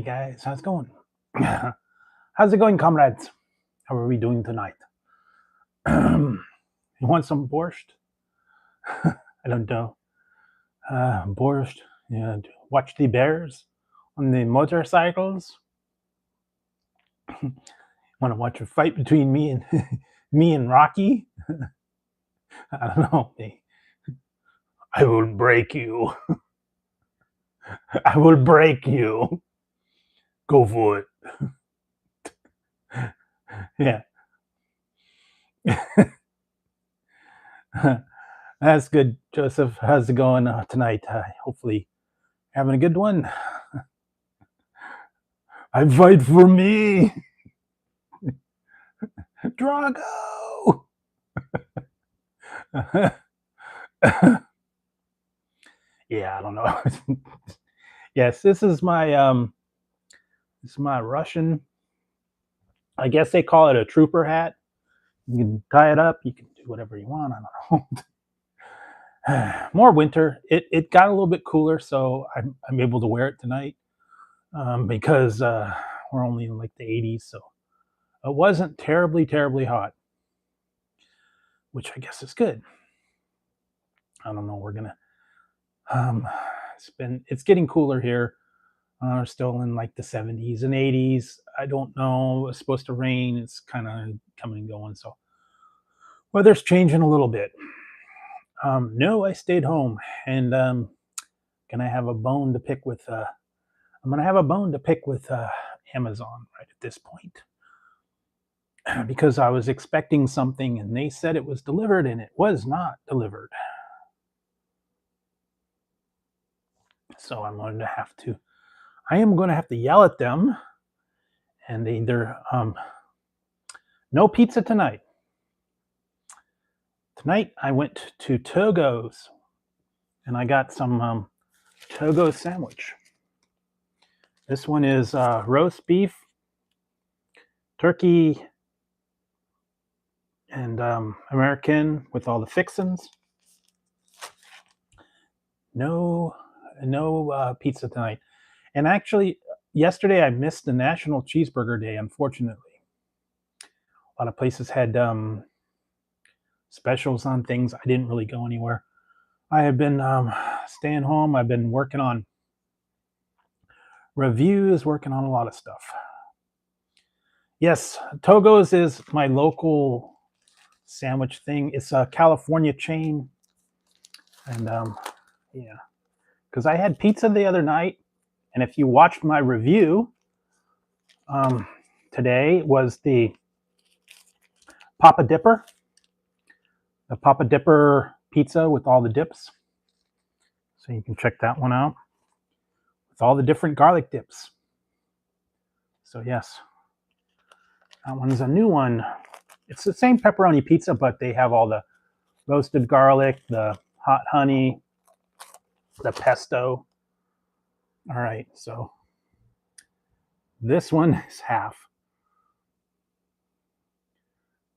Hey guys, how's it going? How's it going, comrades? How are we doing tonight? You want some borscht? I don't know. Borscht. Yeah. Watch the bears on the motorcycles. Want to watch a fight between me and me and Rocky? I don't know. I will break you. I will break you. Go for it. Yeah. That's good, Joseph. How's it going tonight? Hopefully, having a good one. I fight for me, Drago. Yeah, I don't know. Yes, this is my Russian. I guess they call it a trooper hat. You can tie it up. You can do whatever you want. I don't know. More winter. It got a little bit cooler, so I'm able to wear it tonight because we're only in like the 80s, so it wasn't terribly hot, which I guess is good. I don't know. We're gonna. It's getting cooler here. We're still in like the 70s and 80s. I don't know. It's supposed to rain. It's kind of coming and going. So weather's changing a little bit. No, I stayed home, and gonna have a bone to pick with. I'm gonna have a bone to pick with Amazon right at this point because I was expecting something, and they said it was delivered, and it was not delivered. So I'm going to have to. I am going to have to yell at them, and either no pizza tonight. Tonight I went to Togo's, and I got some Togo sandwich. This one is roast beef, turkey, and American with all the fixins. No pizza tonight. And actually, yesterday I missed the National Cheeseburger Day, unfortunately. A lot of places had specials on things. I didn't really go anywhere. I have been staying home. I've been working on reviews, working on a lot of stuff. Yes, Togo's is my local sandwich thing. It's a California chain. And yeah, because I had pizza the other night. And if you watched my review, today was the Papa Dipper. The Papa Dipper pizza with all the dips. So you can check that one out with all the different garlic dips. So yes, that one's a new one. It's the same pepperoni pizza, but they have all the roasted garlic, the hot honey, the pesto. All right, so this one is half.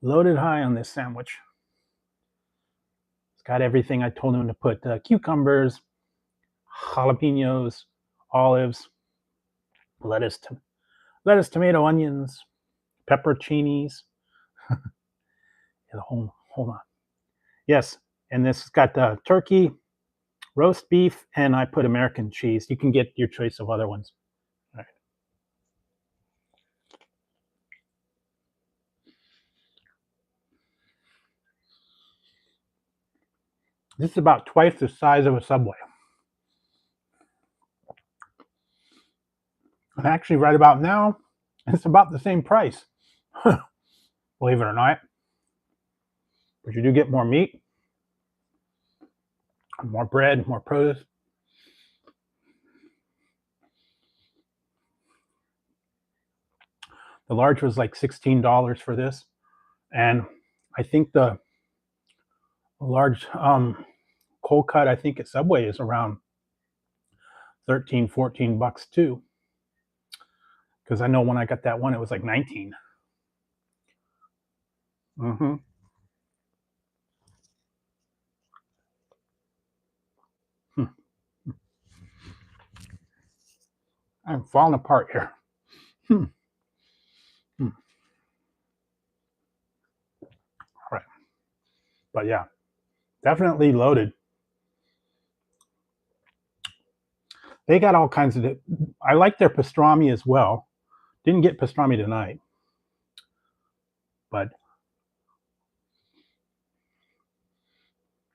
Loaded high on this sandwich. It's got everything I told him to put: cucumbers, jalapenos, olives, lettuce, tomato, onions, pepperoncinis. Hold on. Yes, and this has got turkey, roast beef, and I put American cheese. You can get your choice of other ones. All right. This is about twice the size of a Subway. And actually, right about now, it's about the same price. Believe it or not. But you do get more meat, more bread, more produce. The large was like $16 for this. And I think the large cold cut, I think at Subway is around 13, 14 bucks too. Because I know when I got that one, it was like 19. Mm-hmm. I'm falling apart here. Hmm. Hmm. All right. But yeah, definitely loaded. They got all kinds of. I like their pastrami as well. Didn't get pastrami tonight, but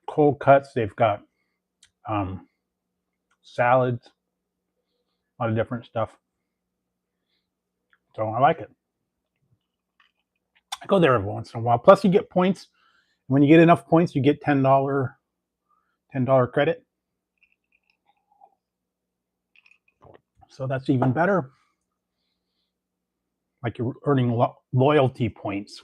cold cuts. They've got salads, a lot of different stuff. So I like it. I go there every once in a while. Plus, you get points. When you get enough points, you get $10 credit. So that's even better. Like you're earning loyalty points.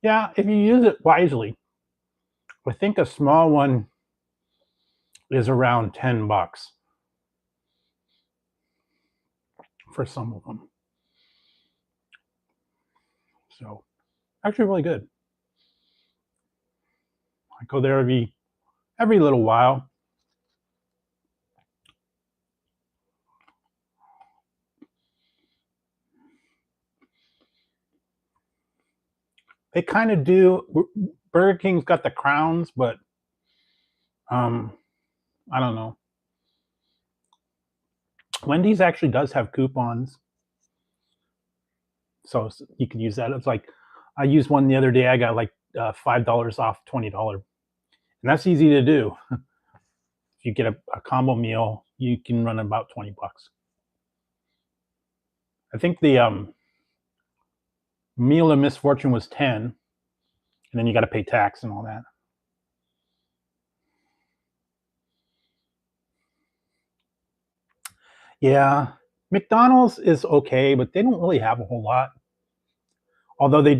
Yeah, if you use it wisely. I think a small one is around $10 for some of them. So actually really good. I go there every little while. They kind of do. Burger King's got the crowns, but I don't know. Wendy's actually does have coupons, so you can use that. It's like I used one the other day. I got like $5 off $20, and that's easy to do. If you get a combo meal, you can run about $20. I think the meal of misfortune was 10, and then you got to pay tax and all that. Yeah, McDonald's is okay, but they don't really have a whole lot. Although they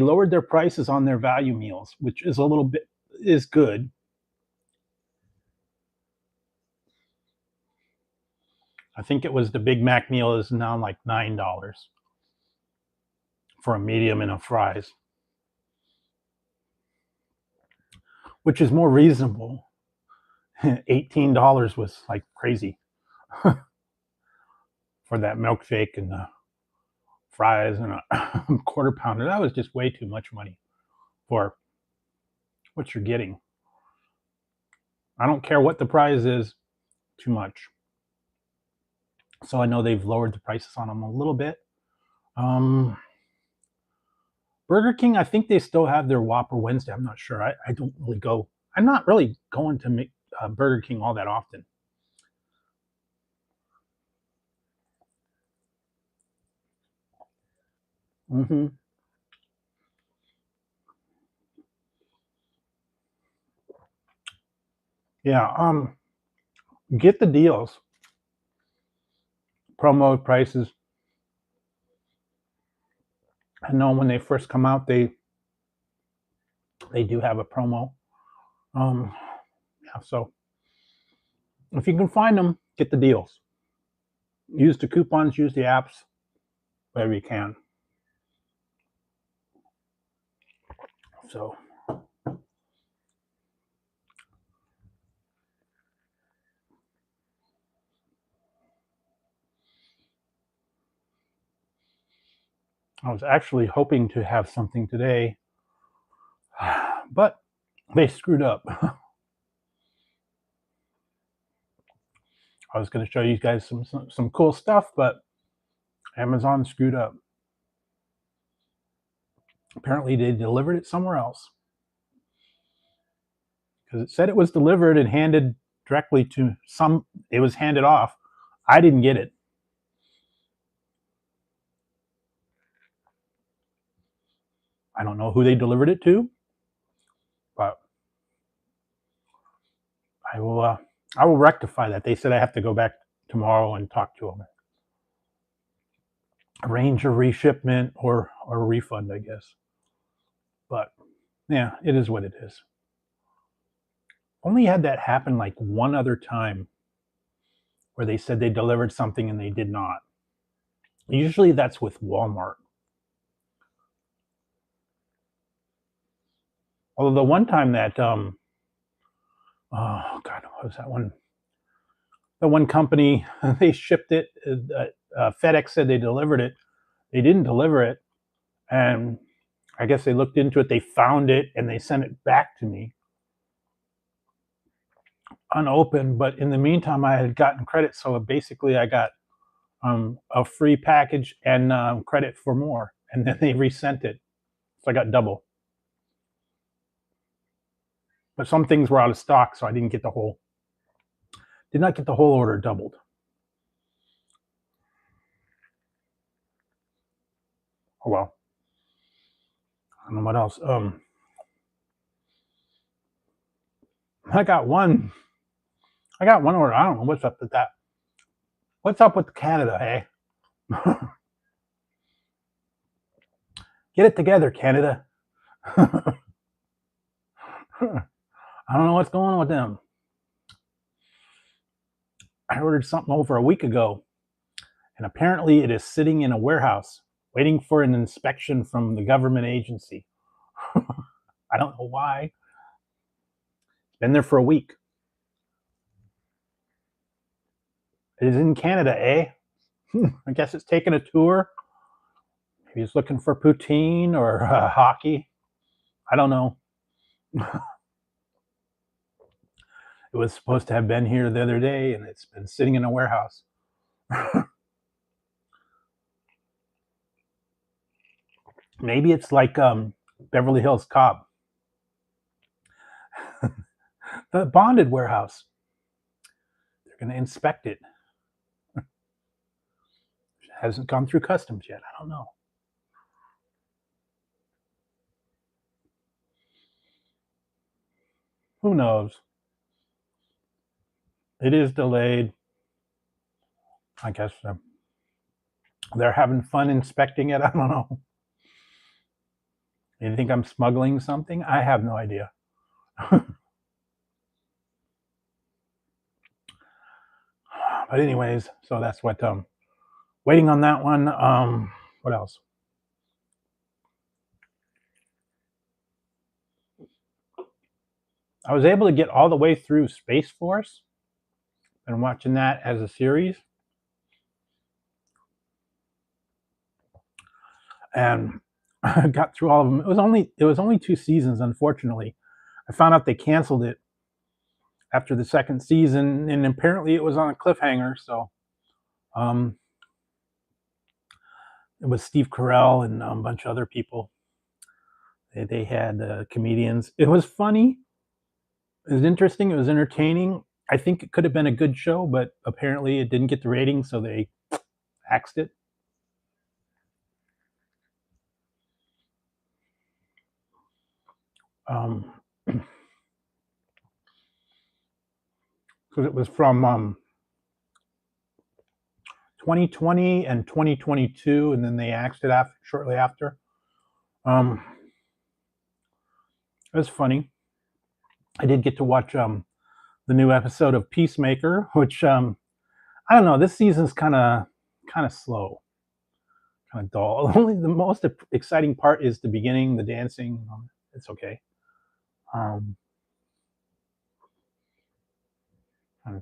lowered their prices on their value meals, which is a little bit is good. I think it was the Big Mac meal is now like $9 for a medium and a fries, which is more reasonable. $18 was like crazy for that milkshake and the fries and a quarter pounder. That was just way too much money for what you're getting. I don't care what the price is, too much. So I know they've lowered the prices on them a little bit. Burger King, I think they still have their Whopper Wednesday. I'm not sure. I don't really go. I'm not really going to make Burger King all that often. Mm-hmm. Yeah. Get the deals. Promo prices. I know when they first come out, they do have a promo. Yeah. So if you can find them, get the deals. Use the coupons. Use the apps. Whatever you can. So. I was actually hoping to have something today, but they screwed up. I was going to show you guys some cool stuff, but Amazon screwed up. Apparently, they delivered it somewhere else because it said it was delivered and handed directly to some. It was handed off. I didn't get it. I don't know who they delivered it to, but I will. I will rectify that. They said I have to go back tomorrow and talk to them, arrange a reshipment or a refund, I guess. But yeah, it is what it is. Only had that happen like one other time where they said they delivered something and they did not. Usually that's with Walmart. Although the one time that Oh God, what was that one? The one company, they shipped it. FedEx said they delivered it. They didn't deliver it, and I guess they looked into it. They found it and they sent it back to me unopened. But in the meantime, I had gotten credit, so basically I got a free package and credit for more, and then they resent it, so I got double. But some things were out of stock, so I did not get the whole order doubled. Oh well. I don't know what else. I got one order. I don't know what's up with that. What's up with Canada, hey? Get it together, Canada. I don't know what's going on with them. I ordered something over a week ago, and apparently it is sitting in a warehouse waiting for an inspection from the government agency. I don't know why. It's been there for a week. It is in Canada, eh? I guess it's taking a tour. Maybe it's looking for poutine or hockey. I don't know. It was supposed to have been here the other day, and it's been sitting in a warehouse. Maybe it's like Beverly Hills Cop. The bonded warehouse. They're going to inspect it. It hasn't gone through customs yet. I don't know. Who knows? It is delayed. I guess they're having fun inspecting it. I don't know. You think I'm smuggling something? I have no idea. But anyways, so that's what waiting on that one. What else? I was able to get all the way through Space Force and watching that as a series. And I got through all of them. It was only 2 seasons, unfortunately. I found out they canceled it after the second season, and apparently it was on a cliffhanger. So it was Steve Carell and a bunch of other people. They had comedians. It was funny. It was interesting. It was entertaining. I think it could have been a good show, but apparently it didn't get the rating, so they axed it. Because it was from 2020 and 2022, and then they axed it shortly after. It was funny. I did get to watch the new episode of Peacemaker, which I don't know. This season's kind of slow, kind of dull. Only the most exciting part is the beginning, the dancing. It's okay. I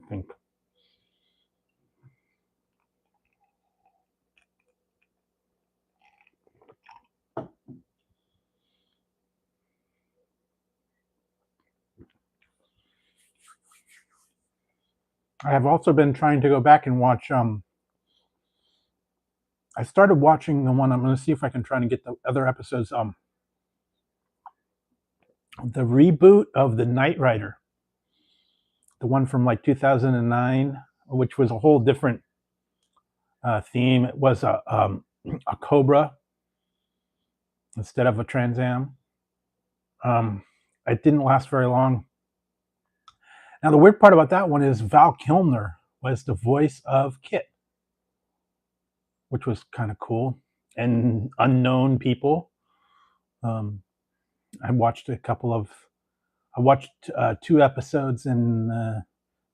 think. I have also been trying to go back and watch. I started watching the one. I'm going to see if I can try to get the other episodes. The reboot of the Knight Rider, the one from like 2009, which was a whole different theme. It was a Cobra instead of a Trans Am. It didn't last very long. Now, the weird part about that one is Val Kilmer was the voice of Kit, which was kind of cool, and unknown people. I watched 2 episodes and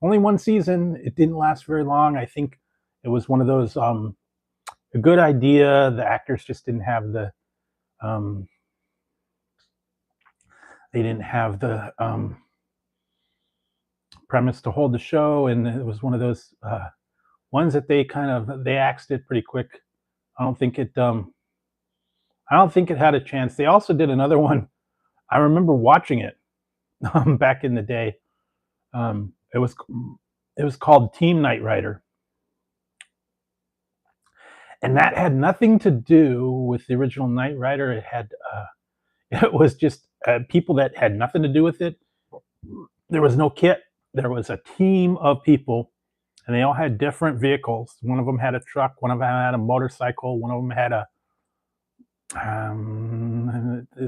only 1 season. It didn't last very long. I think it was one of those a good idea. The actors just didn't have the premise to hold the show, and it was one of those ones that they axed it pretty quick. I don't think it had a chance. They also did another one. I remember watching it back in the day. It was called Team Knight Rider, and that had nothing to do with the original Knight Rider. It was just people that had nothing to do with it. There was no kit. There was a team of people, and they all had different vehicles. One of them had a truck. One of them had a motorcycle. One of them had a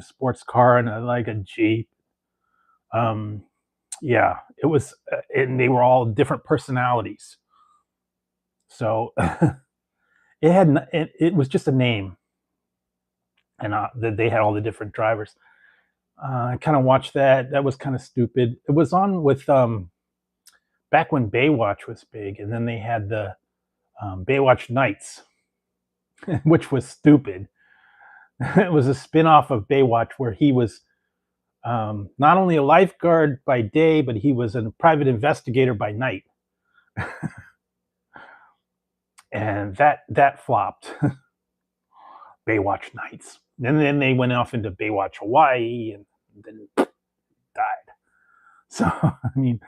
sports car and like a Jeep. Yeah, it was, and they were all different personalities. So it was just a name, and they had all the different drivers. I kind of watched that. That was kind of stupid. It was on with back when Baywatch was big, and then they had the Baywatch Nights, which was stupid. It was a spin-off of Baywatch where he was not only a lifeguard by day, but he was a private investigator by night. And that flopped. Baywatch Nights. And then they went off into Baywatch Hawaii and then died. So, I mean,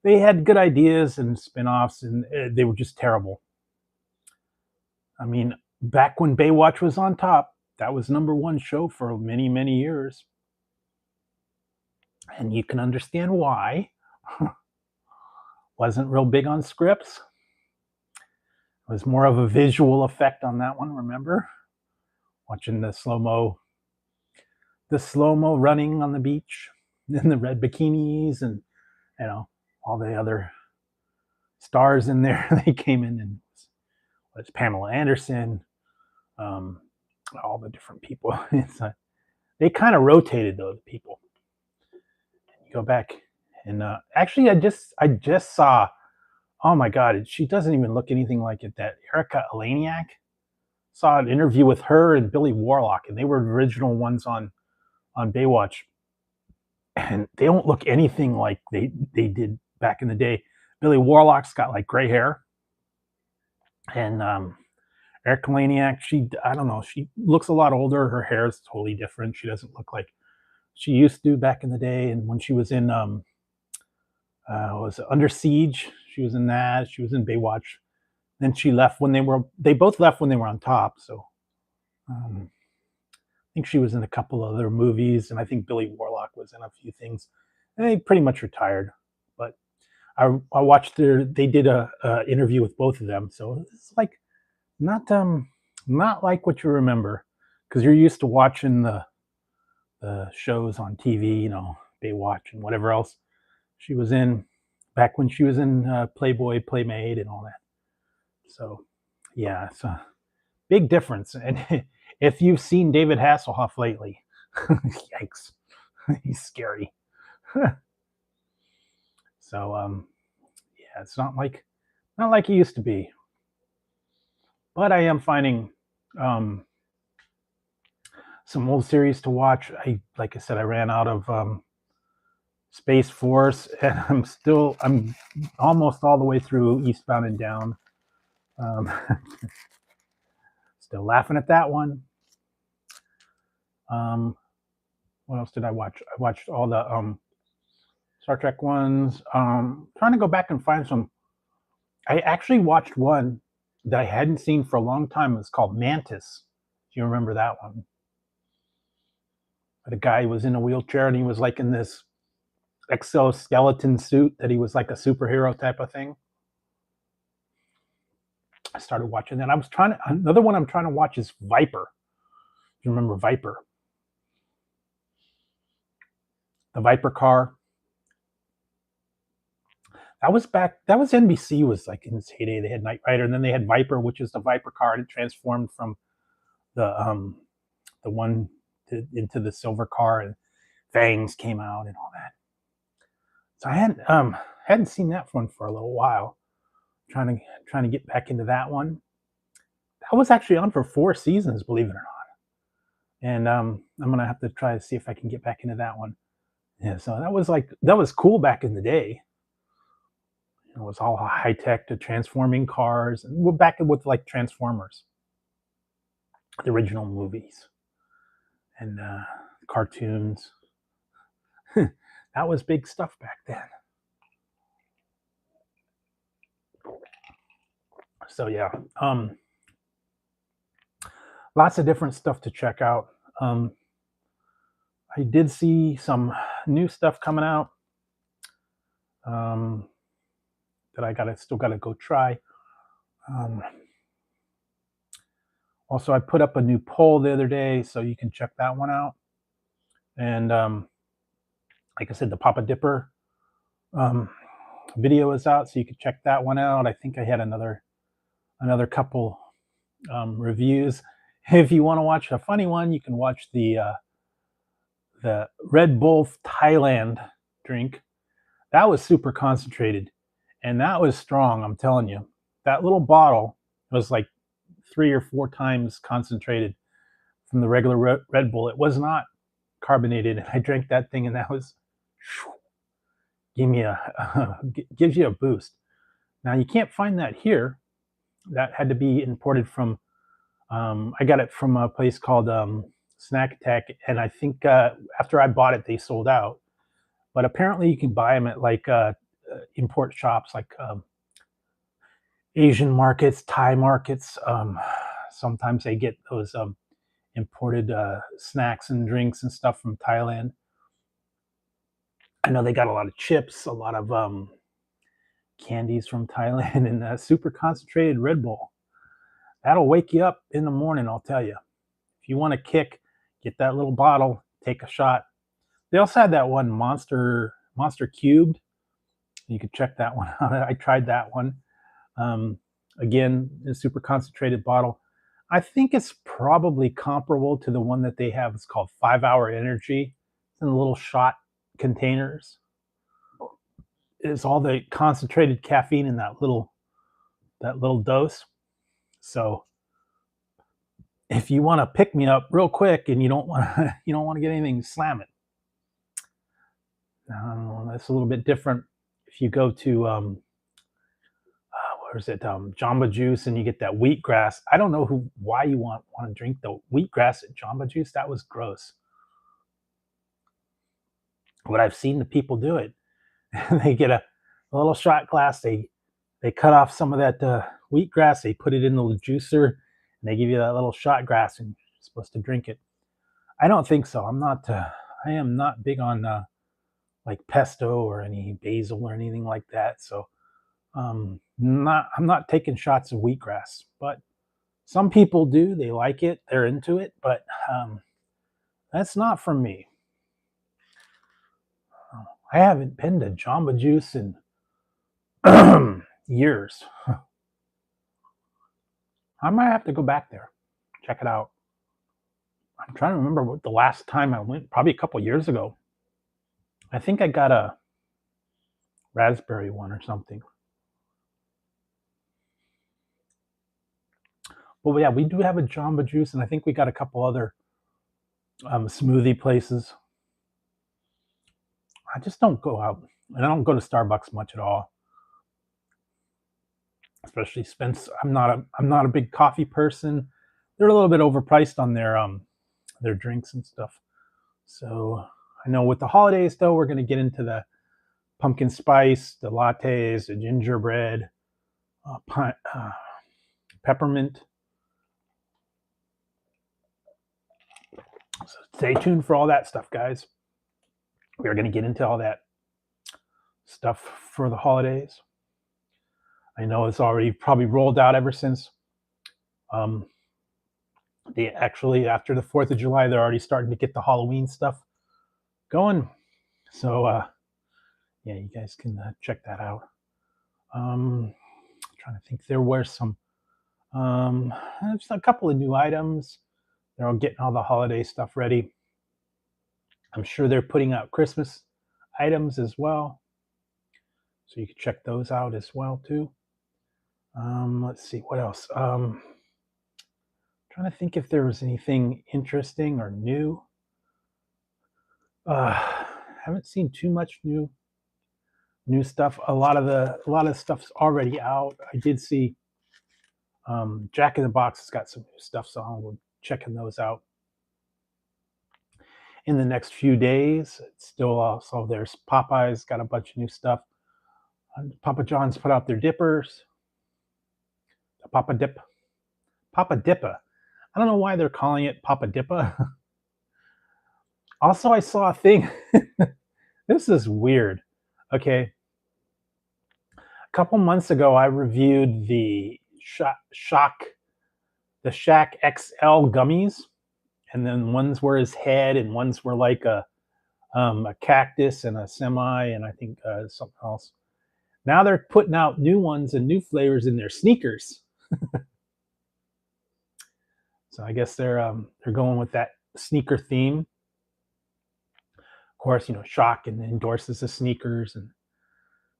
they had good ideas and spin-offs, and they were just terrible. I mean, back when Baywatch was on top, that was #1 show for many, many years. And you can understand why. Wasn't real big on scripts. It was more of a visual effect on that one, remember? Watching the slow-mo running on the beach in the red bikinis, and all the other stars in there. They came in, and it's Pamela Anderson, all the different people. They kind of rotated those people. You go back, and actually, I just saw. Oh my God, she doesn't even look anything like it. That Erica Eleniak. Saw an interview with her and Billy Warlock, and they were the original ones on Baywatch, and they don't look anything like they did back in the day. Billy Warlock's got like gray hair, and Erica Eleniak, I don't know, she looks a lot older. Her hair is totally different. She doesn't look like she used to back in the day. And when she was in was it Under Siege, she was in that. She was in Baywatch. Then she left they both left when they were on top. So I think she was in a couple other movies, and I think Billy Warlock was in a few things. And they pretty much retired. But I watched they did a interview with both of them. So it's like not like what you remember, because you're used to watching the shows on TV, Baywatch and whatever else she was in back when she was in Playboy, Playmate, and all that. So, yeah, it's a big difference. And if you've seen David Hasselhoff lately, yikes, he's scary. So, yeah, it's not like he used to be. But I am finding some old series to watch. Like I said, I ran out of Space Force, and I'm almost all the way through Eastbound and Down. Still laughing at that one. What else did I watch? I watched all the Star Trek ones. Trying to go back and find some. I actually watched one that I hadn't seen for a long time. It's called Mantis. Do you remember that one? The guy was in a wheelchair, and he was like in this exoskeleton suit that he was like a superhero type of thing. I started watching that. Another one I'm trying to watch is Viper. Do you remember Viper? The Viper car. That was NBC was like in its heyday. They had Knight Rider, and then they had Viper, which is the Viper car, and it transformed from the one into the silver car, and fangs came out and all that. So I hadn't seen that one for a little while. Trying to get back into that one. That was actually on for 4 seasons, believe it or not. And I'm gonna have to try to see if I can get back into that one. Yeah, so that was cool back in the day. It was all high tech to transforming cars, and we're back with like Transformers, the original movies, and cartoons. That was big stuff back then. So yeah, lots of different stuff to check out. I did see some new stuff coming out that I still gotta go try. Also, I put up a new poll the other day, so you can check that one out. And like I said, the Papa Dipper video is out, so you can check that one out. I think I had another couple reviews. If you want to watch a funny one, you can watch the Red Bull Thailand drink. That was super concentrated, and that was strong. I'm telling you, that little bottle was like 3 or 4 times concentrated from the regular Red Bull. It was not carbonated, and I drank that thing, and that was gives you a boost. Now you can't find that here. That had to be imported from. I got it from a place called Snack Attack, and I think after I bought it, they sold out. But apparently, you can buy them at like import shops, like Asian markets, Thai markets. Sometimes they get those imported snacks and drinks and stuff from Thailand. I know they got a lot of chips, a lot of candies from Thailand, and super concentrated Red Bull. That'll wake you up in the morning, I'll tell you. If you want a kick, get that little bottle, take a shot. They also had that one Monster Cubed. You could check that one out. I tried that one. Again, a super concentrated bottle. I think it's probably comparable to the one that they have. It's called 5 Hour Energy. It's in little shot containers. It's all the concentrated caffeine in that little dose. So if you want to pick me up real quick and you don't want to get anything, slam it. That's a little bit different. If you go to where is it, Jamba Juice, and you get that wheatgrass. I don't know why you want to drink the wheatgrass at Jamba Juice. That was gross. But I've seen the people do it. They get a little shot glass. They cut off some of that wheatgrass. They put it in the juicer, and they give you that little shot glass, and you're supposed to drink it. I don't think so. I am not big on like pesto or any basil or anything like that. So I'm not taking shots of wheatgrass, but some people do. They like it. They're into it, but that's not for me. I haven't been to Jamba Juice in years. I might have to go back there, check it out. I'm trying to remember what the last time I went, probably a couple years ago. I think I got a raspberry one or something. But yeah, we do have a Jamba Juice, and I think we got a couple other smoothie places. I just don't go out, and I don't go to Starbucks much at all. Especially Spence. I'm not a big coffee person. They're a little bit overpriced on their drinks and stuff. So I know with the holidays though, we're going to get into the pumpkin spice, the lattes, the gingerbread, peppermint. So stay tuned for all that stuff, guys. We are going to get into all that stuff for the holidays. I know it's already probably rolled out ever since. They actually, after the 4th of July, they're already starting to get the Halloween stuff going. So, yeah, you guys can check that out. Trying to think, there were some, there's a couple of new items. They're all getting all the holiday stuff ready. I'm sure they're putting out Christmas items as well. So you can check those out as well, too. Let's see, what else? Trying to think if there was anything interesting or new. Haven't seen too much new new stuff. A lot of stuff's already out. I did see Jack in the Box has got some new stuff, so I'll be checking those out in the next few days. It's still also there's Popeye's got a bunch of new stuff. Papa John's put out their dippers. The Papa Dip. Papa Dippa. I don't know why they're calling it Papa Dippa. Also, I saw a thing. This is weird. Okay. A couple months ago, I reviewed the Shack XL gummies, and then ones were his head, and ones were like a cactus and a semi, and I think something else. Now they're putting out new ones and new flavors in their sneakers. So I guess they're going with that sneaker theme. Of course, Shock and endorses the sneakers, and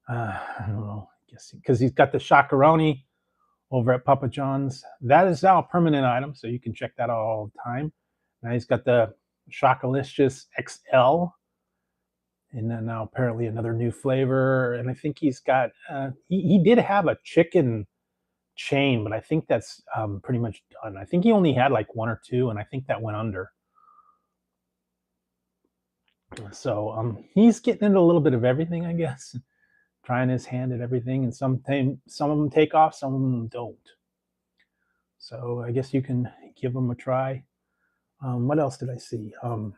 I don't know, I guess because he's got the Shockaroni over at Papa John's. That is now a permanent item, so you can check that out all the time. Now he's got the Shockalicious XL, and then now apparently another new flavor. And I think he's got he did have a chicken chain, but I think that's pretty much done. I think he only had like one or two, and I think that went under. So he's getting into a little bit of everything, I guess, trying his hand at everything, and some of them take off, some of them don't. So I guess you can give them a try. What else did I see? Trying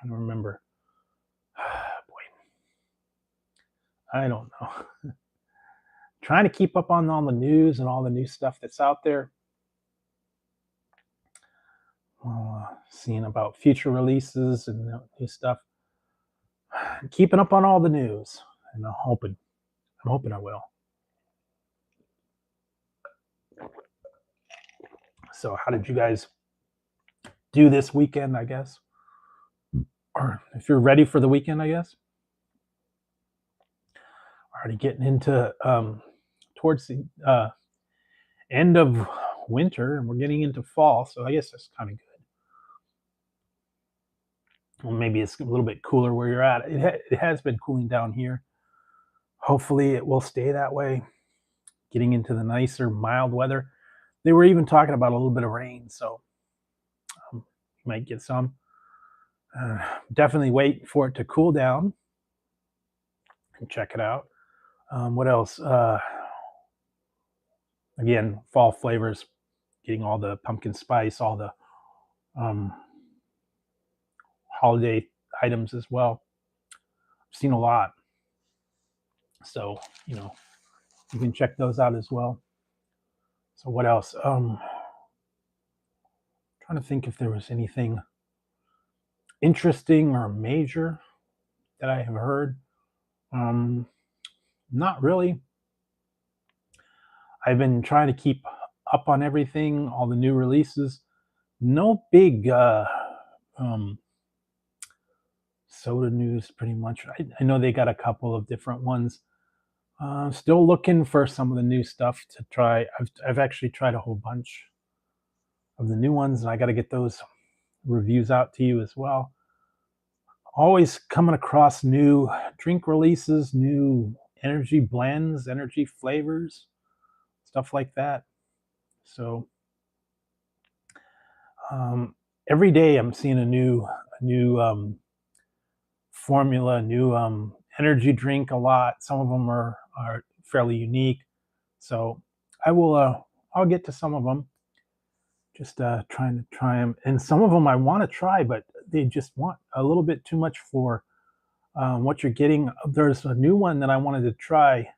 to remember. Boy, I don't know. Trying to keep up on all the news and all the new stuff that's out there. Seeing about future releases and new stuff. Keeping up on all the news, and I'm hoping I will. So how did you guys do this weekend, I guess? Or if you're ready for the weekend, I guess. Already getting into towards the end of winter, and we're getting into fall, so I guess that's kind of good. Well, maybe it's a little bit cooler where you're at. It has been cooling down here. Hopefully it will stay that way. Getting into the nicer, mild weather. They were even talking about a little bit of rain, so you might get some. Definitely wait for it to cool down and check it out. What else? Again, fall flavors, getting all the pumpkin spice, all the holiday items as well. I've seen a lot. So, you can check those out as well. So what else? Trying to think if there was anything interesting or major that I have heard. Not really. I've been trying to keep up on everything, all the new releases. No big soda news, pretty much. I know they got a couple of different ones. Still looking for some of the new stuff to try. I've actually tried a whole bunch of the new ones, and I got to get those reviews out to you as well. Always coming across new drink releases, new energy blends, energy flavors, stuff like that. So every day I'm seeing a new formula, a new energy drink. A lot. Some of them are fairly unique. So I'll get to some of them. Just trying to try them, and some of them I want to try, but they just want a little bit too much for what you're getting. There's a new one that I wanted to try,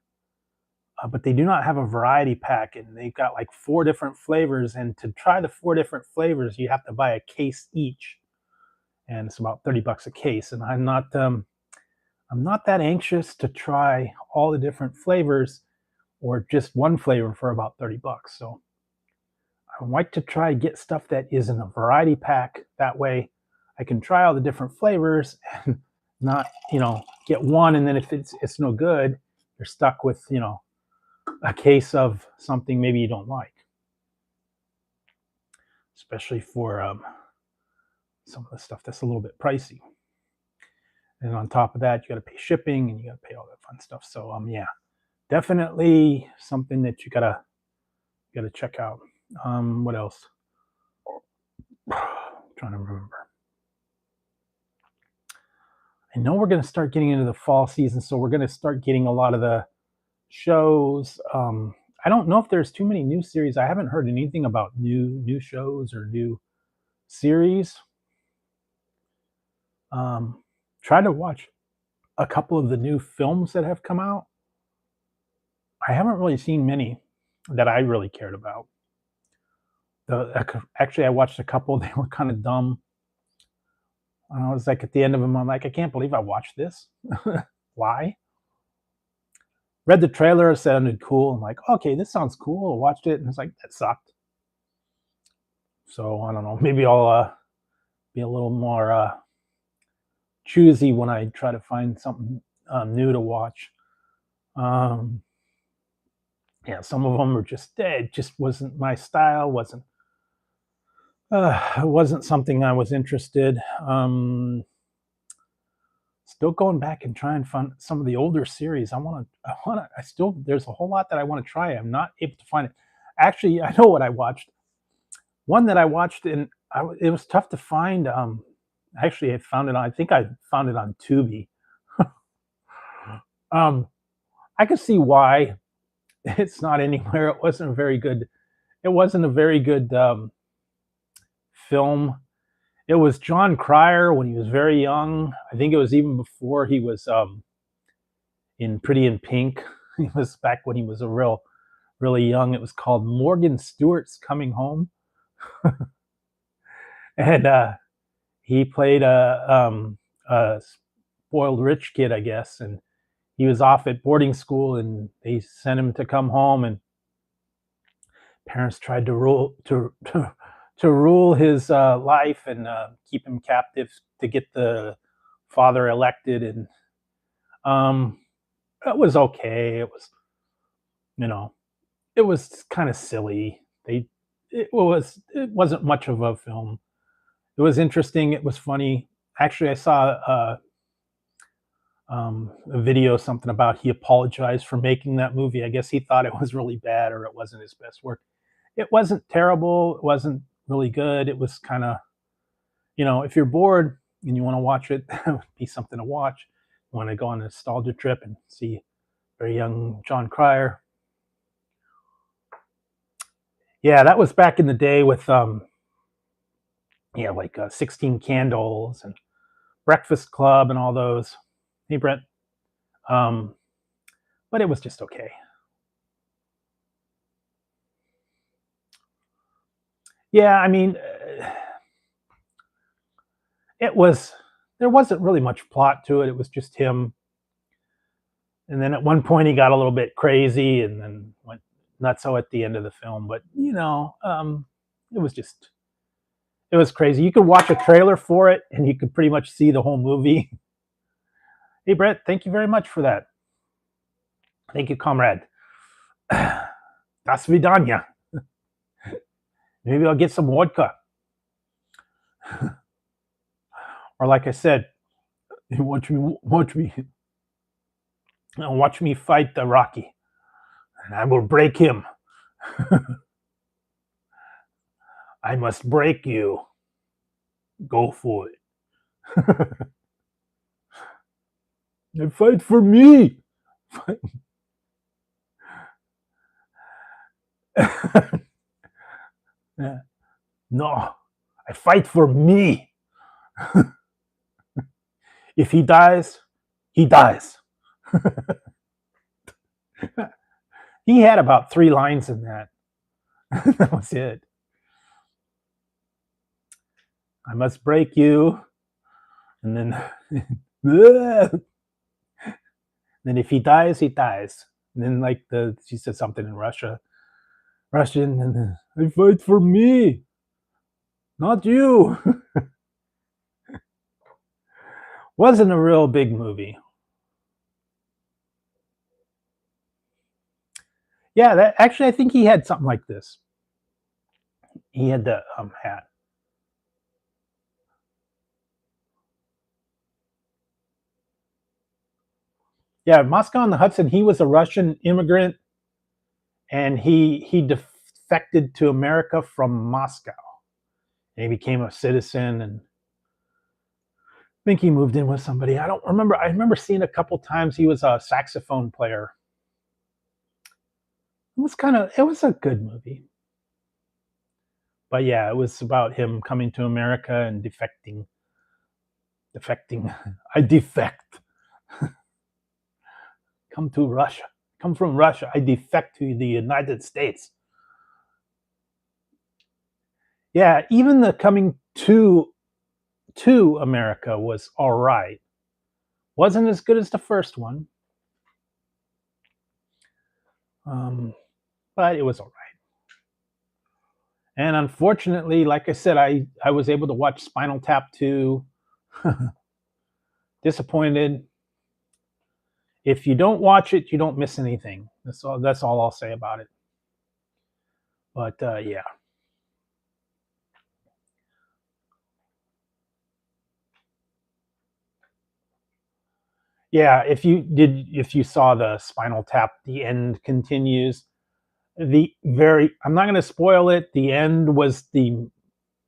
but they do not have a variety pack, and they've got like 4 different flavors. And to try the 4 different flavors, you have to buy a case each, and it's about $30 a case. And I'm not that anxious to try all the different flavors, or just one flavor for about $30. So I like to try get stuff that is in a variety pack. That way I can try all the different flavors and not, get one, and then if it's no good, you're stuck with, a case of something maybe you don't like. Especially for some of the stuff that's a little bit pricey. And on top of that, you got to pay shipping and you got to pay all that fun stuff. So yeah, definitely something that you gotta check out. What else? I'm trying to remember. I know we're going to start getting into the fall season, so we're going to start getting a lot of the shows. I don't know if there's too many new series. I haven't heard anything about new shows or new series. Try to watch a couple of the new films that have come out. I haven't really seen many that I really cared about. Actually, I watched a couple. They were kind of dumb. I was like, at the end of them, I'm like, I can't believe I watched this. Why? Read the trailer, it sounded cool. I'm like, okay, this sounds cool. I watched it, and it's like, that sucked. So I don't know. Maybe I'll be a little more choosy when I try to find something new to watch. Yeah, some of them were just it just wasn't my style. Wasn't something I was interested. Still going back and trying to find some of the older series. There's a whole lot that I want to try. I'm not able to find it. Actually, I know what I watched. One that I watched, and it was tough to find. Actually, I think I found it on Tubi. I could see why it's not anywhere. It wasn't a very good film. It was John Cryer when he was very young. I think it was even before he was in Pretty in Pink. He was back when he was really young. It was called Morgan Stewart's Coming Home. And he played a spoiled rich kid, I guess, and he was off at boarding school, and they sent him to come home, and parents tried to rule his life and keep him captive to get the father elected, and it was okay. It was, it was kind of silly. It wasn't much of a film. It was interesting. It was funny. Actually, I saw a video, something about he apologized for making that movie. I guess he thought it was really bad or it wasn't his best work. It wasn't terrible. It wasn't really good. It was kind of, if you're bored and you want to watch it, that would be something to watch. You want to go on a nostalgia trip and see very young John Cryer. Yeah, that was back in the day with like 16 Candles and Breakfast Club and all those. Hey, Brent. But it was just okay. Yeah, I mean, there wasn't really much plot to it. It was just him. And then at one point he got a little bit crazy and then went nutso at the end of the film. But, it was crazy. You could watch a trailer for it and you could pretty much see the whole movie. Hey, Brett, thank you very much for that. Thank you, comrade. Das vidanya. Maybe I'll get some vodka. Or like I said, watch me fight the Rocky, and I will break him. I must break you. Go for it. And fight for me. No, I fight for me. If he dies, he dies. He had about 3 lines in that. That was it. I must break you. And then, then if he dies, he dies. And then she said something in Russian, and then, I fight for me, not you. Wasn't a real big movie. Yeah, actually, I think he had something like this. He had the hat. Yeah, Moscow on the Hudson. He was a Russian immigrant, and he defected to America from Moscow. And he became a citizen, and I think he moved in with somebody. I don't remember. I remember seeing a couple times he was a saxophone player. It was a good movie. But yeah, it was about him coming to America and defecting. I defect. Come to Russia. Come from Russia. I defect to the United States. Yeah, even the coming to America was all right. Wasn't as good as the first one, but it was all right. And unfortunately, like I said, I was able to watch Spinal Tap 2. Disappointed. If you don't watch it, you don't miss anything. That's all I'll say about it. But yeah. Yeah, if you saw the Spinal Tap, the end continues. I'm not going to spoil it. The end was the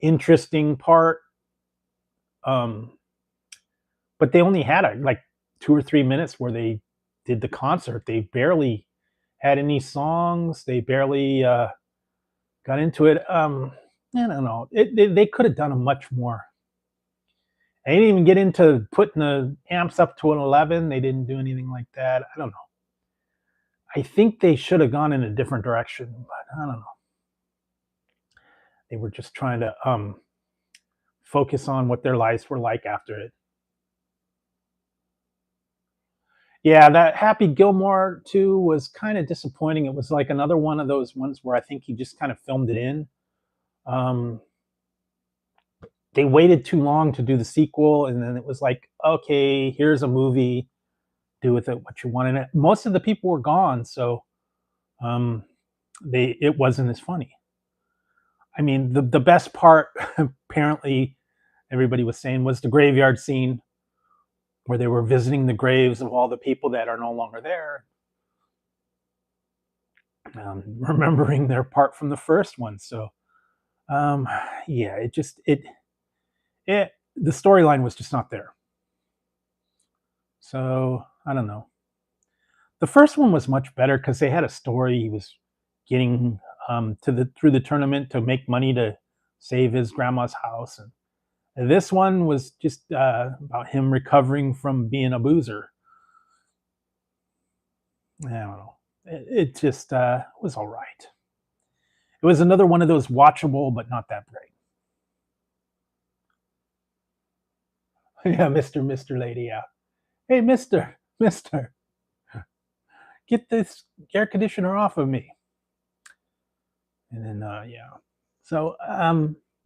interesting part. Um, but they only had like 2 or 3 minutes where they did the concert. They barely had any songs. They barely got into it. I don't know. They could have done a much more. They didn't even get into putting the amps up to an 11. They didn't do anything like that. I don't know. I think they should have gone in a different direction, but I don't know. They were just trying to focus on what their lives were like after it. Yeah, that Happy Gilmore too was kind of disappointing. It was like another one of those ones where I think he just kind of filmed it in. Um, they waited too long to do the sequel, and then it was like, okay, here's a movie, do with it what you want. And most of the people were gone, so it wasn't as funny. I mean, the best part, apparently, everybody was saying, was the graveyard scene where they were visiting the graves of all the people that are no longer there, remembering their part from the first one. So, yeah, it the storyline was just not there. So I don't know. The first one was much better because they had a story. He was getting through the tournament to make money to save his grandma's house, and this one was just about him recovering from being a boozer. I don't know. It just was all right. It was another one of those watchable, but not that great. Yeah, Mister Lady, yeah. Hey, Mister, get this air conditioner off of me. And then, yeah. So,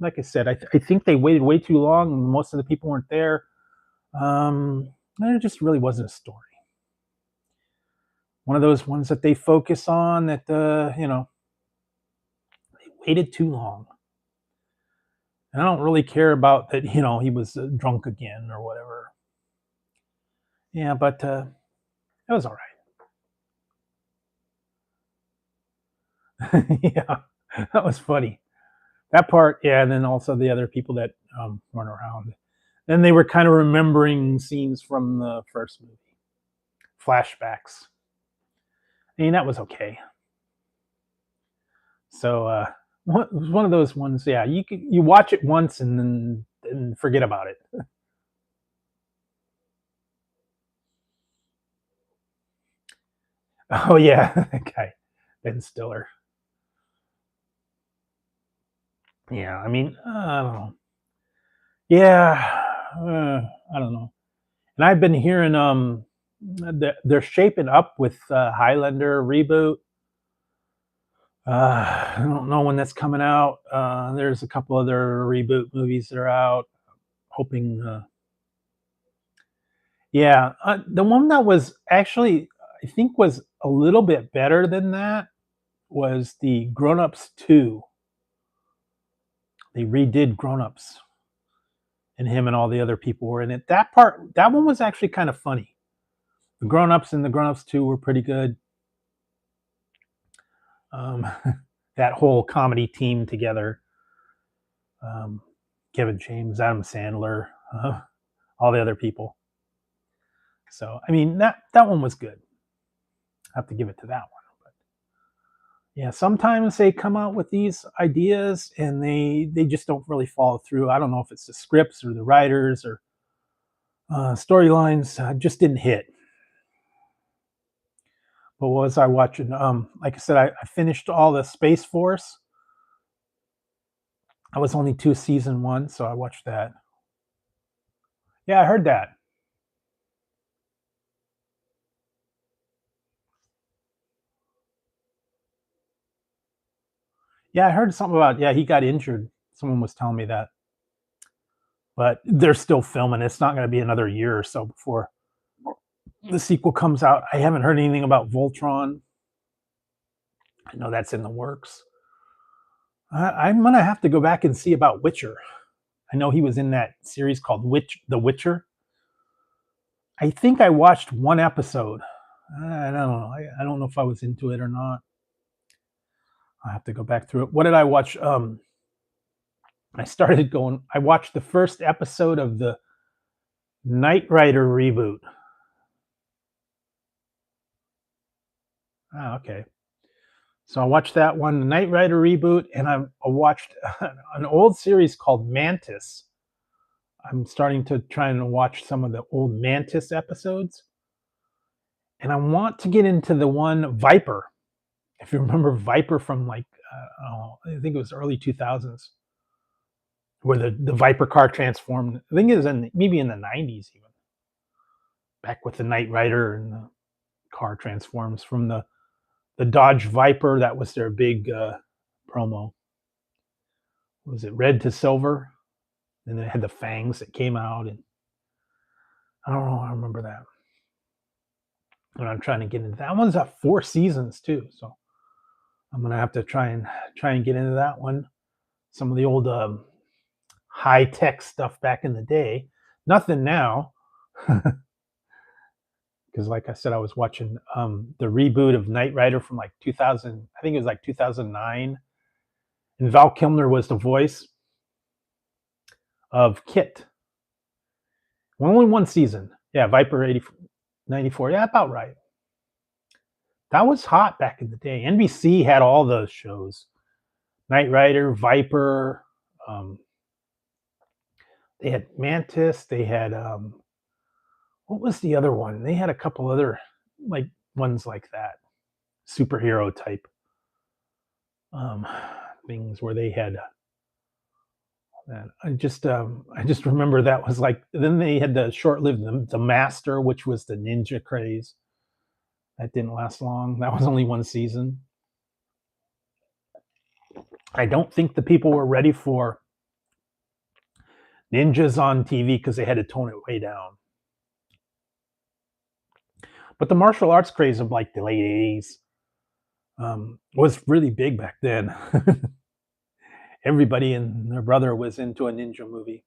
like I said, I think they waited way too long. Most of the people weren't there. There just really wasn't a story. One of those ones that they focus on that, they waited too long. And I don't really care about that, he was drunk again or whatever. Yeah, but it was all right. Yeah, that was funny. That part, yeah, and then also the other people that weren't around. Then they were kind of remembering scenes from the first movie, flashbacks. I mean, that was okay. So one of those ones, yeah, you watch it once and then forget about it. Oh yeah, that guy, Ben Stiller. Yeah, I mean, I don't know. Yeah, I don't know. And I've been hearing they're shaping up with Highlander reboot. I don't know when that's coming out. There's a couple other reboot movies that are out. Hoping, yeah, the one that was actually I think was a little bit better than that was the Grown Ups 2. They redid Grown Ups, and him and all the other people were in it. That one was actually kind of funny. The Grown-Ups and the Grown-Ups 2 were pretty good. That whole comedy team together. Kevin James, Adam Sandler, all the other people. So, I mean, that one was good. I have to give it to that one. But yeah, sometimes they come out with these ideas and they just don't really follow through. I don't know if it's the scripts or the writers or storylines just didn't hit. But what was I watching? Like I said, I finished all the Space Force. I was only 2 season 1, so I watched that. Yeah, I heard that. Yeah, I heard something about, yeah, he got injured. Someone was telling me that. But they're still filming. It's not going to be another year or so before the sequel comes out. I haven't heard anything about Voltron. I know that's in the works. I'm going to have to go back and see about Witcher. I know he was in that series called The Witcher. I think I watched one episode. I don't know. I don't know if I was into it or not. I'll have to go back through it. What did I watch? I watched the first episode of the Knight Rider reboot. Okay. So I watched that one, the Knight Rider reboot, and I watched an old series called Mantis. I'm starting to try and watch some of the old Mantis episodes. And I want to get into the one Viper. If you remember Viper from like, I think it was early 2000s, where the Viper car transformed. I think it was maybe in the 90s even. Back with the Knight Rider and the car transforms from the Dodge Viper. That was their big promo. Was it red to silver? And it had the fangs that came out, and I don't know. I remember that. And I'm trying to get into that one's at 4 seasons too, so I'm gonna have to try and get into that one. Some of the old high tech stuff back in the day. Nothing now, because like I said, I was watching the reboot of Knight Rider from like 2000. I think it was like 2009, and Val Kilmer was the voice of Kit. Well, only 1 season. Yeah, Viper 94. Yeah, about right. That was hot back in the day. NBC had all those shows. Knight Rider, Viper. They had Mantis. They had what was the other one? They had a couple other like ones like that, superhero type things where they had. I just remember that was like. Then they had the short-lived the Master, which was the ninja craze. That didn't last long. That was only 1 season. I don't think the people were ready for ninjas on TV because they had to tone it way down. But the martial arts craze of like the late 80s was really big back then. Everybody and their brother was into a ninja movie.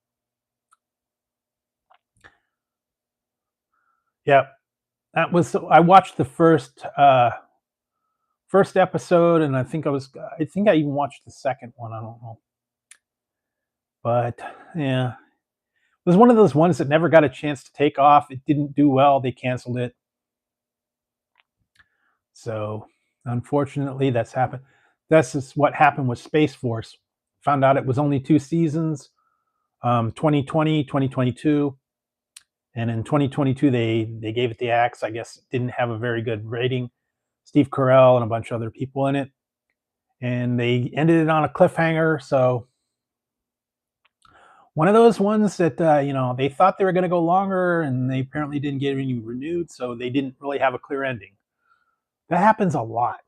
Yeah, that was. I watched the first episode, and I think I even watched the second one. I don't know, but yeah, it was one of those ones that never got a chance to take off. It didn't do well. They canceled it. So unfortunately, that's happened. This is what happened with Space Force. Found out it was only 2 seasons, 2020, 2022. And in 2022, they gave it the axe. I guess it didn't have a very good rating. Steve Carell and a bunch of other people in it. And they ended it on a cliffhanger. So one of those ones that, they thought they were going to go longer, and they apparently didn't get any renewed. So they didn't really have a clear ending. That happens a lot.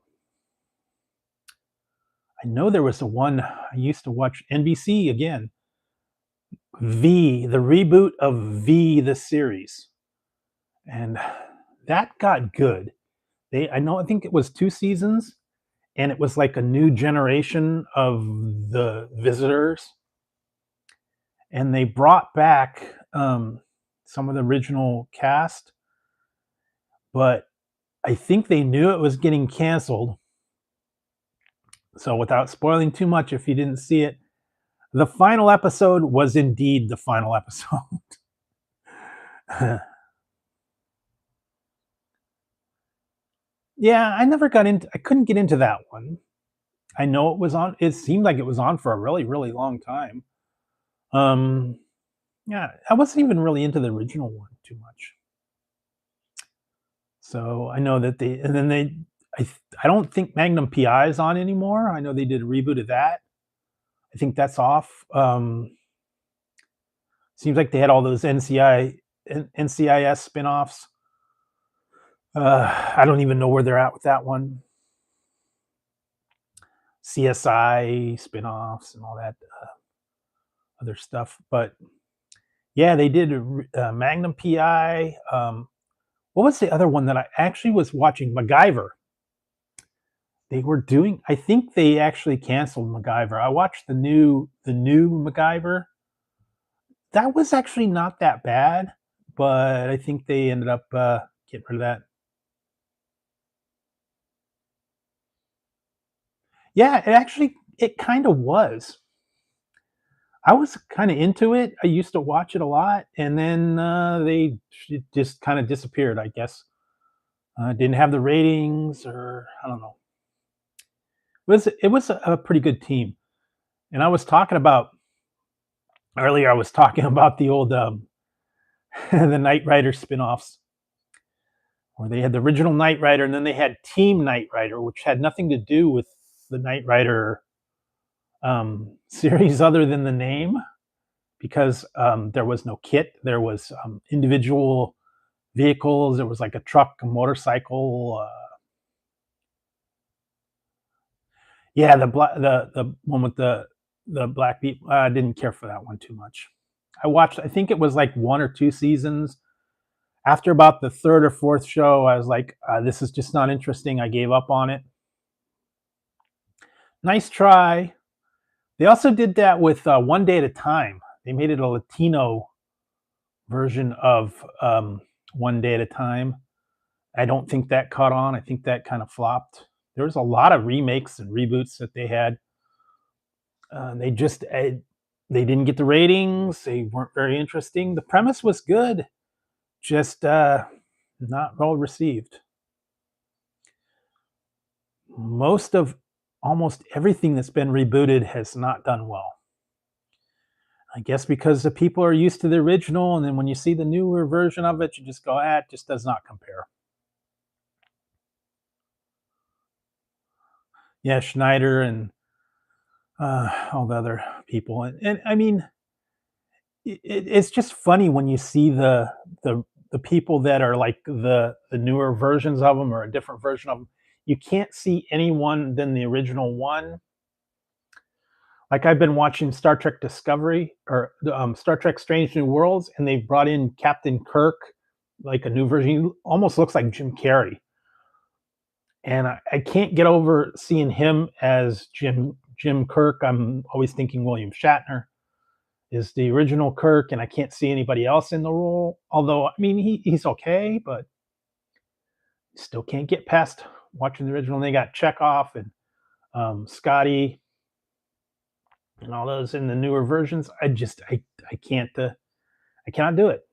I know there was one I used to watch, NBC again. V, the reboot of V, the series. And that got good. I think it was 2 seasons, and it was like a new generation of the visitors. And they brought back some of the original cast. but I think they knew it was getting canceled. So without spoiling too much, if you didn't see it, the final episode was indeed the final episode. Yeah, I couldn't get into that one. I know it was on, it seemed like it was on for a really, really long time. Um, yeah, I wasn't even really into the original one too much. So I know that and then I don't think Magnum PI is on anymore. I know they did a reboot of that. I think that's off. Seems like they had all those NCIS spin-offs. I don't even know where they're at with that one. CSI spin-offs and all that other stuff. But yeah, they did Magnum PI. What was the other one that I actually was watching? MacGyver. They were doing. I think they actually canceled MacGyver. I watched the new MacGyver. That was actually not that bad, but I think they ended up getting rid of that. Yeah, it kind of was. I was kind of into it. I used to watch it a lot, and then it just kind of disappeared. I guess didn't have the ratings, or I don't know. It was a pretty good team, and I was talking about earlier. I was talking about the old the Knight Rider spinoffs, where they had the original Knight Rider, and then they had Team Knight Rider, which had nothing to do with the Knight Rider series other than the name, because there was no kit. There was individual vehicles. There was like a truck, a motorcycle. Yeah, the one with the black people. I didn't care for that one too much. I watched. I think it was like 1 or 2 seasons. After about the third or fourth show, I was like, "This is just not interesting." I gave up on it. Nice try. They also did that with One Day at a Time. They made it a Latino version of One Day at a Time. I don't think that caught on. I think that kind of flopped. There was a lot of remakes and reboots that they had. They didn't get the ratings. They weren't very interesting. The premise was good, just not well received. Most of almost everything that's been rebooted has not done well. I guess because the people are used to the original, and then when you see the newer version of it, you just go, it just does not compare. Yeah, Schneider and all the other people, and I mean, it's just funny when you see the people that are like the newer versions of them or a different version of them. You can't see anyone than the original one. Like I've been watching Star Trek Discovery or Star Trek Strange New Worlds, and they brought in Captain Kirk, like a new version. He almost looks like Jim Carrey, and I can't get over seeing him as Jim Kirk. I'm always thinking William Shatner is the original Kirk, and I can't see anybody else in the role. Although, I mean, he's okay, but still can't get past watching the original. And they got Chekhov and Scotty and all those in the newer versions. I can't I cannot do it.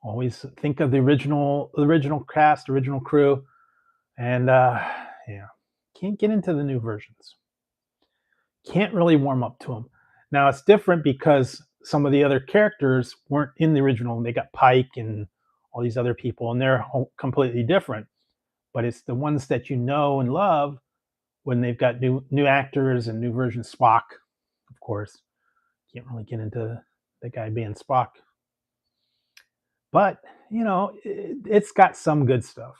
Always think of the original cast, original crew, and yeah, can't get into the new versions. Can't really warm up to them. Now it's different because some of the other characters weren't in the original. They got Pike and all these other people, and they're completely different. But it's the ones that you know and love when they've got new actors and new versions. Spock, of course, can't really get into the guy being Spock, but it's got some good stuff.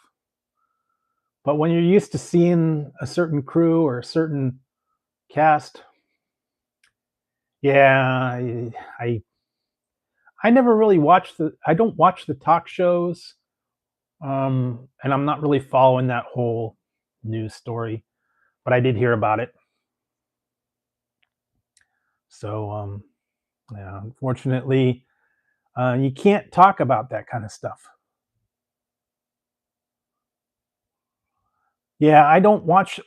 But when you're used to seeing a certain crew or a certain cast, yeah, I never really watch I don't watch the talk shows, and I'm not really following that whole news story, but I did hear about it. So, yeah, unfortunately, you can't talk about that kind of stuff. Yeah, I don't watch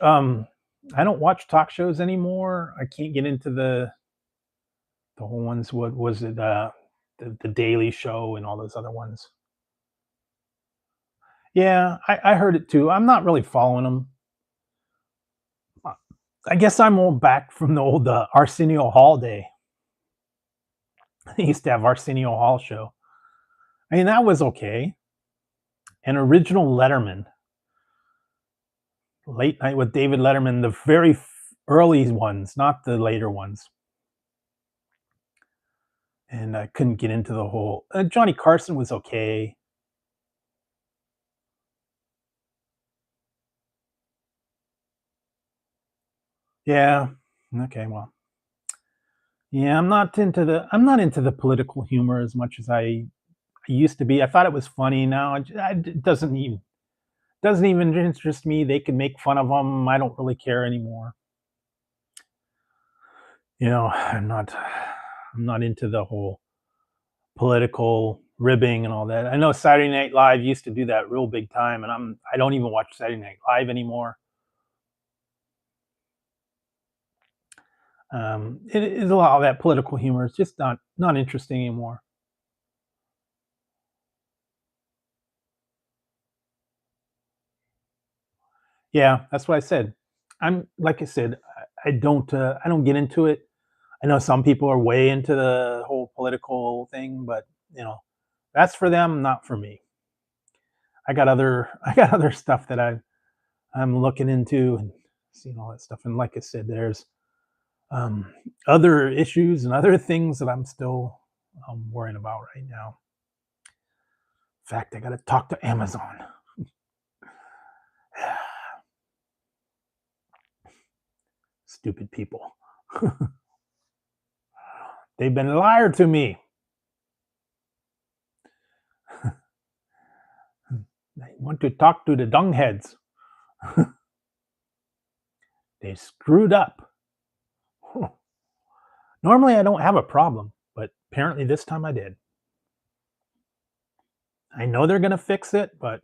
talk shows anymore. I can't get into the whole ones. What was it? The Daily Show and all those other ones. Yeah, I heard it too. I'm not really following them. I guess I'm old back from the old Arsenio Hall day. They used to have Arsenio Hall show. I mean, that was okay. An original Letterman, late night with David Letterman, the very early ones, not the later ones. And I couldn't get into the whole. Johnny Carson was okay. Yeah. Okay. Well. Yeah, I'm not into the political humor as much as I used to be. I thought it was funny. Now it doesn't even interest me. They can make fun of them. I don't really care anymore. I'm not into the whole political ribbing and all that. I know Saturday Night Live used to do that real big time, and I don't even watch Saturday Night Live anymore. It is a lot of that political humor. It's just not interesting anymore. Yeah, that's what I said. I'm like I said, I don't get into it. I know some people are way into the whole political thing, but you know, that's for them, not for me. I got other stuff that I'm looking into and seeing all that stuff. And like I said, there's other issues and other things that I'm still worrying about right now. In fact, I got to talk to Amazon. Stupid people. They've been lied to me. I want to talk to the dungheads. They screwed up. Normally, I don't have a problem, but apparently this time I did. I know they're going to fix it, but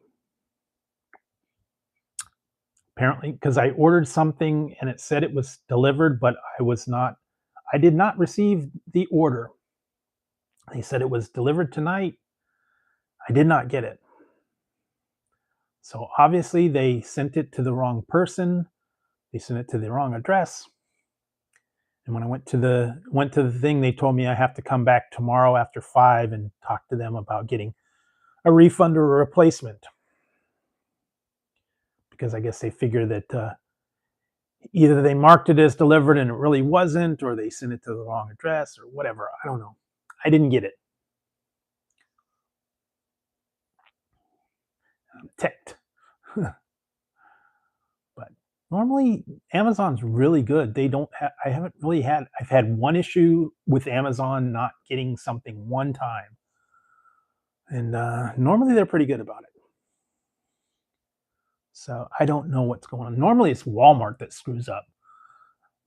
apparently, because I ordered something and it said it was delivered, but I did not receive the order. They said it was delivered tonight. I did not get it. So obviously, they sent it to the wrong person. They sent it to the wrong address. And when I went to the thing, they told me I have to come back tomorrow after 5 and talk to them about getting a refund or a replacement. Because I guess they figure that either they marked it as delivered and it really wasn't, or they sent it to the wrong address, or whatever. I don't know. I didn't get it. I'm ticked. But normally Amazon's really good. They don't have. I haven't really had. I've had one issue with Amazon not getting something one time, and normally they're pretty good about it. So I don't know what's going on. Normally it's Walmart that screws up.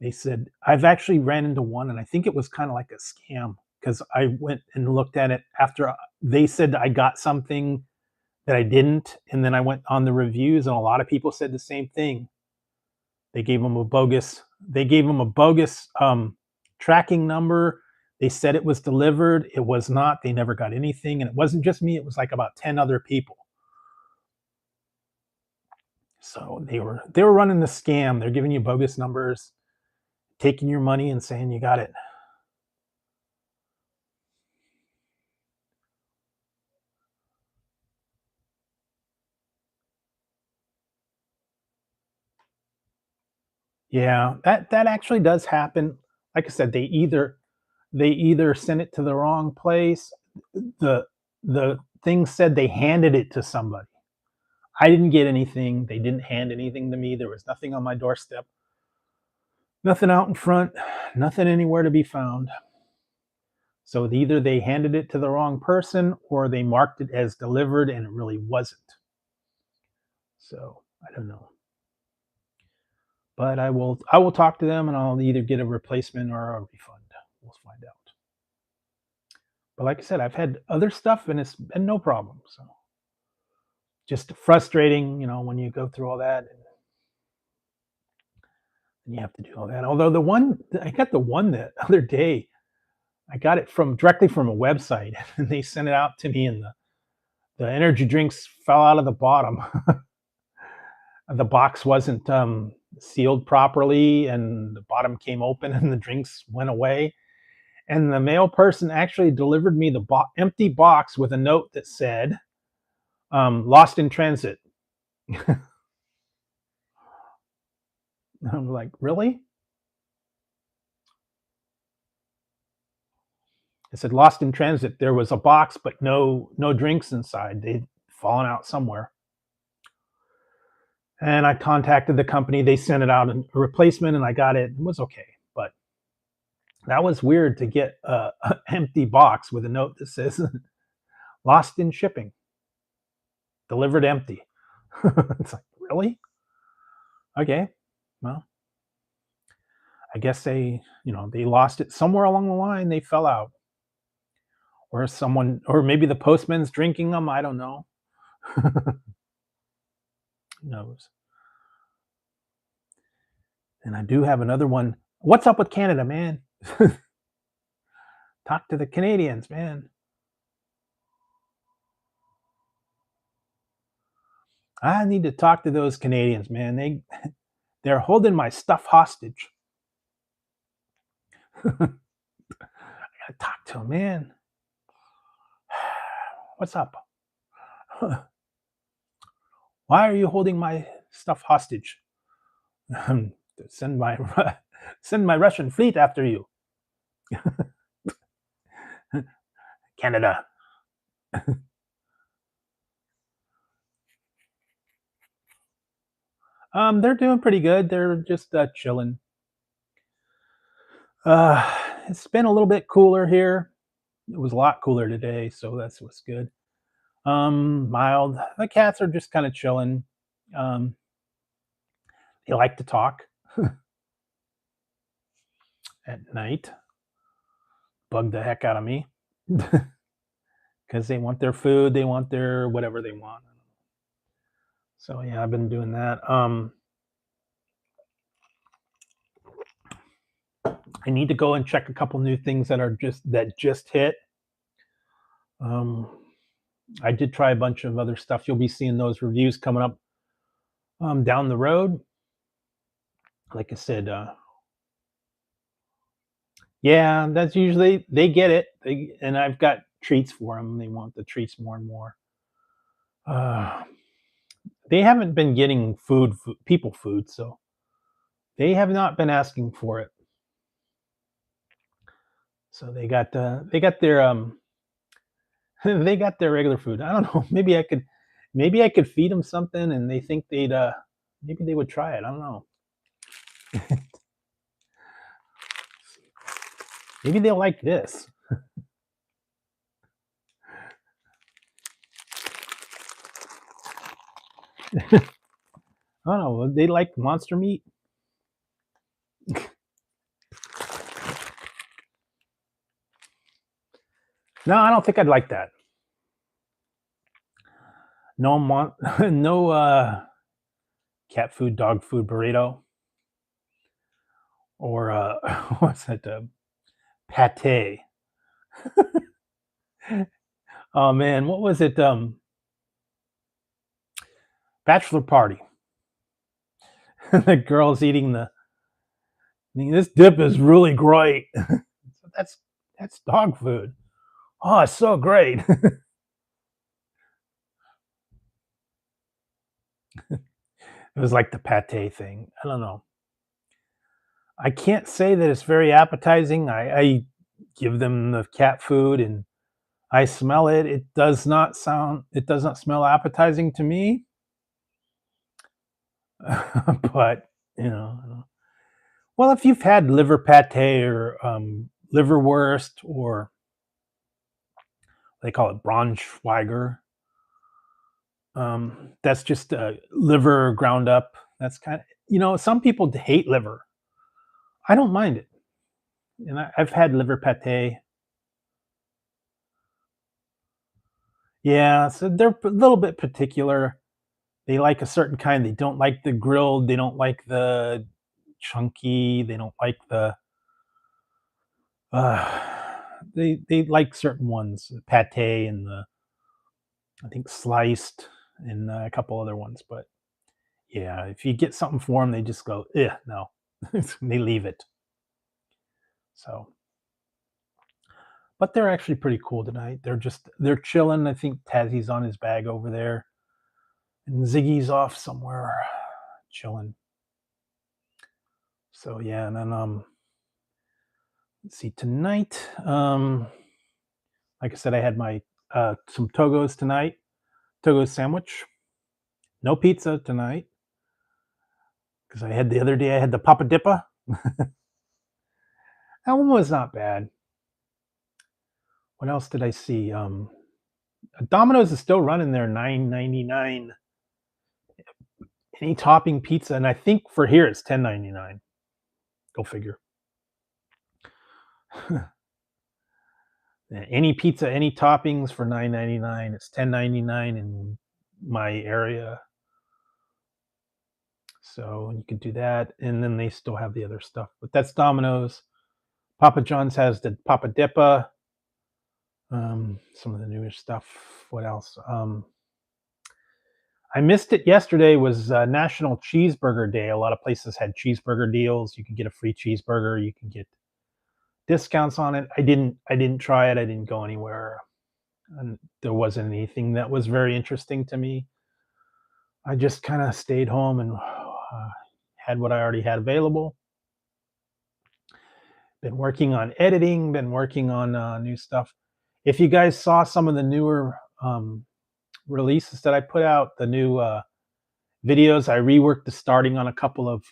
They said I've actually ran into one, and I think it was kind of like a scam because I went and looked at it after they said I got something that I didn't, and then I went on the reviews, and a lot of people said the same thing. They gave them a bogus. They gave them a bogus tracking number. They said it was delivered. It was not. They never got anything, and it wasn't just me. It was like about 10 other people. So they were running the scam. They're giving you bogus numbers, taking your money, and saying you got it. Yeah, that actually does happen. Like I said, they either sent it to the wrong place. The the thing said they handed it to somebody. I didn't get anything. They didn't hand anything to me. There was nothing on my doorstep. Nothing out in front. Nothing anywhere to be found. So either they handed it to the wrong person or they marked it as delivered and it really wasn't. So I don't know. But I will talk to them and I'll either get a replacement or a refund. We'll find out. But like I said, I've had other stuff and it's been no problem. So just frustrating, when you go through all that. and you have to do all that. Although I got the one the other day, I got it from directly from a website, and they sent it out to me, and the energy drinks fell out of the bottom. The box wasn't sealed properly, and the bottom came open, and the drinks went away. And the mail person actually delivered me the empty box with a note that said, "Lost in transit." I'm like, really? I said, "Lost in transit." There was a box, but no drinks inside. They'd fallen out somewhere. And I contacted the company. They sent it out a replacement, and I got it. It was okay, but that was weird to get an empty box with a note that says "Lost in shipping, delivered empty." It's like, really? Okay, well, I guess they lost it somewhere along the line. They fell out, or maybe the postman's drinking them. I don't know. Who knows? And I do have another one. What's up with Canada, man? Talk to the Canadians, man. I need to talk to those Canadians, man. They're holding my stuff hostage. I gotta talk to them, man. What's up? Why are you holding my stuff hostage? Send my Russian fleet after you. Canada. They're doing pretty good. They're just chilling. It's been a little bit cooler here. It was a lot cooler today, so that's what's good. Mild. The cats are just kind of chilling. Um, they like to talk at night. Bug the heck out of me because they want their food. They want their whatever they want. So yeah, I've been doing that. I need to go and check a couple new things that just hit. Um, I did try a bunch of other stuff. You'll be seeing those reviews coming up down the road. Like I said, yeah, that's usually they get it. And I've got treats for them. They want the treats more and more. They haven't been getting people food, so they have not been asking for it. So they got their they got their regular food. I don't know. Maybe I could feed them something, and they think maybe they would try it. I don't know. Maybe they'll like this. I don't know. They like monster meat. No, I don't think I'd like that. No no cat food, dog food burrito, or what's that? Pate. Oh man, what was it? Bachelor party. The girl's eating this dip is really great. That's dog food. Oh, it's so great. It was like the pate thing. I don't know. I can't say that it's very appetizing. I give them the cat food and I smell it. It does not smell appetizing to me. But, you know, well, if you've had liver pate or liverwurst, or they call it Braunschweiger, that's just liver ground up. That's some people hate liver. I don't mind it, and I've had liver pate. Yeah, so they're a little bit particular. They like a certain kind. They don't like the grilled. They don't like the chunky. They don't like the they like certain ones, the pate and the I think sliced and a couple other ones. But yeah, if you get something for them, they just go, yeah, no, they leave it. So, but they're actually pretty cool tonight. They're chilling. I think Tazzy's on his bag over there, and Ziggy's off somewhere chilling. So yeah, and then let's see tonight. Like I said, I had my some Togos tonight. Togo sandwich. No pizza tonight because I had the other day. I had the Papa Dippa. That one was not bad. What else did I see? Domino's is still running their $9.99 any topping pizza, and I think for here it's $10.99. Go figure. Any pizza, any toppings for $9.99. It's $10.99 in my area. So you can do that, and then they still have the other stuff. But that's Domino's. Papa John's has the Papa Dippa. Some of the newer stuff. What else? I missed it yesterday. Was National Cheeseburger Day. A lot of places had cheeseburger deals. You can get a free cheeseburger. You can get discounts on it. I didn't try it. I didn't go anywhere. And there wasn't anything that was very interesting to me. I just kind of stayed home and had what I already had available. Been working on editing. Been working on new stuff. If you guys saw some of the newer releases that I put out, the new videos, I reworked the starting on a couple of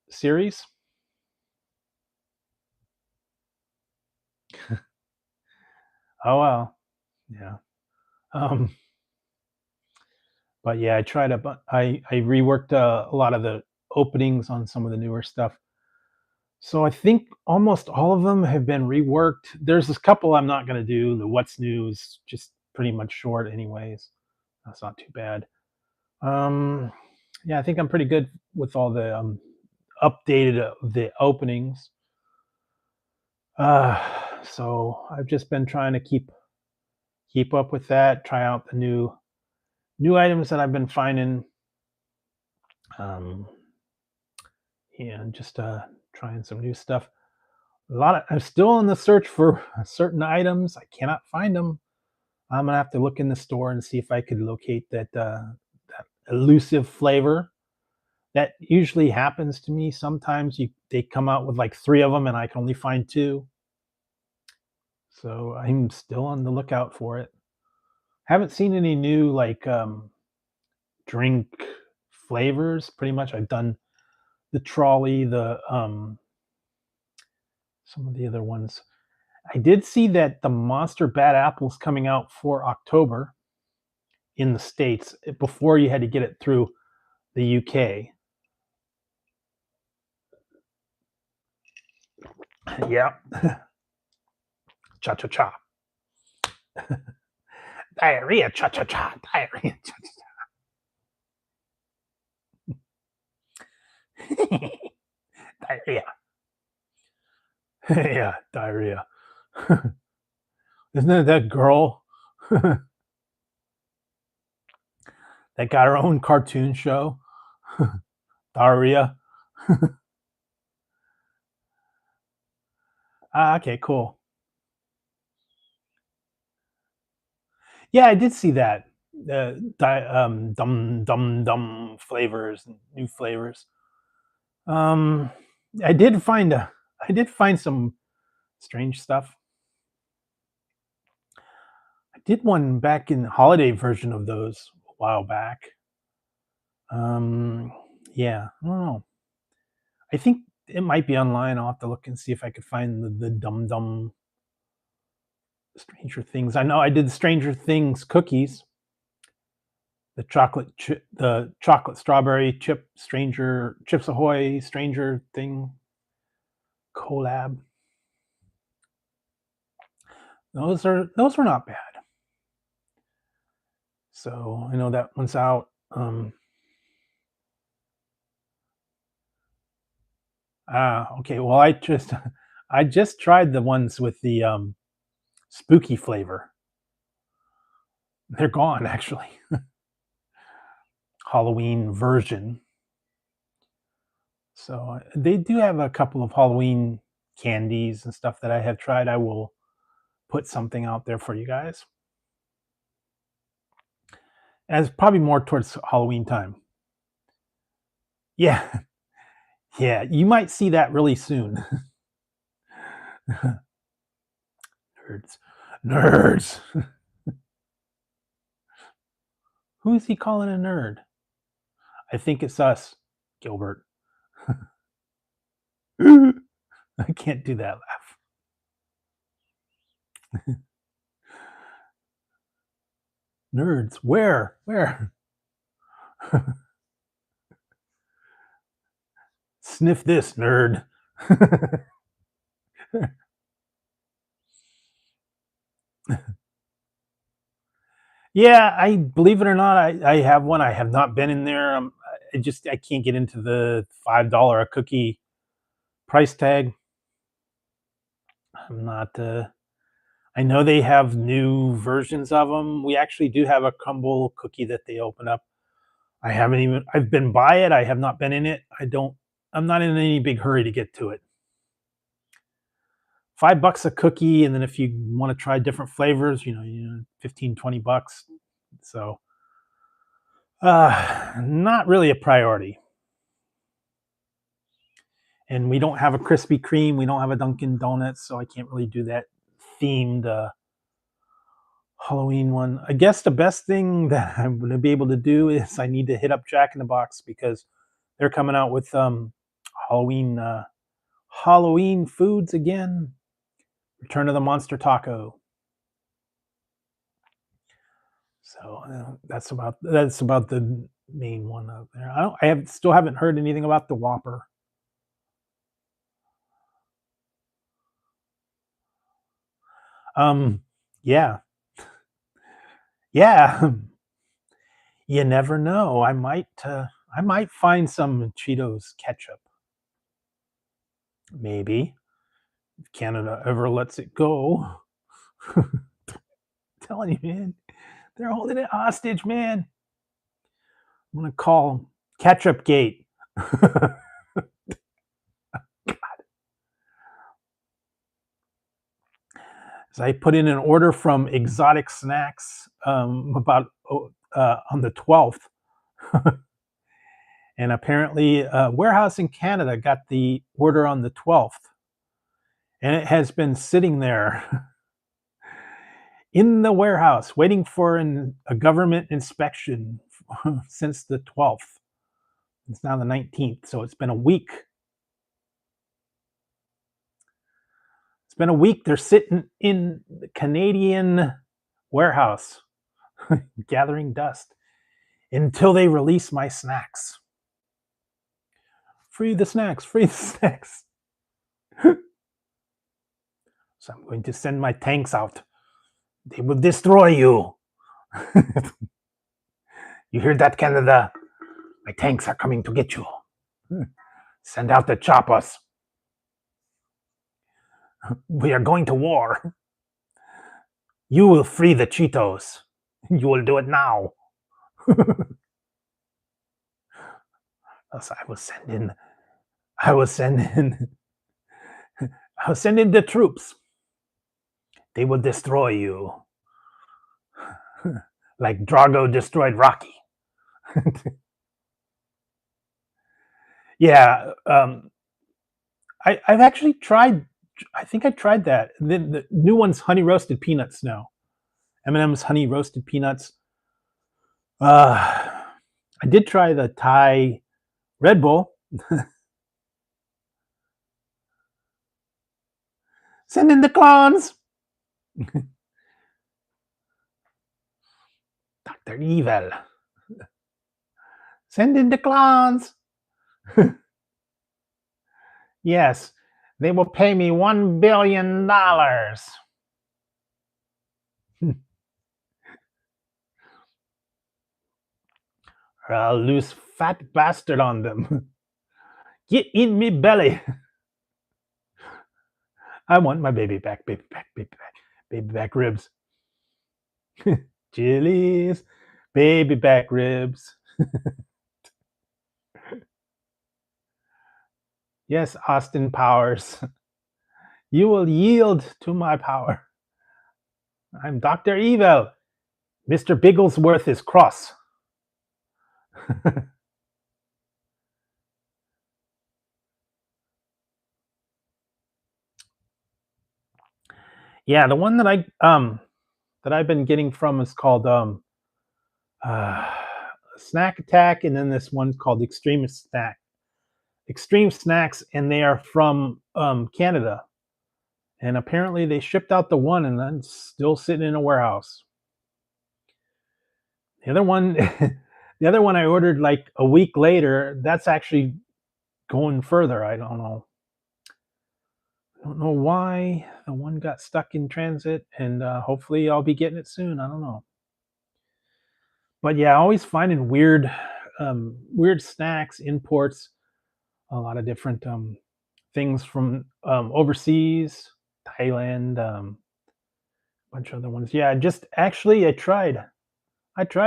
series. Oh well, yeah. But yeah, I tried I reworked a lot of the openings on some of the newer stuff. So I think almost all of them have been reworked. There's this couple I'm not going to do. The what's new is just pretty much short, anyways. That's not too bad. Yeah, I think I'm pretty good with all the updated the openings. So I've just been trying to keep up with that. Try out the new items that I've been finding. Yeah, just trying some new stuff. I'm still in the search for certain items. I cannot find them. I'm gonna have to look in the store and see if I could locate that elusive flavor. That usually happens to me. Sometimes they come out with like 3 of them and I can only find 2. So I'm still on the lookout for it. Haven't seen any new like drink flavors. Pretty much I've done the trolley, the some of the other ones. I did see that the Monster Bad Apple is coming out for October in the States. Before you had to get it through the UK. Yeah. Cha cha cha. Diarrhea, cha cha cha. Diarrhea, cha cha cha. Diarrhea. Yeah, diarrhea. Isn't it that girl that got her own cartoon show? Diarrhea. Okay, cool. Yeah, I did see that. Dum flavors, new flavors. Um, I did find some strange stuff. I did one back in the holiday version of those a while back. Yeah, I don't know. I think it might be online. I'll have to look and see if I could find the dum Stranger Things. I know I did Stranger Things cookies. The chocolate strawberry chip Chips Ahoy Stranger Thing collab. Those were not bad. So I know that one's out. Okay. Well, I just tried the ones with the spooky flavor. They're gone actually. Halloween version. So they do have a couple of Halloween candies and stuff that I have tried. I will put something out there for you guys. As probably more towards Halloween time. Yeah. Yeah, you might see that really soon. Nerds. Nerds. Who is he calling a nerd? I think it's us, Gilbert. I can't do that laugh. Nerds. Where? Where? Sniff this, nerd. Yeah, I believe it or not, I have one. I have not been in there. I can't get into the $5 a cookie price tag. I'm not. I know they have new versions of them. We actually do have a crumble cookie that they open up. I haven't even. I've been by it. I have not been in it. I don't. I'm not in any big hurry to get to it. $5 a cookie, and then if you want to try different flavors, 15, $20. So, not really a priority. And we don't have a Krispy Kreme. We don't have a Dunkin' Donuts, so I can't really do that themed Halloween one. I guess the best thing that I'm going to be able to do is I need to hit up Jack in the Box because they're coming out with Halloween Halloween foods again. Return of the Monster Taco. So that's about the main one out there. Still haven't heard anything about the Whopper. Yeah, yeah. You never know. I might find some Cheetos ketchup. Maybe if Canada ever lets it go. Telling you, man, they're holding it hostage, man. I'm gonna call them Ketchup Gate. So I put in an order from Exotic Snacks about on the 12th. And apparently, a warehouse in Canada got the order on the 12th. And it has been sitting there in the warehouse waiting for a government inspection since the 12th. It's now the 19th, so it's been a week. It's been a week. They're sitting in the Canadian warehouse gathering dust until they release my snacks. Free the snacks, free the snacks. So I'm going to send my tanks out. They will destroy you. You hear that, Canada? My tanks are coming to get you. Send out the choppers. We are going to war. You will free the Cheetos. You will do it now. So I will send in the troops. They will destroy you. Like Drago destroyed Rocky. Yeah, I've actually tried. I think I tried that. The new one's honey roasted peanuts now. M&M's honey roasted peanuts. I did try the Thai Red Bull. Send in the clones. Dr. Evil. Send in the clowns. Yes, they will pay me $1 billion. Or I'll lose fat bastard on them. Get in me belly. I want my baby back, baby back, baby back, baby back ribs. Chili's, baby back ribs. Yes, Austin Powers. You will yield to my power. I'm Dr. Evil. Mr. Bigglesworth is cross. Yeah, the one that I've been getting from is called Snack Attack, and then this one's called Extreme Snacks, and they are from Canada. And apparently they shipped out the one, and then still sitting in a warehouse. The other one, the other one I ordered like a week later. That's actually going further. I don't know. I don't know why the one got stuck in transit, and hopefully I'll be getting it soon. I don't know. But yeah, always finding weird snacks, imports, a lot of different things from overseas, Thailand, a bunch of other ones. Yeah, just actually I tried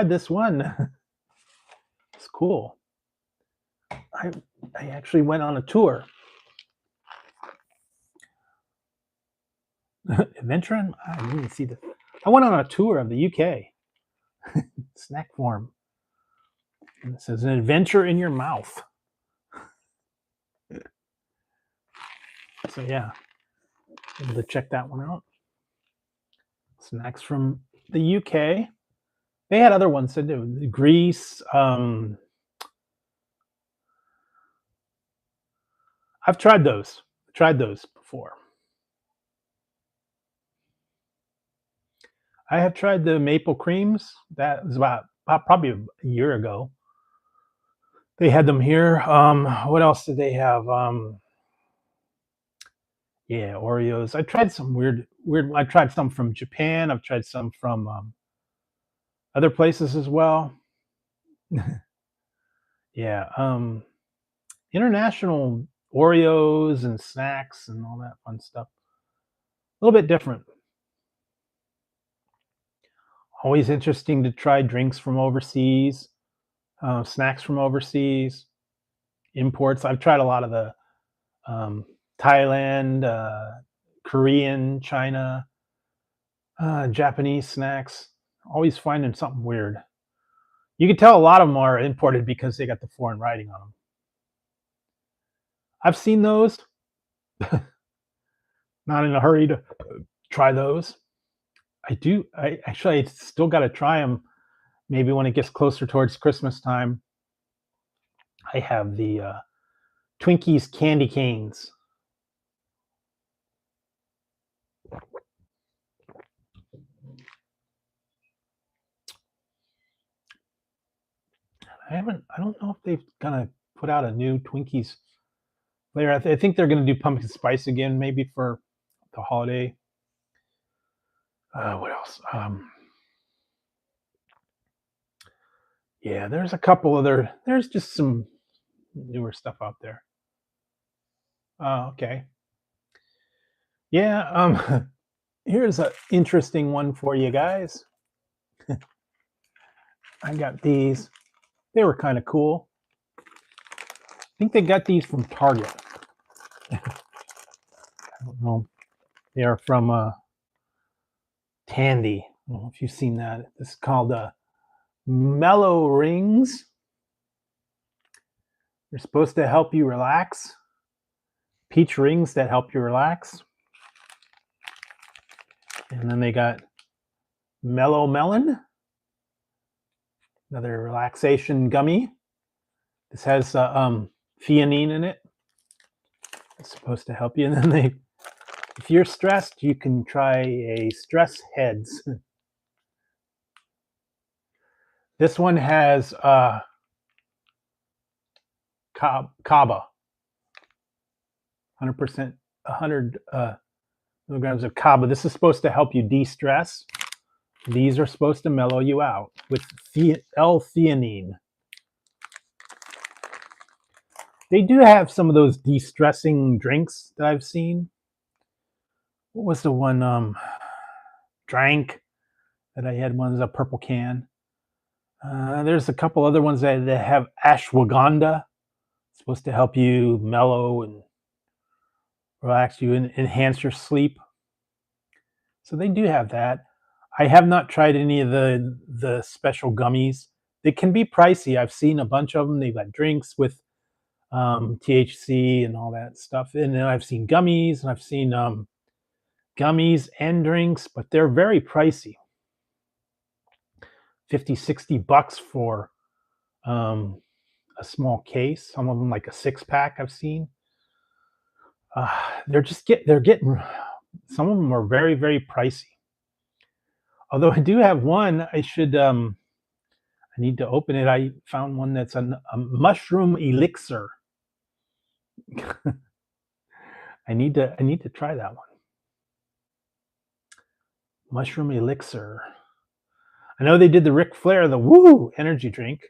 this one. It's cool. I actually went on a tour. Adventure? I didn't see the. I went on a tour of the UK. Snack form. And it says an adventure in your mouth. So yeah, able to check that one out. Snacks from the UK. They had other ones to do. Greece. I've tried those. Before. I have tried the maple creams. That was about probably a year ago. They had them here. What else did they have? Yeah, Oreos. I tried some weird. I tried some from Japan. I've tried some from other places as well. Yeah, international Oreos and snacks and all that fun stuff. A little bit different. Always interesting to try drinks from overseas, snacks from overseas, imports. I've tried a lot of the Thailand, Korean, China, Japanese snacks. Always finding something weird. You can tell a lot of them are imported because they got the foreign writing on them. I've seen those. Not in a hurry to try those. I still got to try them. Maybe when it gets closer towards Christmas time. I have the Twinkies candy canes. I don't know if they've gonna put out a new Twinkies flavor. I think they're gonna do pumpkin spice again, maybe for the holiday. What else? Yeah, there's a couple other. There's just some newer stuff out there. Okay. Yeah. Here's an interesting one for you guys. I got these. They were kind of cool. I think they got these from Target. I don't know. They are from Tandy. I don't know if you've seen that. It's called Mellow Rings. They're supposed to help you relax. Peach rings that help you relax. And then they got Mellow Melon, another relaxation gummy. This has theanine in it. It's supposed to help you. And then if you're stressed, you can try a Stress Heads. This one has kava, 100%, 100 milligrams of kava. This is supposed to help you de-stress. These are supposed to mellow you out with L-theanine. They do have some of those de-stressing drinks that I've seen. what was the one drank that I had? One's a purple can. There's a couple other ones that have ashwagandha. It's supposed to help you mellow and relax you and enhance your sleep. So they do have that. I have not tried any of the special gummies. They can be pricey. I've seen a bunch of them. They've got drinks with THC and all that stuff. And then I've seen gummies and I've seen gummies and drinks, but they're very pricey. 50, $60 for a small case. Some of them like a 6-pack I've seen. They're getting, some of them are very, very pricey. Although I do have one, I need to open it. I found one that's a mushroom elixir. I need to try that one. Mushroom elixir. I know they did the Ric Flair, the Woo energy drink,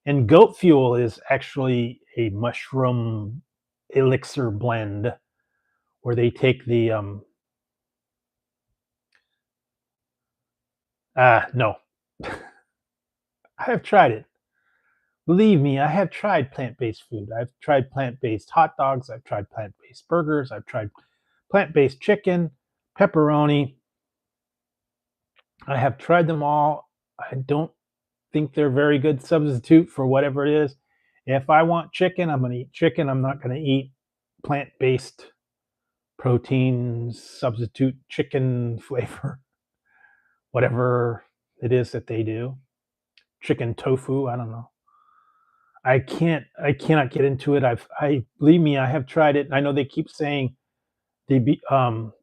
and Goat Fuel is actually a mushroom elixir blend where they take the no. I have tried it. Believe me, I have tried plant-based food. I've tried plant-based hot dogs. I've tried plant-based burgers. I've tried plant-based chicken, pepperoni. I have tried them all. I don't think they're very good substitute for whatever it is. If I want chicken, I'm going to eat chicken. I'm not going to eat plant-based protein substitute chicken flavor, whatever it is that they do. Chicken tofu, I don't know. I cannot get into it. I believe me, I have tried it. I know they keep saying the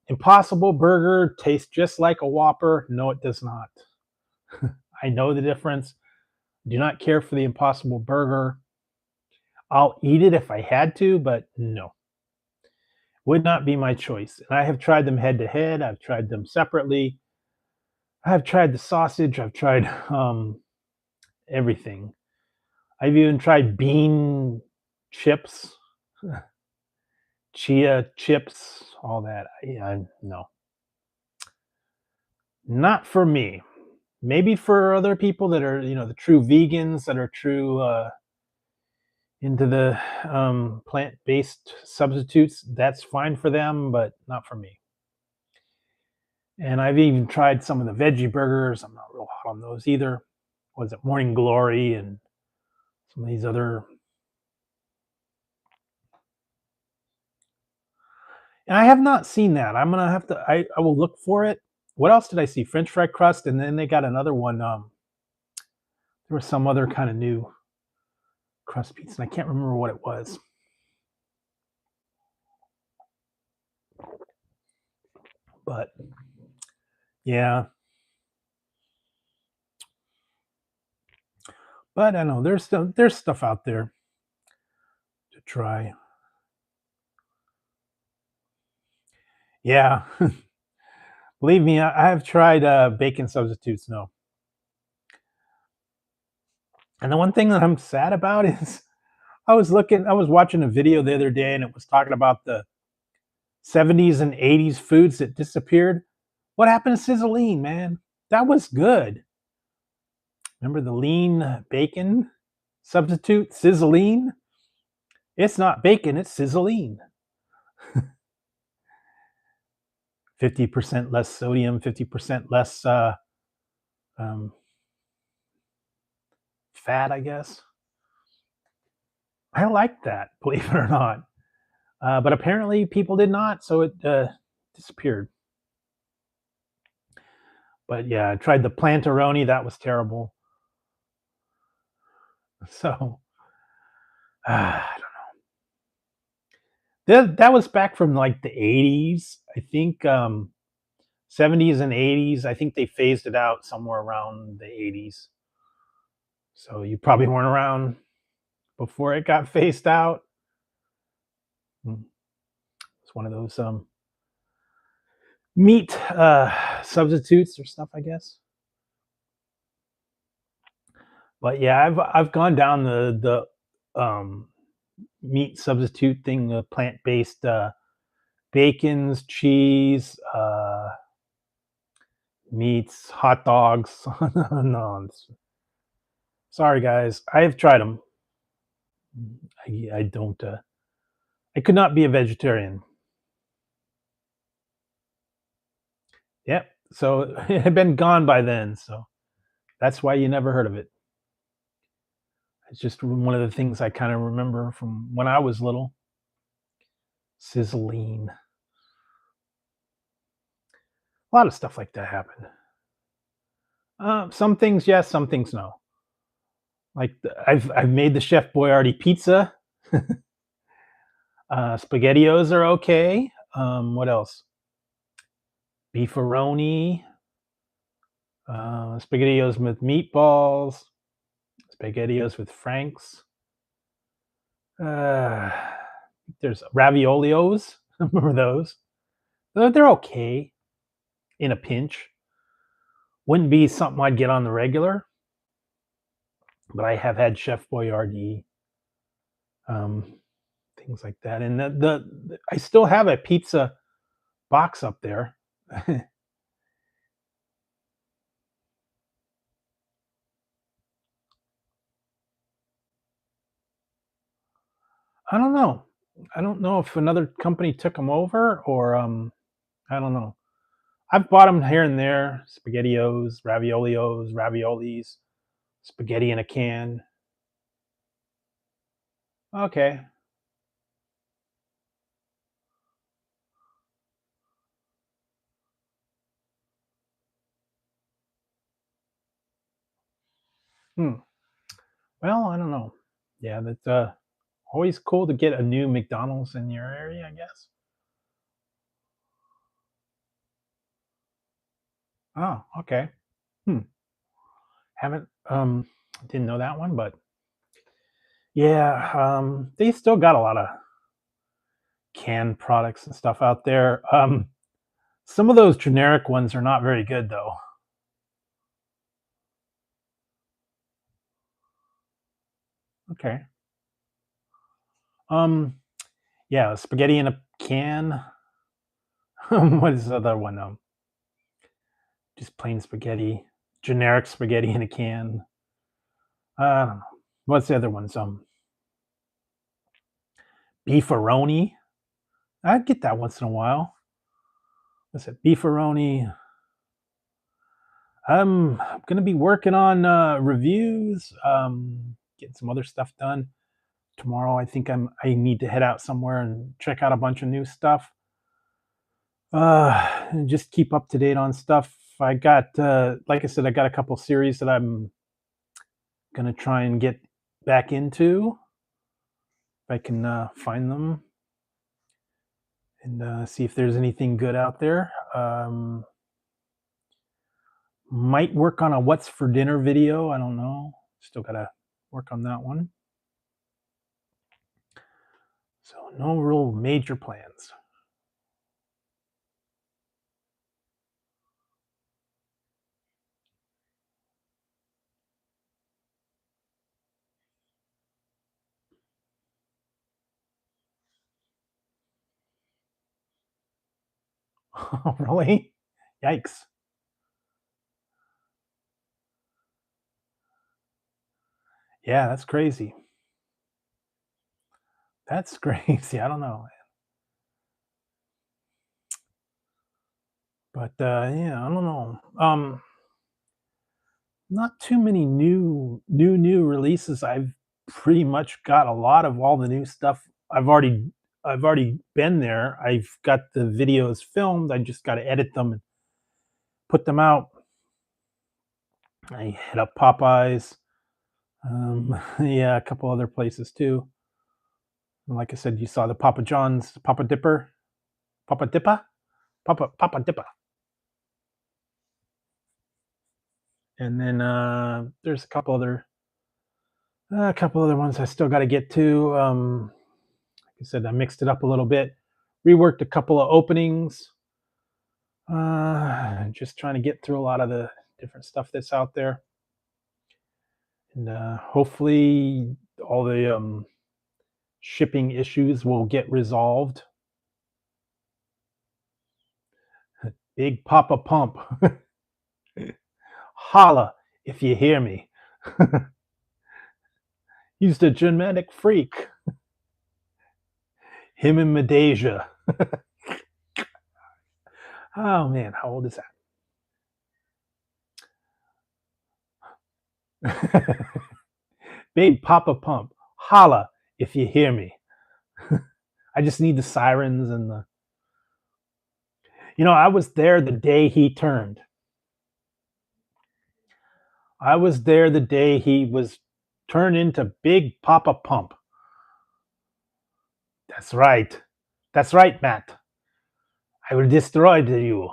Impossible Burger tastes just like a Whopper. No, it does not. I know the difference. Do not care for the Impossible Burger. I'll eat it if I had to, but no, would not be my choice. And I have tried them head to head. I've tried them separately. I've tried the sausage. I've tried everything. I've even tried bean chips, chia chips, all that. No, not for me. Maybe for other people that are, the true vegans that are true into the plant-based substitutes. That's fine for them, but not for me. And I've even tried some of the veggie burgers. I'm not real hot on those either. Was it Morning Glory and some of these other? And I have not seen that. I'm gonna have to. I will look for it. What else did I see? French fry crust, and then they got another one. There was some other kind of new crust pizza, and I can't remember what it was. But yeah, but I know there's stuff out there to try. Yeah, believe me, I have tried bacon substitutes. No, and the one thing that I'm sad about is I was watching a video the other day, and it was talking about the 70s and 80s foods that disappeared. What happened to sizzling, man? That was good. Remember the lean bacon substitute, sizzling? It's not bacon, it's sizzling. 50% less sodium, 50% less fat, I guess. I like that, believe it or not. But apparently people did not, so it disappeared. But yeah, I tried the plantaroni. That was terrible. So I don't know. That was back from like the 80s. I think 70s and 80s. I think they phased it out somewhere around the 80s. So you probably weren't around before it got phased out. It's one of those meat substitutes or stuff, I guess. But yeah, I've gone down the meat substitute thing, the plant based bacons, cheese, meats, hot dogs. No, sorry guys, I have tried them. I don't. I could not be a vegetarian. Yep. So it had been gone by then. So that's why you never heard of it. It's just one of the things I kind of remember from when I was little. Sizzling. A lot of stuff like that happened. Some things yes, some things no. Like I've made the Chef Boyardee pizza. Spaghettios are okay. What else? Beefaroni. Spaghettios with meatballs. Spaghettios with Franks. Uh, there's raviolios. Remember those? They're okay in a pinch. Wouldn't be something I'd get on the regular, but I have had Chef Boyardee, um, things like that. And I still have a pizza box up there. I don't know. I don't know if another company took them over or I don't know. I've bought them here and there, spaghettios, raviolios, raviolis, spaghetti in a can. Okay. Hmm. Well, I don't know. Yeah, that's always cool to get a new McDonald's in your area, I guess. Oh, okay. Hmm. Haven't didn't know that one, but yeah, they still got a lot of canned products and stuff out there. Some of those generic ones are not very good though. Okay. Um, yeah, spaghetti in a can. What is the other one? Just plain spaghetti, generic spaghetti in a can. I don't know. What's the other ones? Beefaroni. I'd get that once in a while. What's it? Beefaroni. I'm gonna be working on reviews, getting some other stuff done tomorrow. I think I need to head out somewhere and check out a bunch of new stuff. And just keep up to date on stuff. I got, like I said, I got a couple series that I'm gonna try and get back into if I can find them and see if there's anything good out there. Might work on a what's for dinner video. I don't know. Still gotta work on that one. So no real major plans. Oh, really? Yikes. Yeah, that's crazy. That's crazy. I don't know. But yeah, I don't know. Not too many new releases. I've pretty much got a lot of all the new stuff. I've already been there. I've got the videos filmed. I just got to edit them and put them out. I hit up Popeyes. Yeah, a couple other places too. And like I said, you saw the Papa John's, Papa Dipper, Papa Dippa, Papa Dippa. And then there's a couple other ones I still got to get to. Like I said, I mixed it up a little bit, reworked a couple of openings. Just trying to get through a lot of the different stuff that's out there, and hopefully all the shipping issues will get resolved. Big Papa Pump. Holla if you hear me. He's the genetic freak. Him and Medeja. Oh man, how old is that? Big Papa Pump. Holla if you hear me. I just need the sirens and the. I was there the day he turned. I was there the day he was turned into Big Papa Pump. That's right. That's right, Matt. I will destroy you.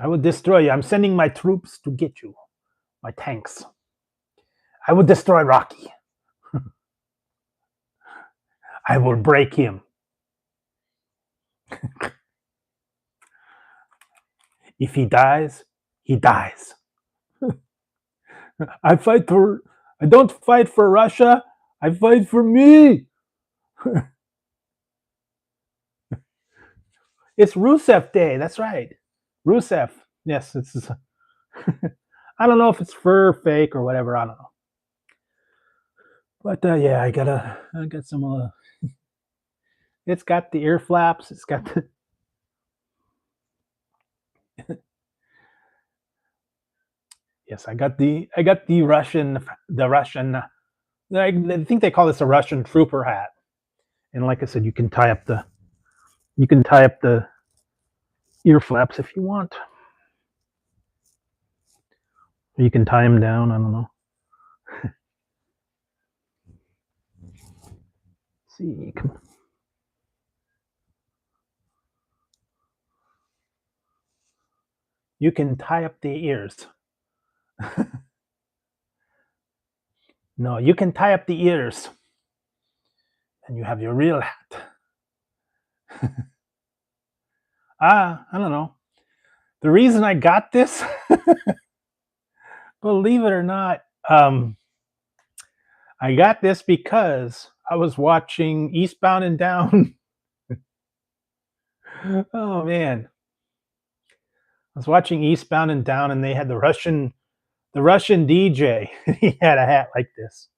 I will destroy you. I'm sending my troops to get you. My tanks. I will destroy Rocky. I will break him. If he dies, he dies. I don't fight for Russia. I fight for me. It's Rusev Day. That's right. Rusev. Yes, it's. I don't know if it's fur, fake, or whatever. I don't know. But yeah, I got some. It's got the ear flaps. It's got the. Yes, I got the Russian. I think they call this a Russian trooper hat. And like I said, you can tie up the ear flaps if you want. Or you can tie them down. I don't know. See, you can tie up the ears. No, you can tie up the ears, and you have your real hat. I don't know. The reason I got this, believe it or not, I got this because I was watching Eastbound and Down. Oh man, I was watching Eastbound and Down, and they had the Russian DJ. He had a hat like this.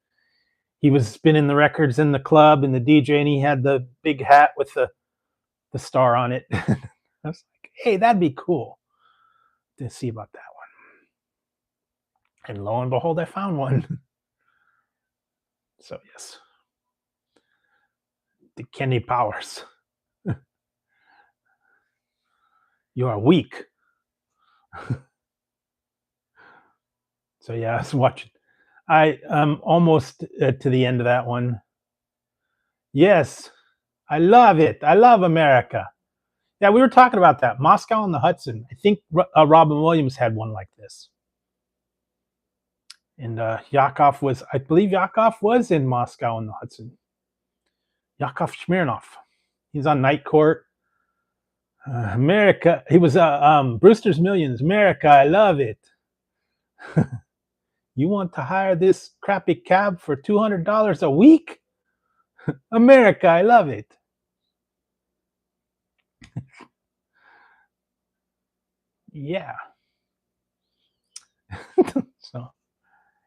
He was spinning the records in the club, and the DJ, and he had the big hat with the star on it. I was like, hey, that'd be cool to see about that one. And lo and behold, I found one. So yes, the Kenny Powers. You are weak. So yeah, I was watching. I am almost to the end of that one. Yes, I love it. I love America. Yeah, we were talking about that. Moscow on the Hudson. I think Robin Williams had one like this. And Yakov I believe Yakov was in Moscow on the Hudson. Yakov Smirnoff. He's on Night Court. America. He was Brewster's Millions. America, I love it. You want to hire this crappy cab for $200 a week? America, I love it. Yeah. So,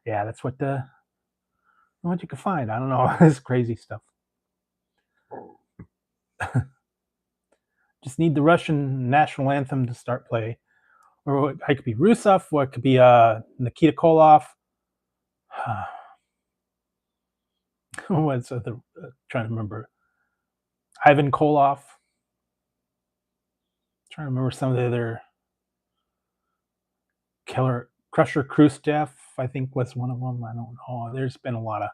yeah, that's what you can find. I don't know. This crazy stuff. Just need the Russian national anthem to start play. Or it could be Rusev, or it could be Nikita Koloff. What's the trying to remember? Ivan Koloff. Trying to remember some of the other Crusher Khrushchev, I think was one of them. I don't know. There's been a lot of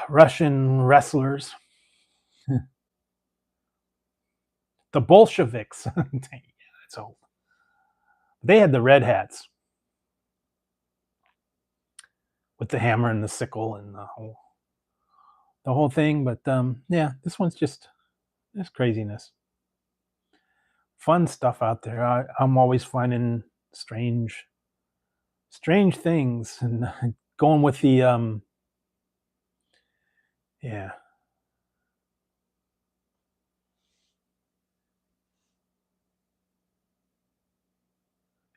Russian wrestlers. The Bolsheviks. That's old. They had the red hats with the hammer and the sickle and the whole thing. But yeah, this one's just craziness. Fun stuff out there. I'm always finding strange things and going with the yeah.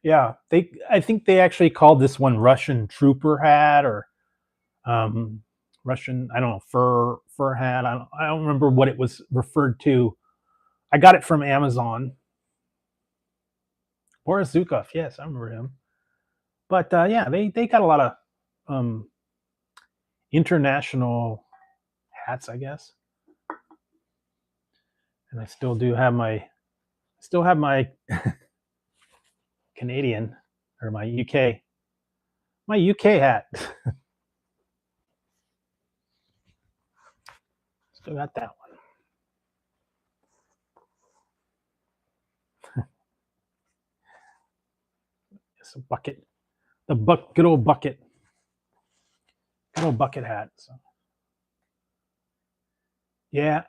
Yeah, I think they actually called this one Russian trooper hat or um, Russian, I don't know, fur hat. I don't remember what it was referred to. I got it from Amazon. Boris Zukov, yes, I remember him. But yeah, they got a lot of um, international hats, I guess. And I still have my Canadian or my UK hat. Still got that one. It's a bucket, good old bucket, good old bucket hat. So yeah,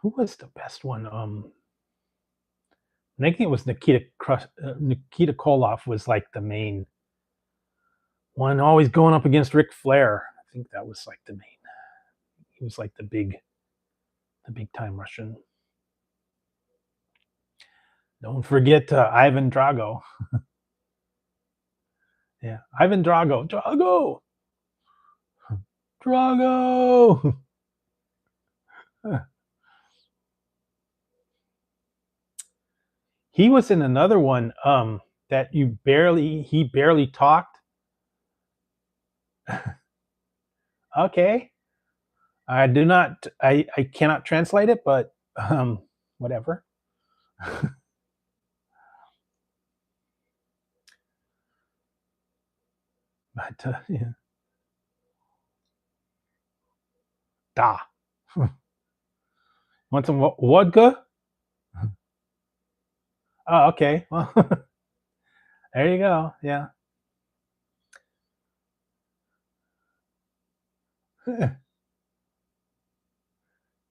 who was the best one? I think it was Nikita Koloff was like the main one, always going up against Ric Flair. I think that was like the main. He was like the big time Russian. Don't forget Ivan Drago. Yeah, Ivan Drago, Drago. He was in another one that he barely talked. Okay, I cannot translate it, but whatever. But yeah. Da. Want some vodka? Oh, okay. Well, there you go. Yeah.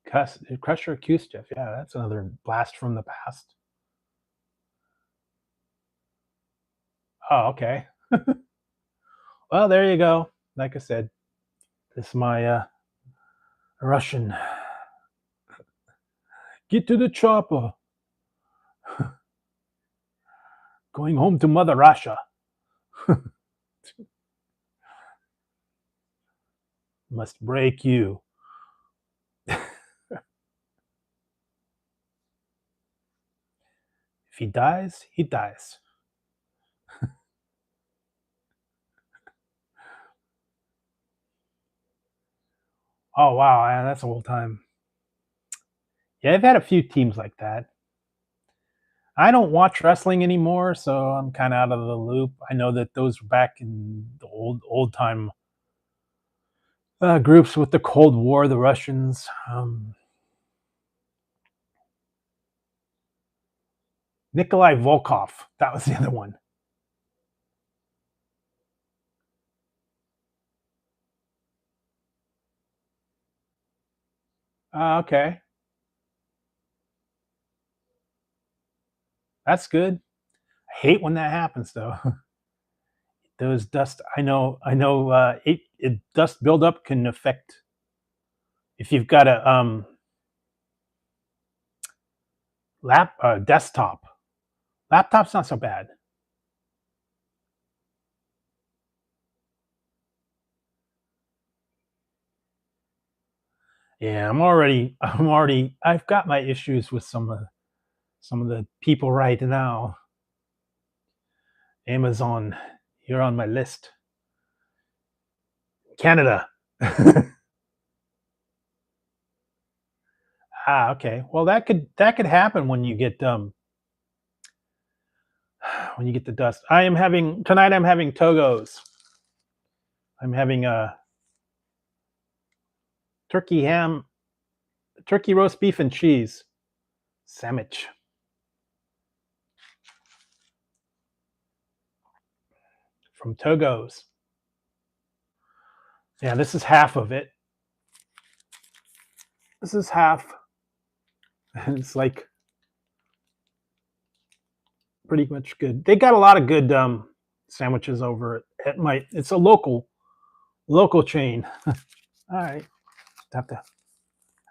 Crusher Khrushchev. Yeah, that's another blast from the past. Oh, okay. Well, there you go. Like I said, this is my Russian. Get to the chopper. Going home to Mother Russia. Must break you. If he dies, he dies. Oh wow, man, that's old time. Yeah, I've had a few teams like that. I don't watch wrestling anymore, so I'm kind of out of the loop. I know that those were back in the old time groups with the Cold War, the Russians. Nikolai Volkov, that was the other one. Okay, that's good. I hate when that happens, though. Those dust, I know. Dust buildup can affect if you've got a desktop. Laptop's not so bad. Yeah, I've got my issues with some of the people right now. Amazon, you're on my list. Canada. Okay. Well, that could happen when you get the dust. I'm having togos. I'm having a turkey ham, turkey roast beef and cheese sandwich. From Togo's. Yeah, this is half of it. This is half. And it's like pretty much good. They got a lot of good sandwiches over at my. It's a local chain. All right, have to.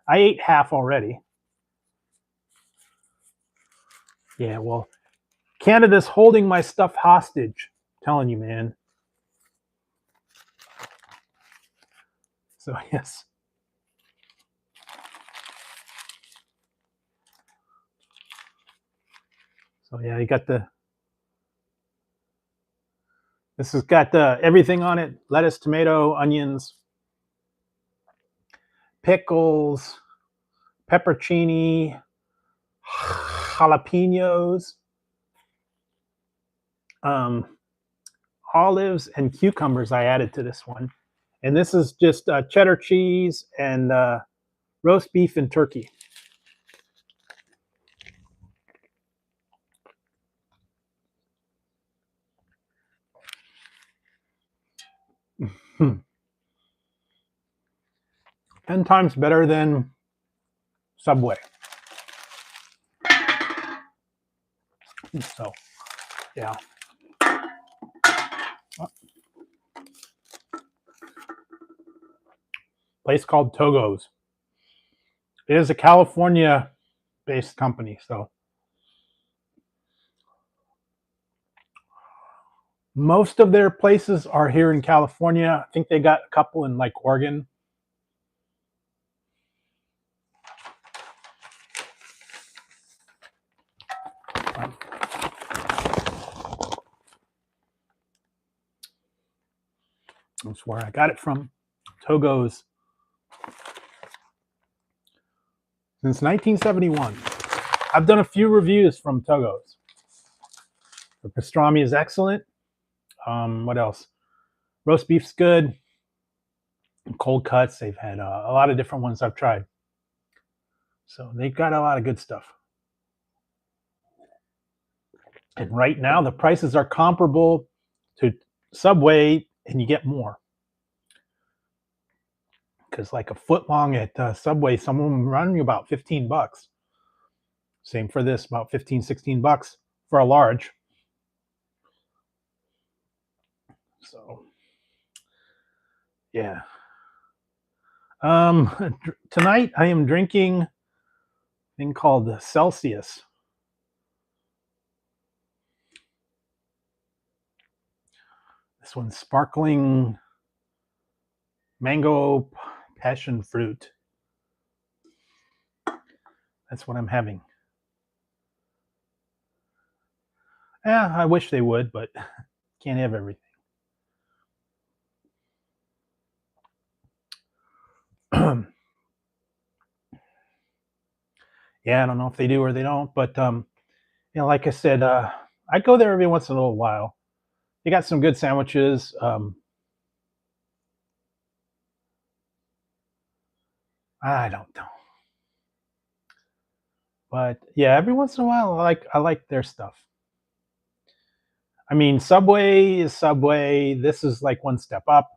I ate half already. Yeah, well, Canada's holding my stuff hostage. I'm telling you, man. So yes. So yeah, you got the. This has got everything on it: lettuce, tomato, onions, pickles, peppercini, jalapenos, olives, and cucumbers I added to this one. And this is just cheddar cheese and roast beef and turkey. Hmm. 10 times better than Subway. So, yeah. Place called Togo's. It is a California-based company, so most of their places are here in California. I think they got a couple in like Oregon. That's where I got it from. Togo's. Since 1971. I've done a few reviews from Togo's. The pastrami is excellent. What else? Roast beef's good. Cold cuts. They've had a lot of different ones I've tried. So they've got a lot of good stuff. And right now the prices are comparable to Subway, and you get more. Because like a foot long at Subway, some of them run you about 15 bucks. Same for this, about 15, 16 bucks for a large. So, yeah. Tonight I am drinking a thing called Celsius. This one's sparkling mango passion fruit. That's what I'm having. Yeah, I wish they would, but can't have everything. Yeah, I don't know if they do or they don't, but like I said, I go there every once in a little while. They got some good sandwiches. I don't know, but yeah, every once in a while, I like their stuff. I mean, Subway is Subway. This is like one step up.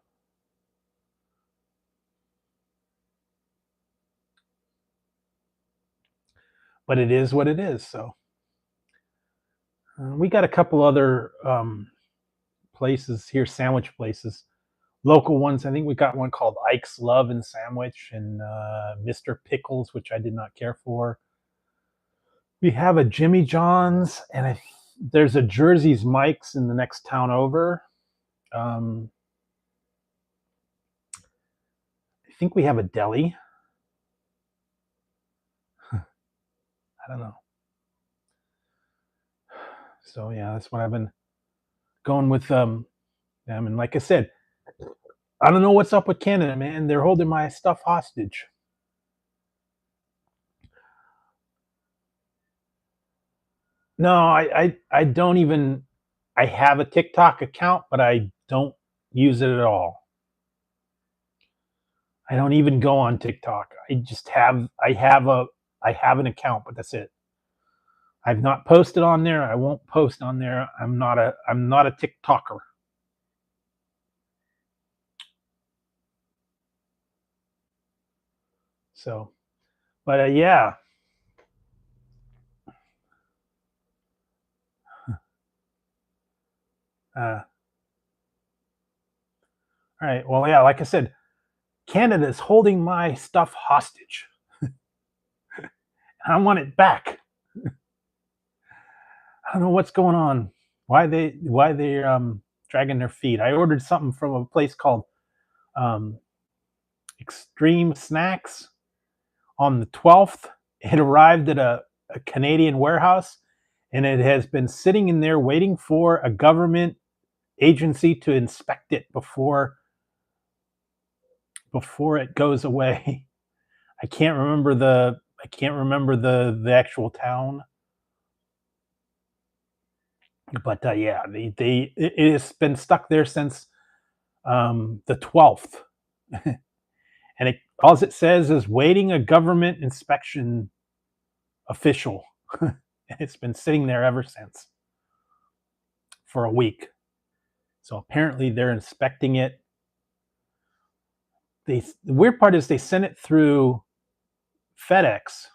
But it is what it is. So we got a couple other places here, sandwich places, local ones. I think we got one called Ike's Love and Sandwich and Mr. Pickles, which I did not care for. We have a Jimmy John's, and there's a Jersey's Mike's in the next town over. I think we have a deli. I don't know. So yeah, that's what I've been going with them. And like I said, I don't know what's up with Canada, man. They're holding my stuff hostage. No, I don't even. I have a TikTok account, but I don't use it at all. I don't even go on TikTok. I have an account, but that's it. I've not posted on there. I won't post on there. I'm not a TikToker. So, but yeah. All right. Well, yeah. Like I said, Canada is holding my stuff hostage. I want it back. don't know what's going on. Why they're dragging their feet. I ordered something from a place called um, Extreme Snacks on the 12th. It arrived at a Canadian warehouse, and it has been sitting in there waiting for a government agency to inspect it before it goes away. I can't remember the actual town, but yeah, it has been stuck there since the 12th, and all it says is waiting a government inspection official. It's been sitting there ever since for a week. So apparently they're inspecting it. The weird part is they sent it through FedEx.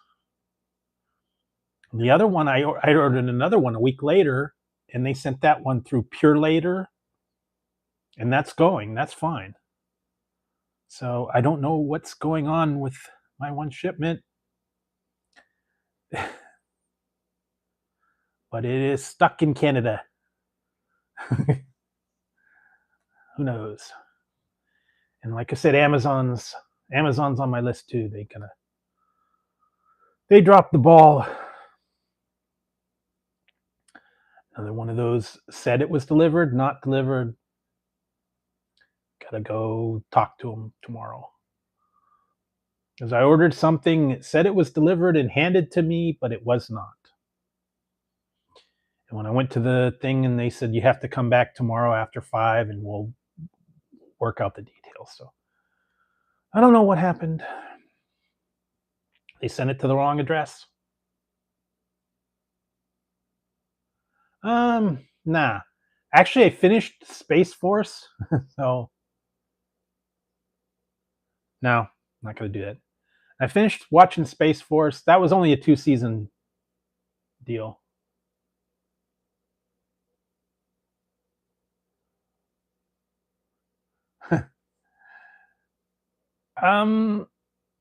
The other one, I ordered another one a week later, and they sent that one through Pure Later, and that's fine. So I don't know what's going on with my one shipment, but it is stuck in Canada. Who knows? And like I said, Amazon's on my list too. They dropped the ball. Another one of those said it was delivered, not delivered. Gotta go talk to them tomorrow. Because I ordered something, it said it was delivered and handed to me, but it was not. And when I went to the thing, and they said you have to come back tomorrow after 5 and we'll work out the details. So I don't know what happened. They sent it to the wrong address. Nah. Actually, I finished Space Force, so no, I'm not gonna do that. I finished watching Space Force. That was only a 2-season deal.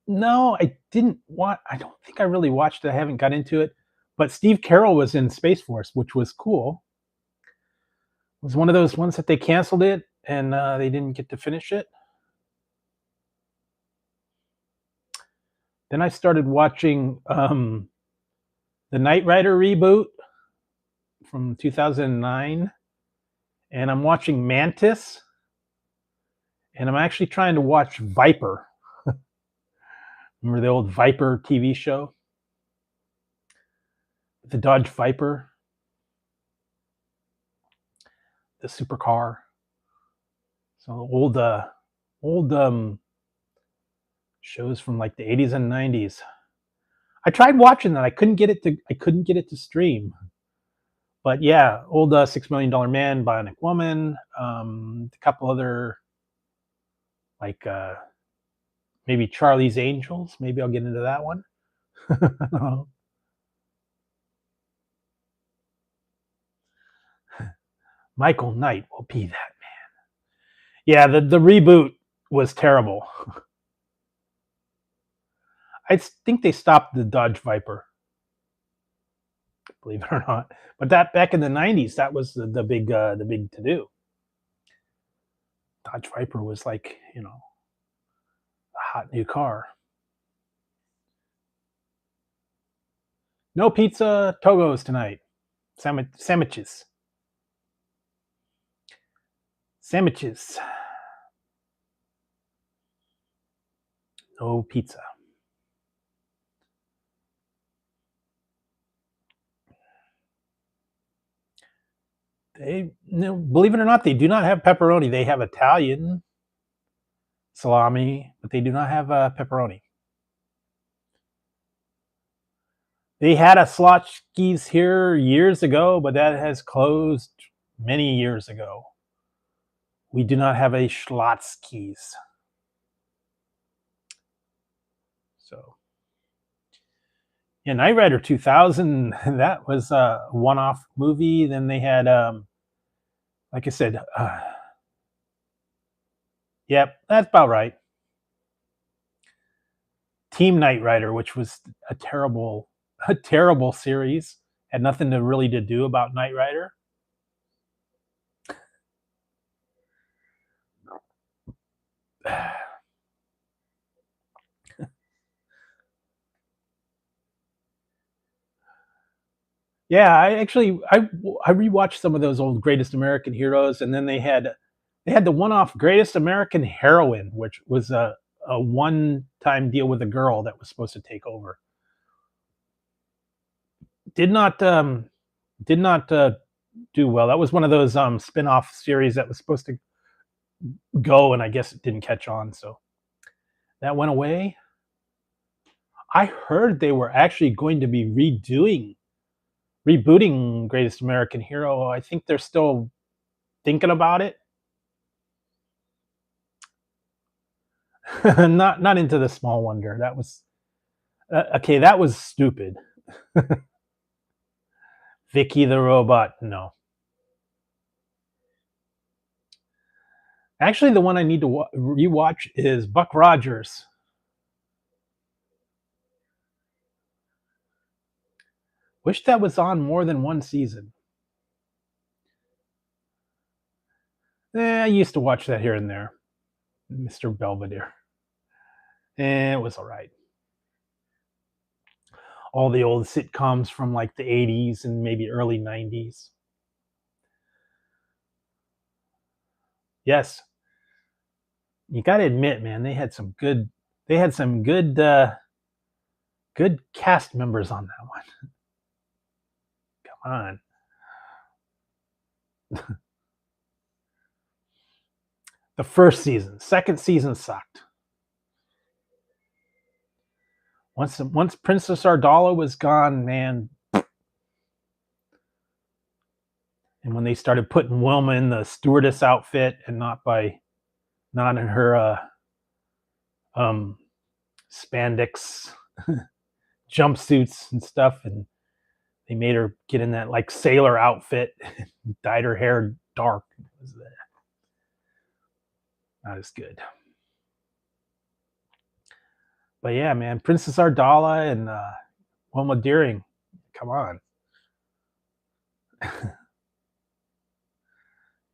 No, I didn't watch. I don't think I really watched it. I haven't got into it. But Steve Carell was in Space Force, which was cool. It was one of those ones that they canceled it and they didn't get to finish it. Then I started watching the Knight Rider reboot from 2009, and I'm watching Mantis, and I'm actually trying to watch Viper. Remember the old Viper TV show? The Dodge Viper, the supercar. So old shows from like the 80s and 90s. I tried watching that. I couldn't get it to stream. But yeah, old $6 Million Man, Bionic Woman, a couple other like maybe Charlie's Angels. Maybe I'll get into that one. Michael Knight will be that man. Yeah, the reboot was terrible. I think they stopped the Dodge Viper, believe it or not. But that back in the 90s, that was the big to do. Dodge Viper was like, a hot new car. No pizza, Togos tonight. Sandwiches. No pizza. Believe it or not, they do not have pepperoni. They have Italian salami, but they do not have pepperoni. They had a Schlotzsky's here years ago, but that has closed many years ago. We do not have a Schlotzsky's. So, yeah, Knight Rider 2000, that was a one-off movie. Then they had, like I said, yep, that's about right. Team Knight Rider, which was a terrible series, Had nothing to really to do about Knight Rider. Yeah, I rewatched some of those old Greatest American Heroes, and then they had the one-off Greatest American Heroine, which was a one-time deal with a girl that was supposed to take over. Did not do well. That was one of those spin-off series that was supposed to go, and I guess it didn't catch on, so that went away. I heard they were actually going to be rebooting Greatest American Hero. I think they're still thinking about it. not into the Small Wonder. That was okay. That was stupid. Vicky the Robot. No. Actually, the one I need to rewatch is Buck Rogers. Wish that was on more than one season. I used to watch that here and there. Mr. Belvedere. It was all right. All the old sitcoms from like the 80s and maybe early 90s. Yes. You got to admit, man, they had some good good cast members on that one. Come on. The first season. Second season sucked. Once Princess Ardala was gone, man. And when they started putting Wilma in the stewardess outfit and not in her spandex jumpsuits and stuff, and they made her get in that like sailor outfit, dyed her hair dark. It was not as good. But yeah, man, Princess Ardala and Wilma Deering, come on.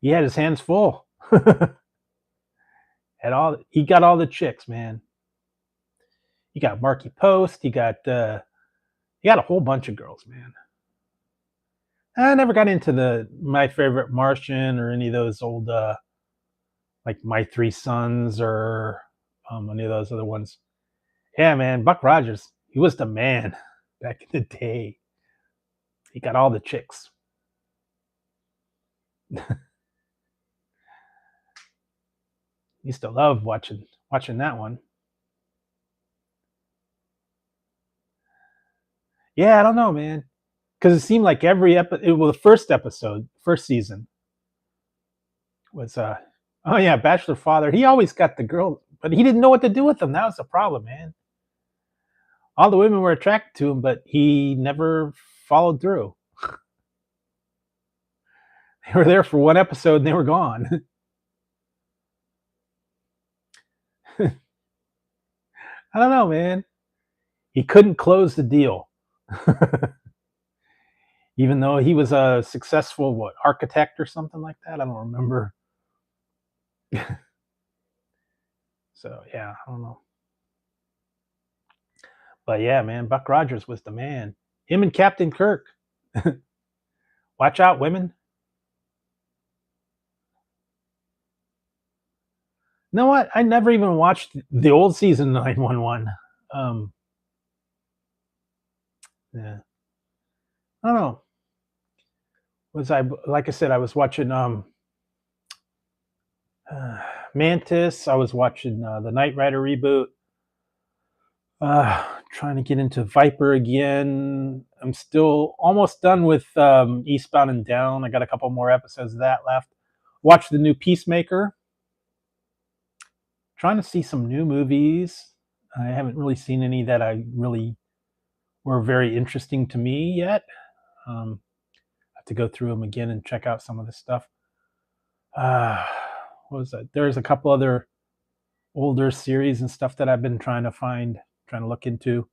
He had his hands full. He got all the chicks, man. He got Marky Post. He got a whole bunch of girls, man. I never got into My Favorite Martian or any of those old like My Three Sons or any of those other ones. Yeah, man, Buck Rogers, he was the man back in the day. He got all the chicks. Used to love watching that one. Yeah, I don't know, man, because it seemed like every episode. Well, the first season was oh yeah, Bachelor Father. He always got the girl, but he didn't know what to do with them. That was the problem, man. All the women were attracted to him, but he never followed through. They were there for one episode and they were gone. I don't know, man. He couldn't close the deal. Even though he was a successful architect or something like that. I don't remember. So yeah, I don't know. But yeah, man, Buck Rogers was the man. Him and Captain Kirk. Watch out, women. You know what? I never even watched the old season 911. Yeah. I don't know. Like I said, I was watching Mantis. I was watching the Knight Rider reboot. Trying to get into Viper again. I'm still almost done with Eastbound and Down. I got a couple more episodes of that left. Watch the new Peacemaker. Trying to see some new movies. I haven't really seen any that I really were very interesting to me yet. I have to go through them again and check out some of the stuff. What was that? There's a couple other older series and stuff that I've been trying to look into.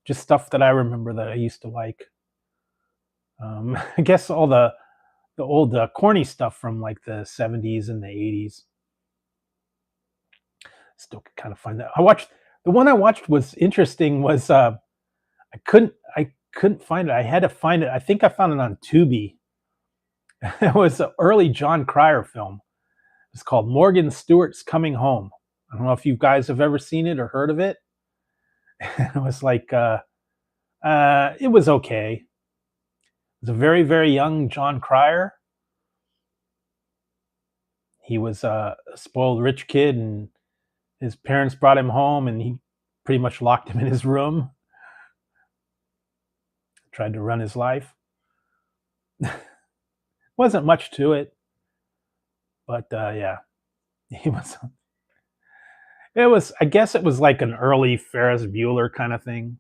Just stuff that I remember that I used to like. I guess all the old corny stuff from like the 70s and the 80s. Still kind of find that. The one I watched was interesting. Was I couldn't find it. I had to find it. I think I found it on Tubi. It was an early John Cryer film. It's called Morgan Stewart's Coming Home. I don't know if you guys have ever seen it or heard of it. It was like it was okay. It was a very, very young John Cryer. He was a spoiled rich kid, and his parents brought him home, and he pretty much locked him in his room. Tried to run his life. Wasn't much to it, but yeah, he was. It was. I guess it was like an early Ferris Bueller kind of thing,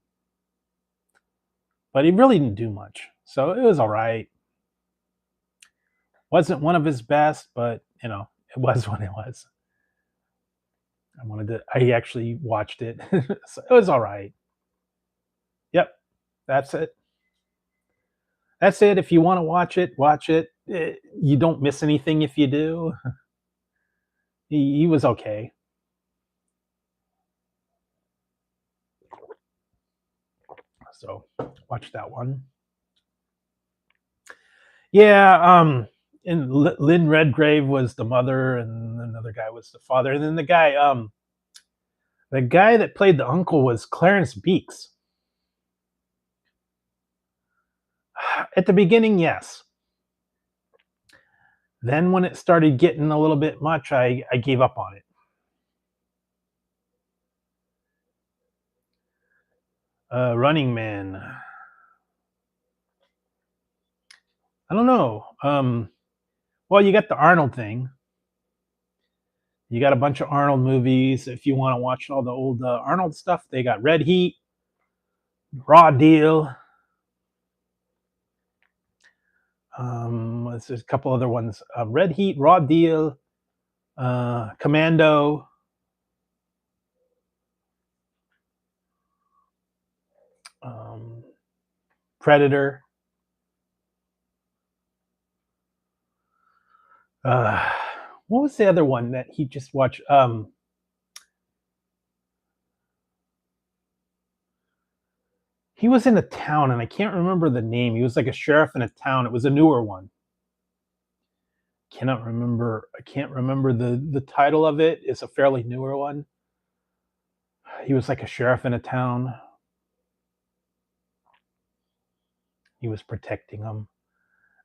but he really didn't do much, so it was all right. Wasn't one of his best, but it was what it was. I actually watched it, so it was all right. Yep, that's it. That's it. If you want to watch it, watch it. You don't miss anything if you do. He was okay. So watch that one. Yeah, and Lynn Redgrave was the mother, and another guy was the father, and then the guy that played the uncle was Clarence Beeks. At the beginning, yes. Then when it started getting a little bit much, I gave up on it. Running Man. I don't know. Well, you got the Arnold thing. You got a bunch of Arnold movies. If you want to watch all the old Arnold stuff, they got Red Heat, Raw Deal. There's a couple other ones. Red Heat, Raw Deal, Commando. Predator. What was the other one that he just watched? He was in a town, and I can't remember the name. He was like a sheriff in a town. It was a newer one. I can't remember the title of it. It's a fairly newer one. He was like a sheriff in a town. He was protecting them.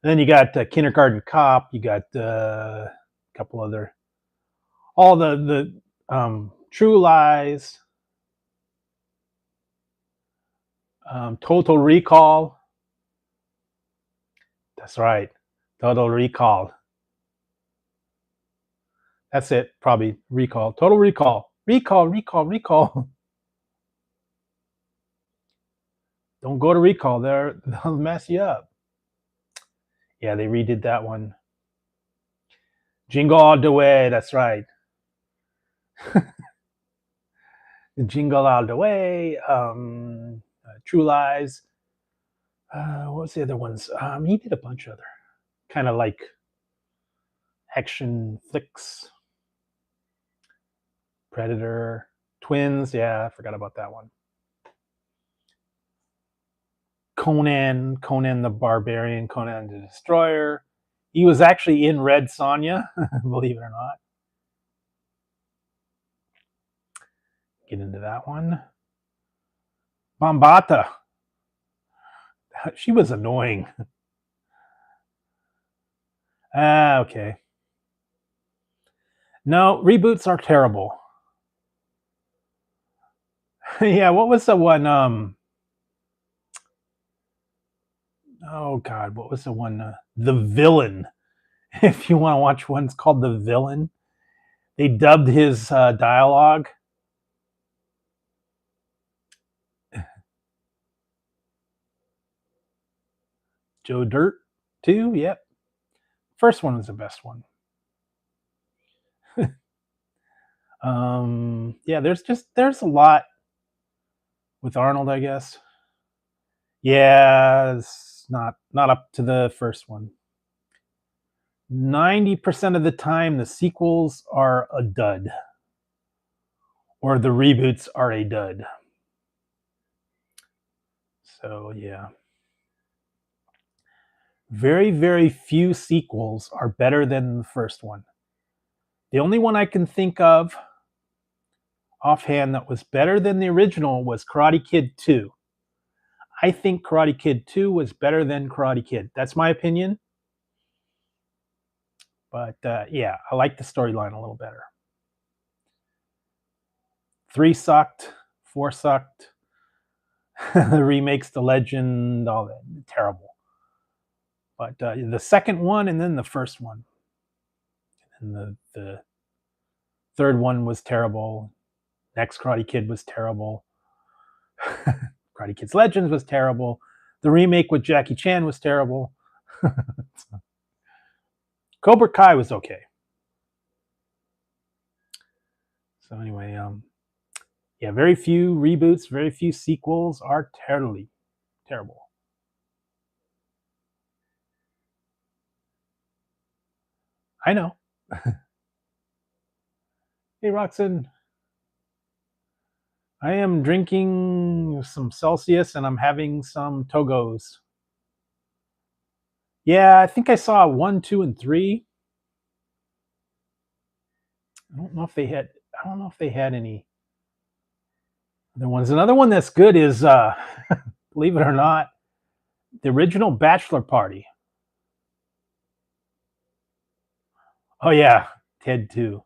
And then you got Kindergarten Cop. You got a couple other, all the True Lies, Total Recall. That's right, Total Recall. That's it, probably Recall. Total Recall. Recall. Don't go to Recall. They'll mess you up. Yeah, they redid that one. Jingle All the Way. That's right. Jingle All the Way. True Lies. What was the other ones? He did a bunch of other kind of like action flicks. Predator, Twins. Yeah, I forgot about that one. Conan the Barbarian, Conan the Destroyer. He was actually in Red Sonja, believe it or not. Get into that one. Bombata. She was annoying. Okay. No, reboots are terrible. Yeah, what was the one? Oh God, what was the one? The Villain. If you want to watch one, it's called The Villain. They dubbed his dialogue. Joe Dirt too. Yep. First one was the best one. Yeah, there's a lot with Arnold, I guess. Yeah, It's not up to the first one. 90% of the time, the sequels are a dud, or the reboots are a dud. So yeah, very, very few sequels are better than the first one. The only one I can think of offhand that was better than the original was Karate Kid 2. I think Karate Kid 2 was better than Karate Kid. That's my opinion. But yeah, I like the storyline a little better. 3 sucked. 4 sucked. The remakes, The Legend, all that. Terrible. But the second one and then the first one. And the third one was terrible. Next Karate Kid was terrible. Karate Kid's Legends was terrible. The remake with Jackie Chan was terrible. Cobra Kai was okay. So anyway, yeah, very few reboots, very few sequels are terrible. I know. Hey, Roxanne. I am drinking some Celsius and I'm having some Togos. Yeah, I think I saw 1, 2, and 3. I don't know if they had any other ones. Another one that's good is, believe it or not, the original Bachelor Party. Oh yeah, Ted 2.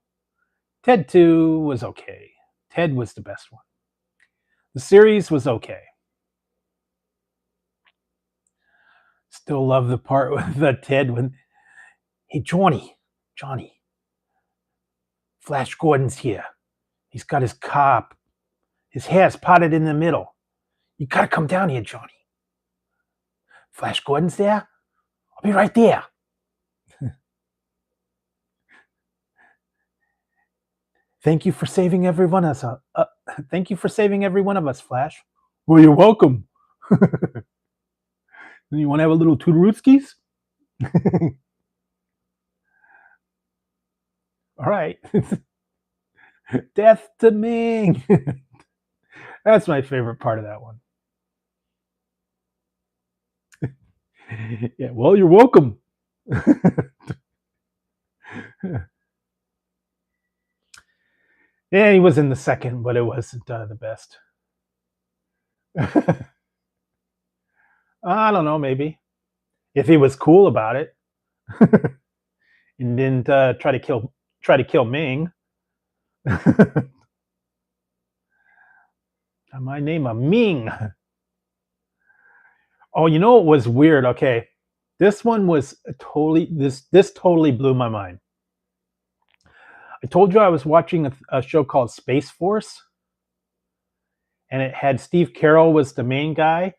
Ted 2 was okay. Ted was the best one. The series was okay. Still love the part with Ted when, hey, Johnny, Flash Gordon's here. He's got his car, his hair's parted in the middle. You gotta come down here, Johnny. Flash Gordon's there? I'll be right there. Thank you for saving every one of us. Thank you for saving every one of us, Flash. Well, you're welcome. You want to have a little Toodalooskis? All right. Death to Ming. That's my favorite part of that one. Yeah, well, you're welcome. Yeah, he was in the second, but it wasn't the best. I don't know, maybe. If he was cool about it and didn't try to kill Ming. My name is Ming. Oh, you know what was weird? Okay, this one was totally this totally blew my mind. I told you I was watching a show called Space Force, and it had Steve Carell was the main guy,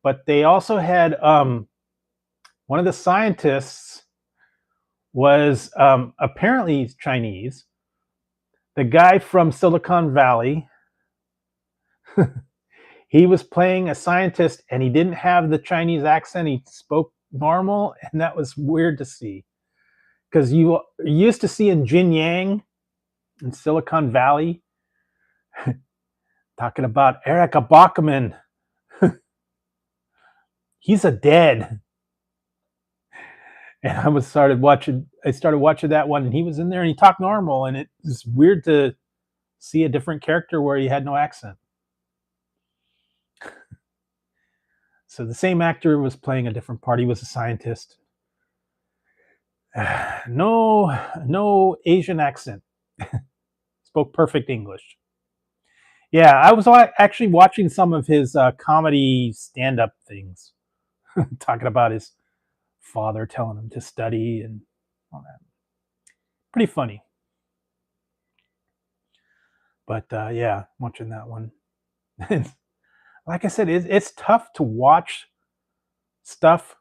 but they also had one of the scientists was apparently Chinese. The guy from Silicon Valley. He was playing a scientist and he didn't have the Chinese accent. He spoke normal, and that was weird to see. Because you used to see in Jin Yang in Silicon Valley talking about Erica Bachman. He's a dead. And I started watching that one, and he was in there and he talked normal, and it was weird to see a different character where he had no accent. So the same actor was playing a different part. He was a scientist. No Asian accent. Spoke perfect English. Yeah, I was actually watching some of his comedy stand-up things, talking about his father telling him to study and all that. Pretty funny. But yeah, watching that one. Like I said, it's tough to watch stuff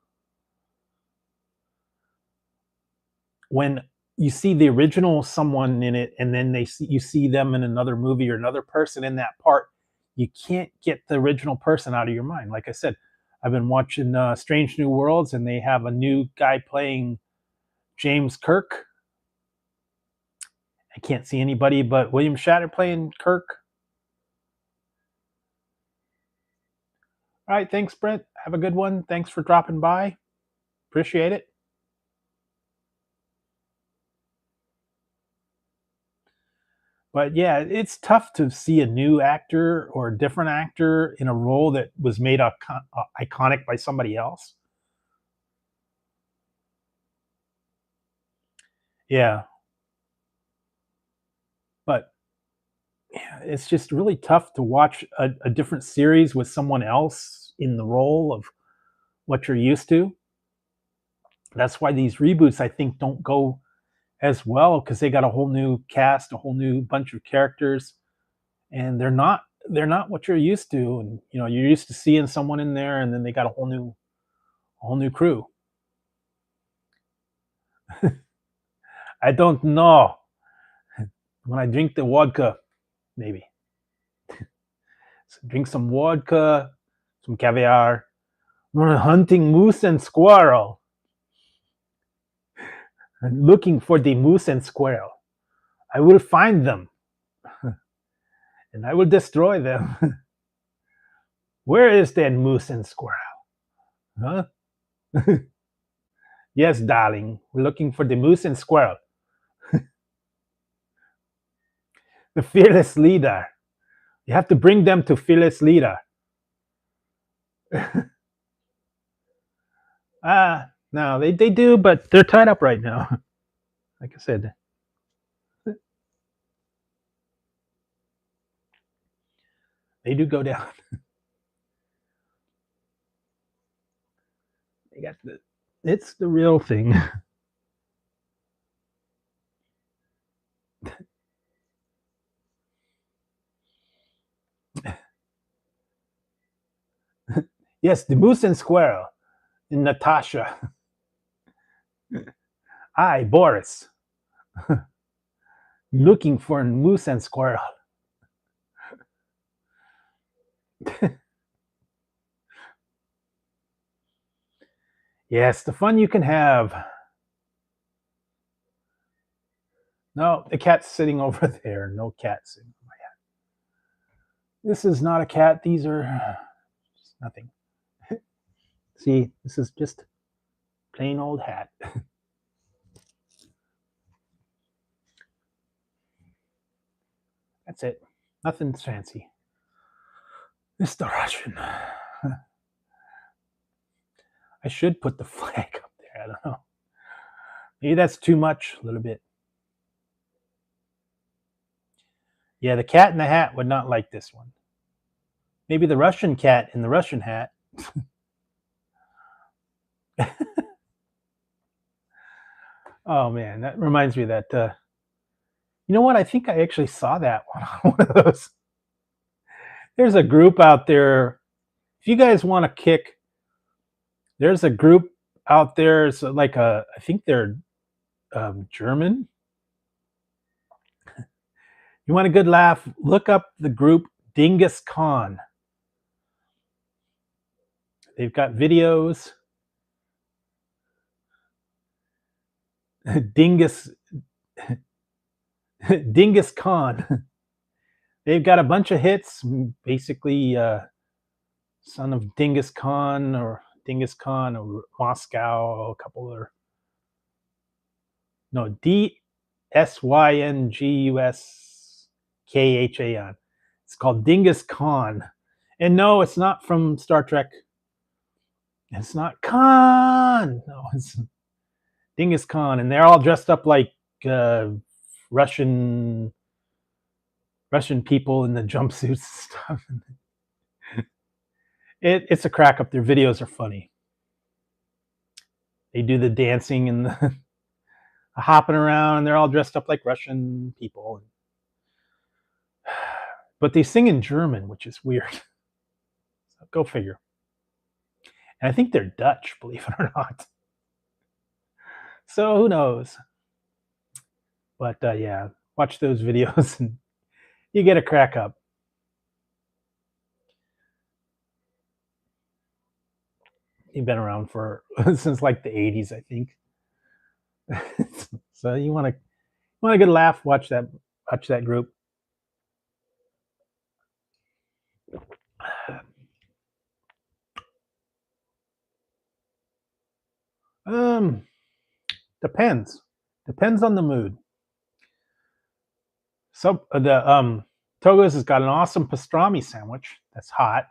when you see the original someone in it, and then you see them in another movie or another person in that part. You can't get the original person out of your mind. Like I said, I've been watching Strange New Worlds, and they have a new guy playing James Kirk. I can't see anybody but William Shatner playing Kirk. All right, thanks, Brent. Have a good one. Thanks for dropping by. Appreciate it. But yeah, it's tough to see a new actor or a different actor in a role that was made iconic by somebody else. Yeah. But yeah, it's just really tough to watch a different series with someone else in the role of what you're used to. That's why these reboots, I think, don't go as well, because they got a whole new cast, a whole new bunch of characters, and they're not what you're used to. And you're used to seeing someone in there, and then they got a whole new crew. I don't know. When I drink the vodka, maybe. So drink some vodka, some caviar. We're hunting moose and squirrel. I'm looking for the moose and squirrel. I will find them. And I will destroy them. Where is that moose and squirrel? Huh? Yes, darling. We're looking for the moose and squirrel. The fearless leader. You have to bring them to fearless leader. No, they do, but they're tied up right now. Like I said. They do go down. They got it's the real thing. Yes, the moose and squirrel in Natasha. I, Boris. Looking for a moose and squirrel. Yes, the fun you can have. No, the cat's sitting over there. No cat sitting on my hat. This is not a cat. These are just nothing. See, this is just plain old hat. That's it. Nothing's fancy. Mr. Russian. I should put the flag up there. I don't know. Maybe that's too much, a little bit. Yeah, the cat in the hat would not like this one. Maybe the Russian cat in the Russian hat. Oh man, that reminds me that you know what? I think I actually saw that one of those. There's a group out there. If you guys want to kick, there's a group out there. It's like I think they're German. You want a good laugh? Look up the group Dingus Khan. They've got videos. Dingus Khan. They've got a bunch of hits. Basically, son of Dingus Khan or Moscow. A couple of DSYNGUSKHAN. It's called Dingus Khan. And no, it's not from Star Trek. It's not Khan. No, it's Dingus Khan. And they're all dressed up like Russian people in the jumpsuits and stuff. It's a crack up. Their videos are funny. They do the dancing and the hopping around, and they're all dressed up like Russian people. But they sing in German, which is weird. So go figure. And I think they're Dutch, believe it or not. So who knows? But yeah, watch those videos and you get a crack up. been around for since like the 80s, I think. So you want a good laugh, watch that group. Um, depends on the mood. So the Togo's has got an awesome pastrami sandwich that's hot.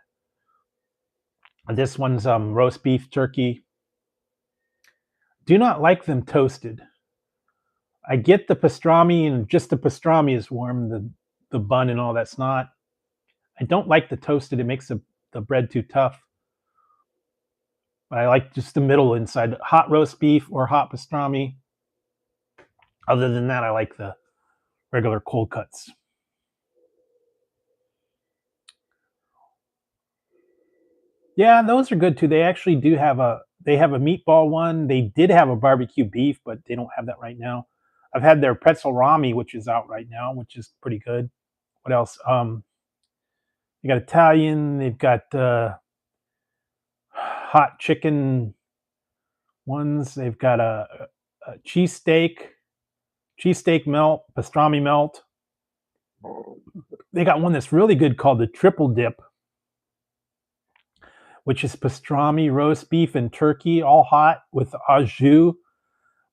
This one's roast beef turkey. Do not like them toasted. I get the pastrami and just the pastrami is warm. The bun and all that's not. I don't like the toasted. It makes the bread too tough. But I like just the middle inside, hot roast beef or hot pastrami. Other than that, I like the regular cold cuts. Yeah, those are good too. They actually do have a meatball one. They did have a barbecue beef, but they don't have that right now. I've had their pretzel rami, which is out right now, which is pretty good. What else? They got Italian. They've got hot chicken ones. They've got a cheesesteak melt, pastrami melt. They got one that's really good called the triple dip, which is pastrami, roast beef, and turkey, all hot with au jus.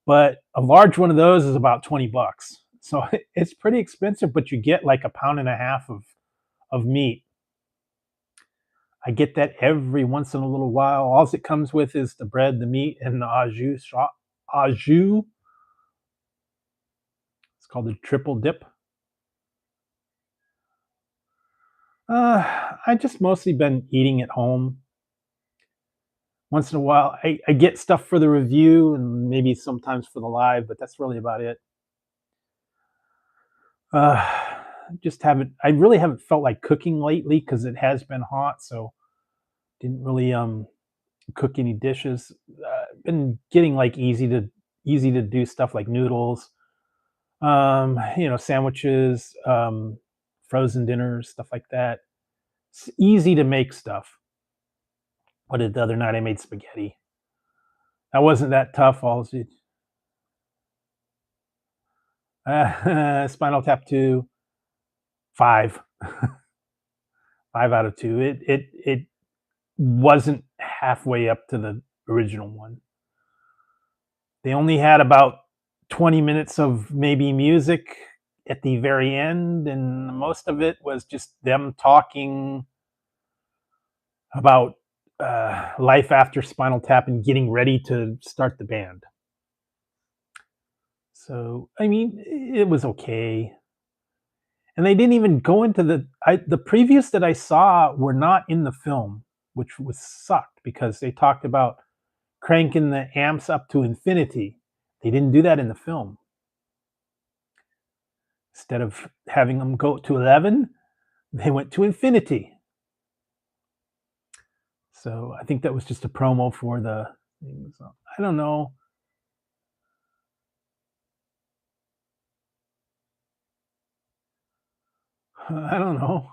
But a large one of those is about $20. So it's pretty expensive, but you get like a pound and a half of meat. I get that every once in a little while. All it comes with is the bread, the meat, and the au jus. Au jus. It's called the triple dip. I just mostly been eating at home. Once in a while, I get stuff for the review and maybe sometimes for the live, but that's really about it. Just haven't. I really haven't felt like cooking lately because it has been hot, so didn't really cook any dishes. Been getting like easy to do stuff like noodles, sandwiches, frozen dinners, stuff like that. It's easy to make stuff. What did the other night I made spaghetti. That wasn't that tough. Spinal Tap 2, 5. 5 out of 2. It wasn't halfway up to the original one. They only had about 20 minutes of maybe music at the very end, and most of it was just them talking about life after Spinal Tap and getting ready to start the band. So, I mean, it was okay. And they didn't even go into the previews that I saw were not in the film, which was sucked because they talked about cranking the amps up to infinity. They didn't do that in the film. Instead of having them go to 11, they went to infinity. So I think that was just a promo for the thing. So I don't know. I don't know.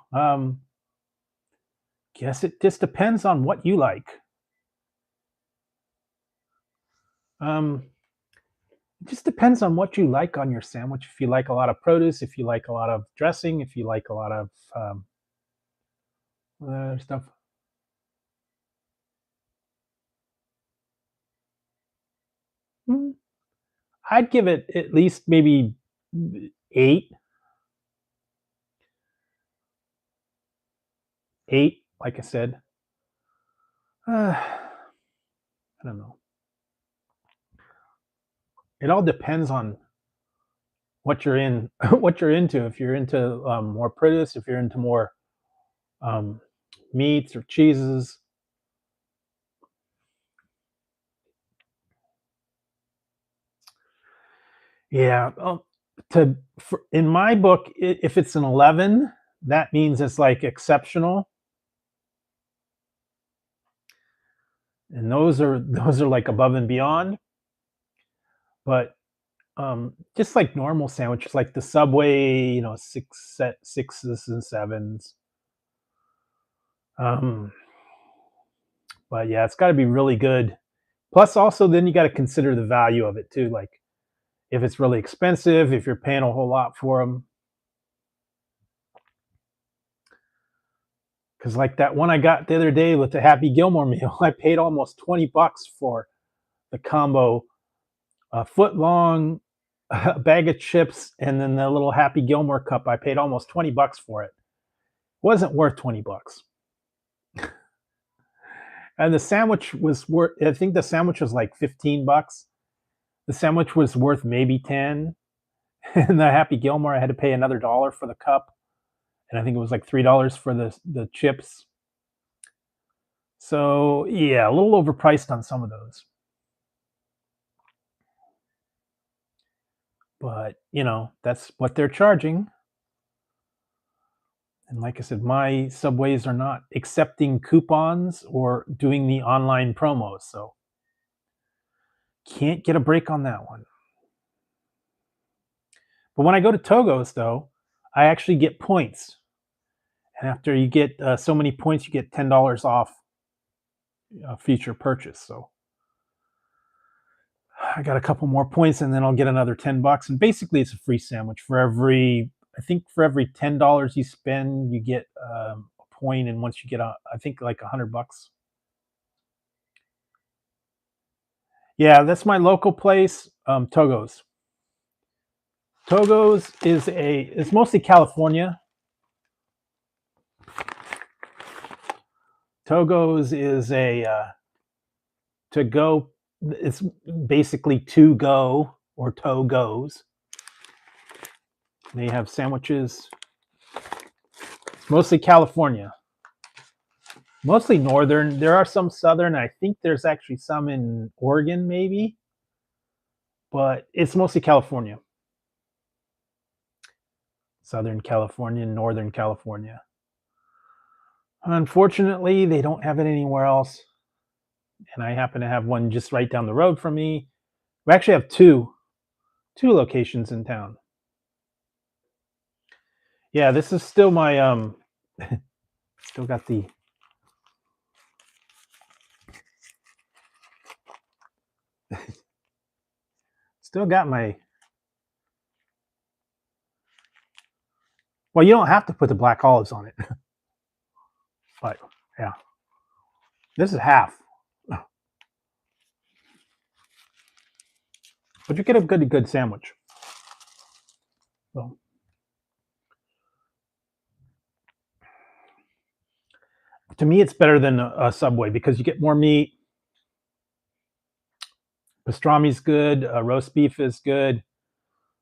Guess it just depends on what you like. It just depends on what you like on your sandwich. If you like a lot of produce, if you like a lot of dressing, if you like a lot of stuff. I'd give it at least maybe 8. 8, like I said. I don't know. It all depends on what you're in, what you're into. If you're into more produce, if you're into more meats or cheeses. Yeah. In my book, if it's an 11, that means it's like exceptional. And those are like above and beyond. But just like normal sandwiches, like the Subway, 6s and 7s. But yeah, it's got to be really good. Plus, also, then you got to consider the value of it too. Like if it's really expensive, if you're paying a whole lot for them. Because like that one I got the other day with the Happy Gilmore meal, I paid almost $20 for the combo, a foot long, a bag of chips, and then the little Happy Gilmore cup. I paid almost $20 for it. Wasn't worth $20. And the sandwich was worth, I think the sandwich was like $15. The sandwich was worth maybe 10. And the Happy Gilmore, I had to pay another $1 for the cup. And I think it was like $3 for the chips. So yeah, a little overpriced on some of those. But you know, that's what they're charging. And like I said, my Subways are not accepting coupons or doing the online promos, so can't get a break on that one. But when I go to Togo's, though, I actually get points. And after you get so many points, you get $10 off a future purchase. So I got a couple more points, and then I'll get another $10. And basically, it's a free sandwich for every. I think for every $10 you spend, you get a point, and once you get, I think like $100. Yeah, that's my local place, Togo's. Togo's it's mostly California. Togo's is a to go. It's basically to go or Togo's. They have sandwiches. It's mostly California, mostly northern. There are some southern. I think there's actually some in Oregon, maybe, but it's mostly California. Southern California, Northern California. Unfortunately, they don't have it anywhere else. And I happen to have one just right down the road from me. We actually have two locations in town. Yeah, this is still my still got the still got my. Well, you don't have to put the black olives on it. But yeah. This is half. But you get a good sandwich. So to me, it's better than a Subway because you get more meat. Pastrami's good. Roast beef is good.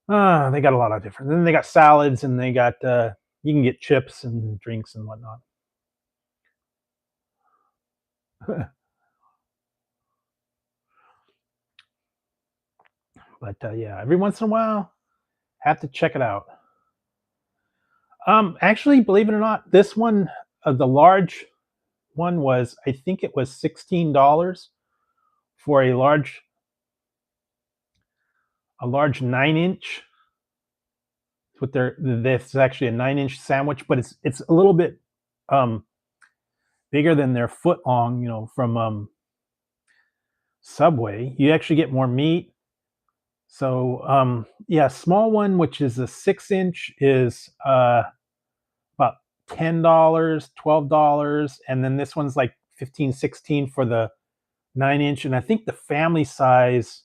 They got a lot of different. Then they got salads, and they got you can get chips and drinks and whatnot. But yeah, every once in a while, have to check it out. Actually, believe it or not, this one, the large one was, I think it was $16 for a large 9-inch. What this is actually a 9-inch sandwich, but it's a little bit bigger than their foot long, you know, from Subway. You actually get more meat. So yeah, small one, which is a 6-inch, is about $10, $12, and then this one's like 15, 16 for the 9-inch, and I think the family size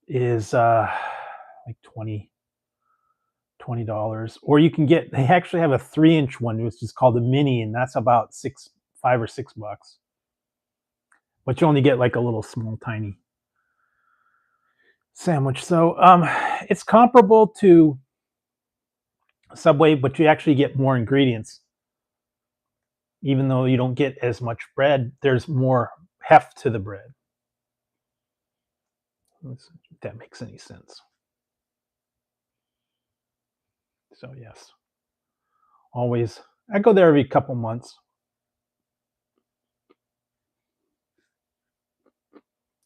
is like $20. Or you can get, they actually have a 3-inch one, which is called a mini, and that's about $5 or $6. But you only get like a little small tiny sandwich. So it's comparable to Subway, but you actually get more ingredients. Even though you don't get as much bread, there's more heft to the bread. Let's see if that makes any sense. So yes, always, I go there every couple months.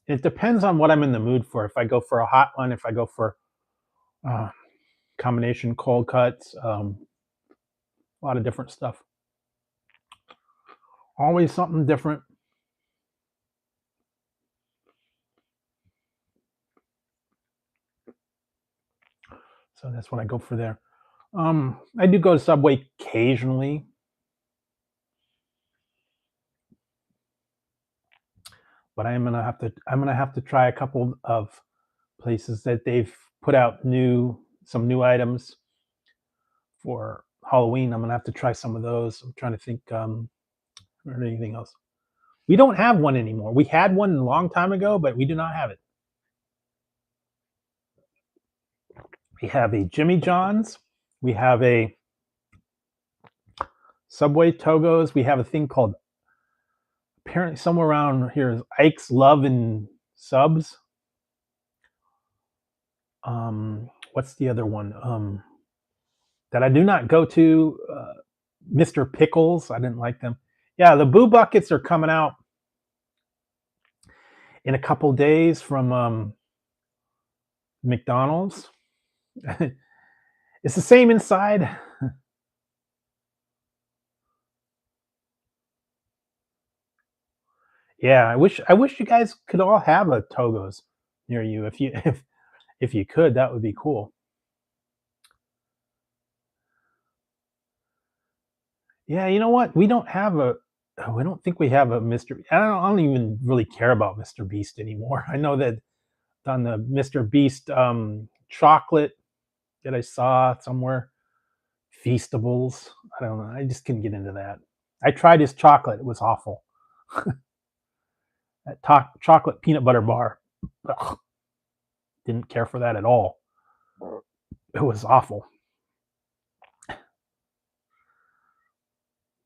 It depends on what I'm in the mood for. If I go for a hot one, if I go for combination cold cuts, a lot of different stuff. Always something different. So that's what I go for there. I do go to Subway occasionally, but I'm gonna have to try a couple of places that they've put out some new items for Halloween. I'm gonna have to try some of those. I'm trying to think or anything else. We don't have one anymore. We had one a long time ago, but we do not have it. We have a Jimmy John's. We have a Subway Togos. We have a thing called, apparently somewhere around here is Ike's Love and Subs. What's the other one? That I do not go to. Mr. Pickles. I didn't like them. Yeah, the Boo Buckets are coming out in a couple days from McDonald's. It's the same inside. Yeah, I wish you guys could all have a Togo's near you. If you could, that would be cool. Yeah, you know what? We don't think we have a Mr. I don't even really care about Mr. Beast anymore. I know that on the Mr. Beast chocolate that I saw somewhere, Feastables. I don't know. I just couldn't get into that. I tried his chocolate. It was awful. That chocolate peanut butter bar. Ugh, didn't care for that at all. It was awful.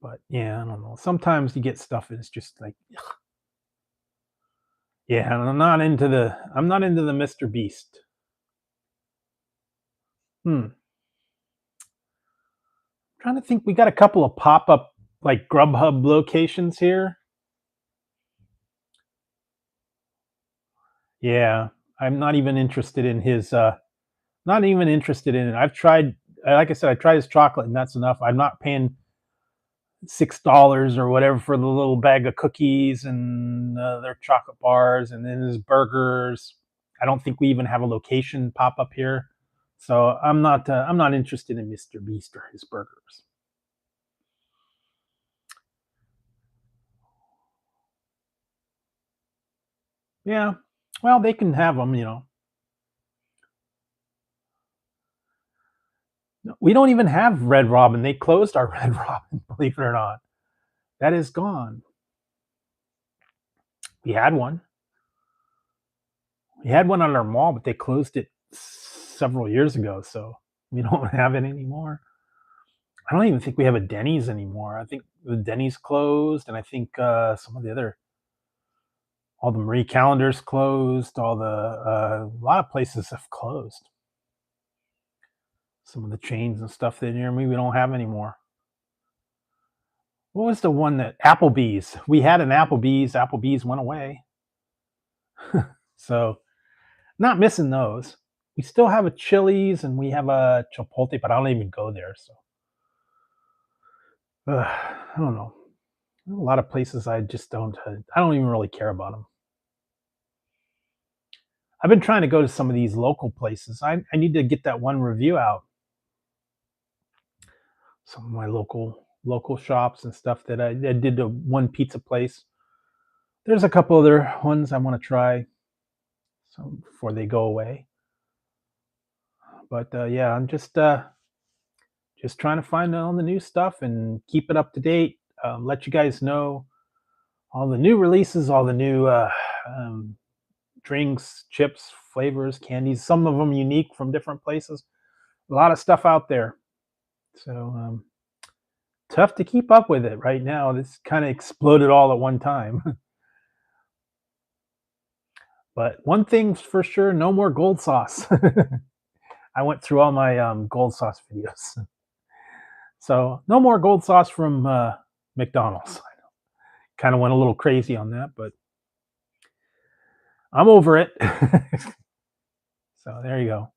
But yeah, I don't know. Sometimes you get stuff and it's just like, ugh. Yeah, I'm not into the Mr. Beast. I'm trying to think. We got a couple of pop up like Grubhub locations here. Yeah, I'm not even interested in his. Not even interested in it. I've tried. Like I said, I tried his chocolate, and that's enough. I'm not paying $6 or whatever for the little bag of cookies and their chocolate bars, and then his burgers. I don't think we even have a location pop up here, so I'm not interested in Mr. Beast or his burgers. Yeah, well, they can have them, you know. We don't even have Red Robin. They closed our Red Robin, believe it or not. That is gone. We had one. We had one on our mall, but they closed it several years ago, so we don't have it anymore. I don't even think we have a Denny's anymore. I think the Denny's closed, and I think some of the other, all the Marie Callender's closed. A lot of places have closed. Some of the chains and stuff that near me we don't have anymore. What was the one that Applebee's? We had an Applebee's. Applebee's went away. So not missing those. We still have a Chili's and we have a Chipotle, but I don't even go there. So I don't know. A lot of places I just don't. I don't even really care about them. I've been trying to go to some of these local places. I need to get that one review out. Some of my local shops and stuff that I did to one pizza place. There's a couple other ones I want to try before they go away. But yeah, I'm just trying to find all the new stuff and keep it up to date. Let you guys know all the new releases, all the new um, drinks, chips, flavors, candies. Some of them unique from different places. A lot of stuff out there. So tough to keep up with it right now. This kind of exploded all at one time. But one thing's for sure, no more gold sauce. I went through all my gold sauce videos. So no more gold sauce from McDonald's. I kind of went a little crazy on that, but I'm over it. So there you go.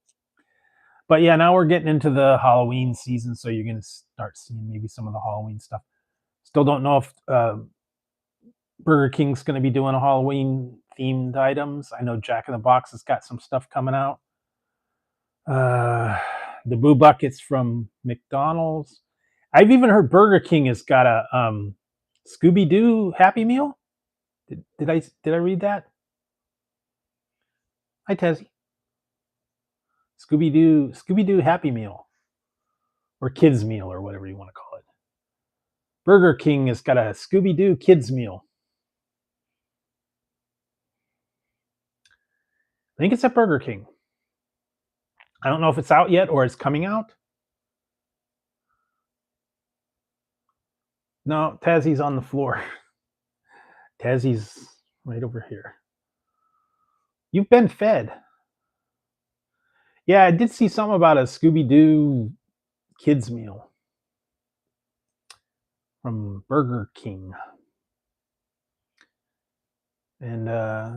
But yeah, now we're getting into the Halloween season, so you're going to start seeing maybe some of the Halloween stuff. Still don't know if Burger King's going to be doing a Halloween themed items. I know Jack in the Box has got some stuff coming out. the Boo Buckets from McDonald's. I've even heard Burger King has got a Scooby-Doo Happy Meal. Did I read that? Hi, Tezzy. Scooby-Doo Happy Meal, or Kids Meal, or whatever you want to call it. Burger King has got a Scooby-Doo Kids Meal. I think it's at Burger King. I don't know if it's out yet or it's coming out. No, Tazzy's on the floor. Tazzy's right over here. You've been fed. Yeah, I did see something about a Scooby-Doo kids meal from Burger King. And I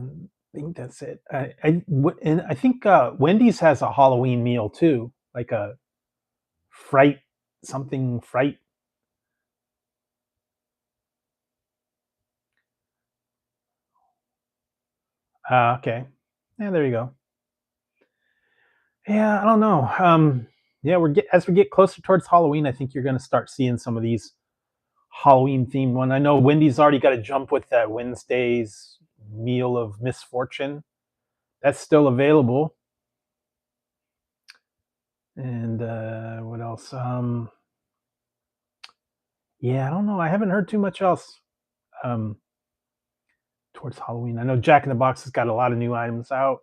think that's it. And I think Wendy's has a Halloween meal too, like a fright. Okay. Yeah, there you go. Yeah, I don't know. Yeah, as we get closer towards Halloween, I think you're going to start seeing some of these Halloween themed one. I know Wendy's already got to jump with that Wednesday's Meal of Misfortune. That's still available. And what else? Yeah, I don't know. I haven't heard too much else towards Halloween. I know Jack in the Box has got a lot of new items out.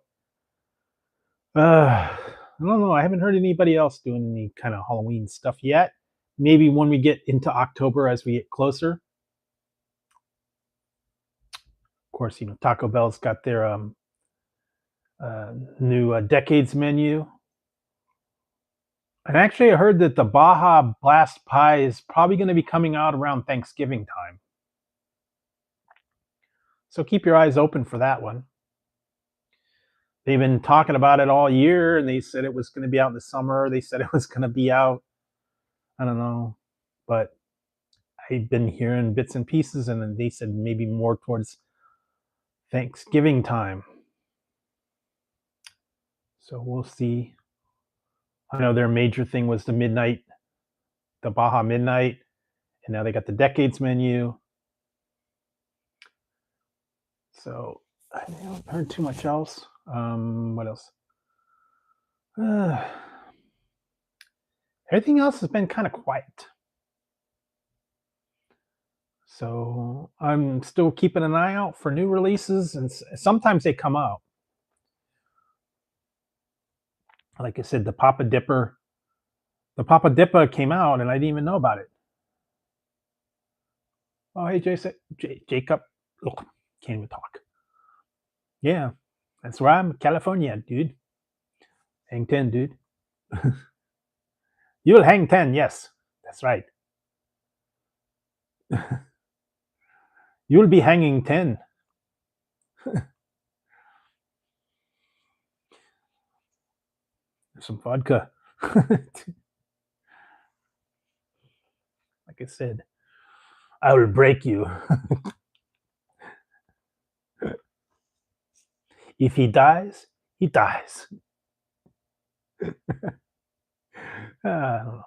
I don't know. I haven't heard anybody else doing any kind of Halloween stuff yet. Maybe when we get into October, as we get closer. Of course, Taco Bell's got their new Decades menu. And actually, I heard that the Baja Blast Pie is probably going to be coming out around Thanksgiving time. So keep your eyes open for that one. They've been talking about it all year, and they said it was going to be out in the summer. They said it was going to be out, I don't know, but I've been hearing bits and pieces, and then they said maybe more towards Thanksgiving time. So we'll see. I know their major thing was the Baja Midnight, and now they got the Decades menu. So I haven't heard too much else. What else? Everything else has been kind of quiet. So I'm still keeping an eye out for new releases, and sometimes they come out. Like I said, the Papa Dipper came out, and I didn't even know about it. Oh, hey, Jacob. Look, can't even talk. Yeah, that's where I'm, California, dude. Hang 10, dude. You'll hang 10, yes. That's right. You'll be hanging 10. Some vodka. Like I said, I will break you. If he dies, he dies. I don't know.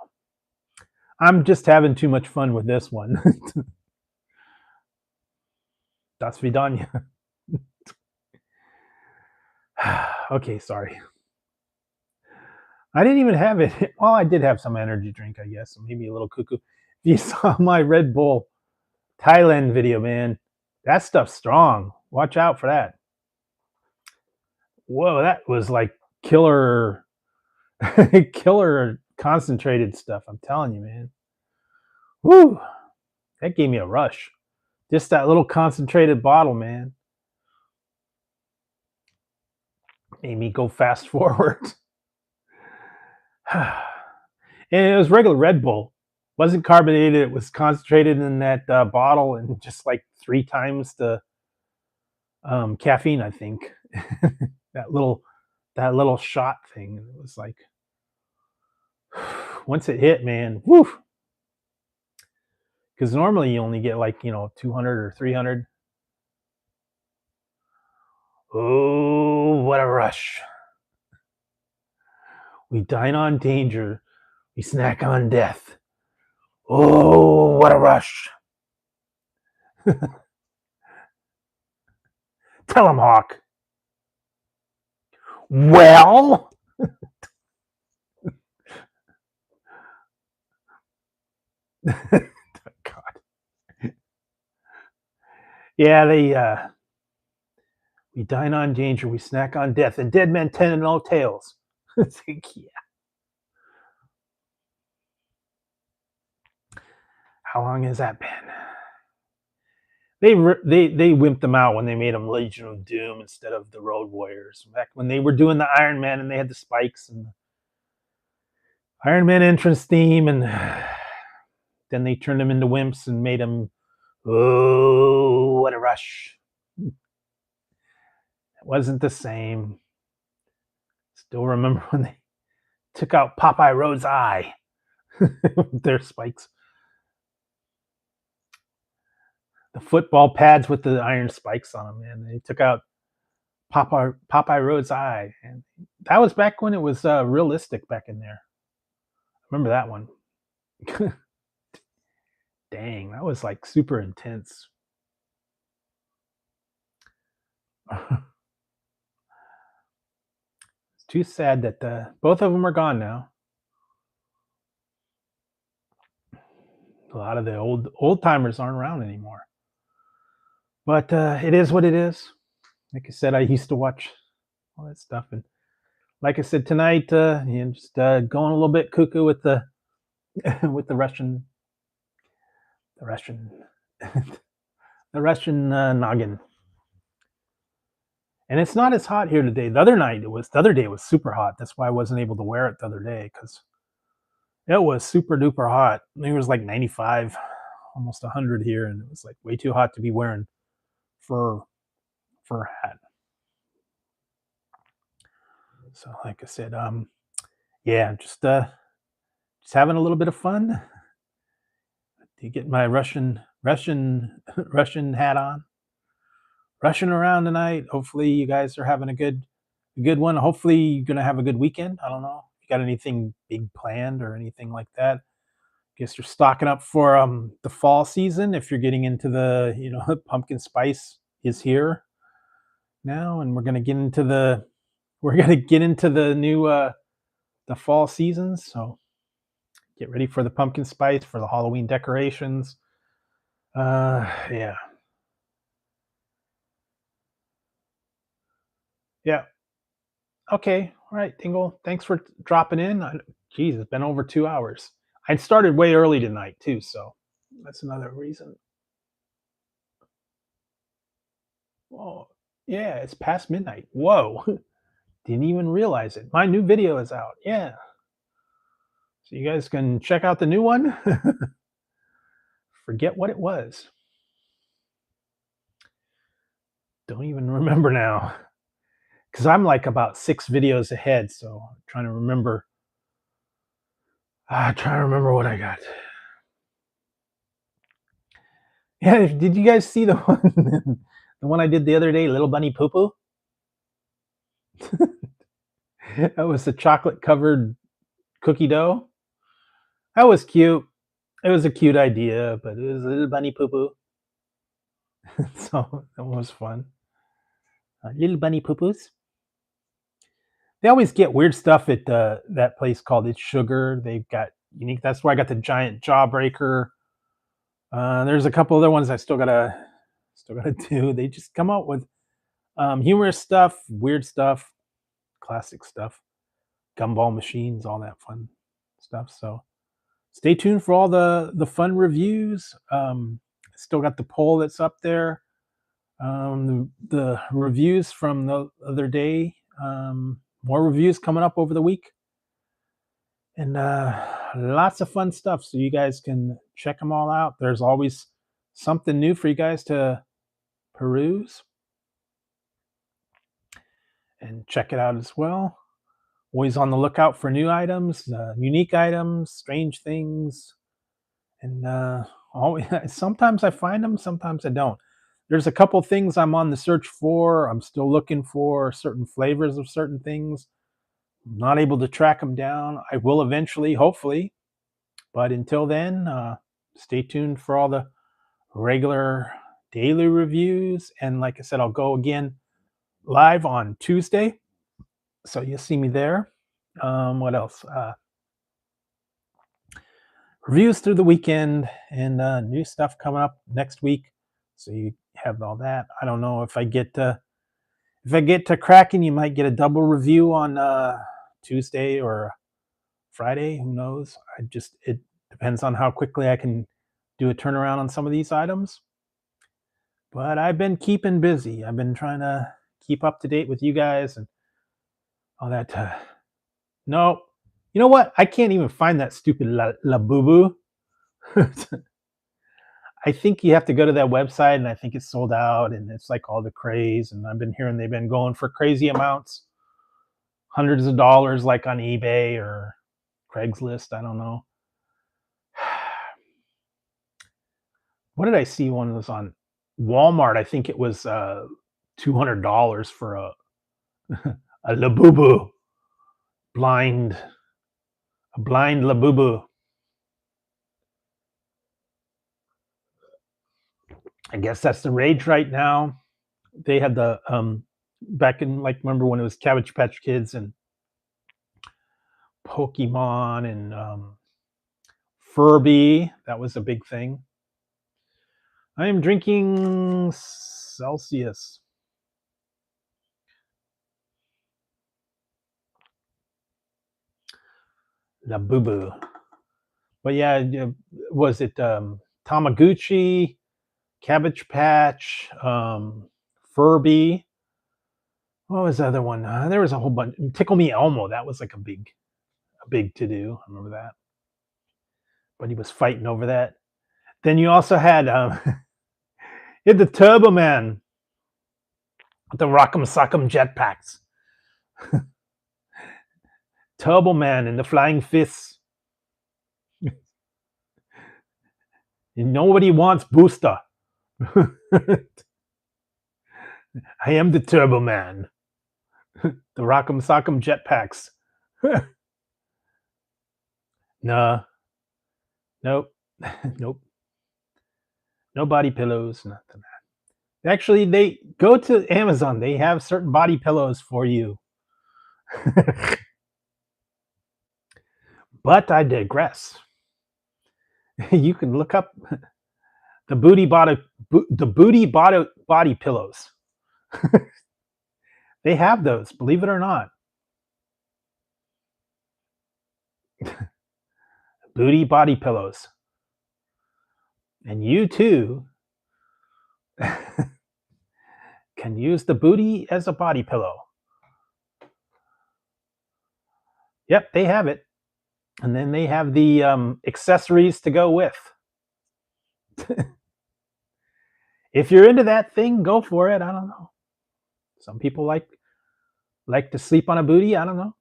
I'm just having too much fun with this one. Das Vidania. Okay, sorry. I didn't even have it. Well, I did have some energy drink, I guess, so maybe a little cuckoo. If you saw my Red Bull Thailand video, man, that stuff's strong. Watch out for that. Whoa, that was like killer concentrated stuff. I'm telling you, man. Woo, that gave me a rush. Just that little concentrated bottle, man, made me go fast forward. And it was regular Red Bull. It wasn't carbonated. It was concentrated in that bottle, and just like 3 times the caffeine, I think. that little shot thing. It was like, once it hit, man, woo. Because normally you only get like 200 or 300. Oh, what a rush! We dine on danger. We snack on death. Oh, what a rush. Tell him, Hawk. Well? God. Yeah, we dine on danger, we snack on death, and dead men tell no tales. It's like, yeah. How long has that been? They wimped them out when they made them Legion of Doom instead of the Road Warriors. Back when they were doing the Iron Man and they had the spikes and the Iron Man entrance theme, and then they turned them into wimps and made them, oh, what a rush. It wasn't the same. Still remember when they took out Popeye Road's eye with their spikes. The football pads with the iron spikes on them, man. They took out Popeye Road's eye. And that was back when it was realistic back in there. Remember that one? Dang, that was like super intense. It's too sad that both of them are gone now. A lot of the old timers aren't around anymore. But it is what it is. Like I said, I used to watch all that stuff, and like I said tonight, just going a little bit cuckoo with the with the Russian noggin. And it's not as hot here today. The other day it was super hot. That's why I wasn't able to wear it the other day, because it was super duper hot. I think it was like 95, almost 100 here, and it was like way too hot to be wearing fur hat. So like I said, yeah, just having a little bit of fun. To get my Russian hat on, rushing around tonight. Hopefully you guys are having a good one. Hopefully you're gonna have a good weekend. I don't know if you got anything big planned or anything like that. Guess you're stocking up for the fall season. If you're getting into the pumpkin spice is here now, and we're gonna get into the new the fall season. So get ready for the pumpkin spice, for the Halloween decorations. Yeah. Yeah. Okay. All right, Dingle. Thanks for dropping in. Geez, it's been over 2 hours. I started way early tonight too, so that's another reason. Oh, yeah, it's past midnight. Whoa. Didn't even realize it. My new video is out. Yeah. So you guys can check out the new one. Forget what it was. Don't even remember now. Because I'm like about 6 videos ahead, so I'm trying to remember. Trying to remember what I got. Yeah, did you guys see the one I did the other day, Little Bunny Poo Poo? That was the chocolate covered cookie dough. That was cute. It was a cute idea, but it was a Little Bunny Poo Poo. So that was fun. Little Bunny Poo Poos. They always get weird stuff at that place called It's Sugar. They've got unique. That's where I got the giant jawbreaker. There's a couple other ones I still gotta do. They just come out with humorous stuff, weird stuff, classic stuff, gumball machines, all that fun stuff. So stay tuned for all the fun reviews. Still got the poll that's up there. The reviews from the other day. More reviews coming up over the week, and lots of fun stuff. So you guys can check them all out. There's always something new for you guys to peruse and check it out as well. Always on the lookout for new items, unique items, strange things, and always. Sometimes I find them, sometimes I don't. There's a couple things I'm on the search for. I'm still looking for certain flavors of certain things I'm not able to track them down. I will eventually, hopefully. But until then, stay tuned for all the regular daily reviews. And like I said, I'll go again live on Tuesday. So you'll see me there. What else? Reviews through the weekend and new stuff coming up next week. So you have all that. I don't know if I get to cracking, you might get a double review on Tuesday or Friday. Who knows? It depends on how quickly I can do a turnaround on some of these items. But I've been keeping busy. I've been trying to keep up to date with you guys and all that. No, you know what? I can't even find that stupid La Boo Boo. I think you have to go to that website, and I think it's sold out, and it's like all the craze. And I've been hearing they've been going for crazy amounts, hundreds of dollars, like on eBay or Craigslist. I don't know. What did I see? One was on Walmart. I think it was $200 for a a Labubu blind Labubu. I guess that's the rage right now. They had the back in, like, remember when it was Cabbage Patch Kids and Pokemon and Furby? That was a big thing. I am drinking Celsius. Labubu. But yeah, was it Tamaguchi, Cabbage Patch, Furby? What was the other one? There was a whole bunch. Tickle Me Elmo. That was like a big to do. I remember that. But he was fighting over that. Then you also had you had the Turbo Man with the Rock'em Sock'em jetpacks. Turbo Man and the Flying Fists. Nobody wants Booster. I am the Turbo Man. The Rock'em Sock'em jetpacks. Nah. Nope. Nope. No body pillows, nothing. Actually, they go to Amazon. They have certain body pillows for you. But I digress. You can look up the booty body pillows. They have those, believe it or not. Booty body pillows. And you too can use the booty as a body pillow. Yep, they have it. And then they have the accessories to go with. If you're into that thing, go for it. I don't know. Some people like to sleep on a booty. I don't know.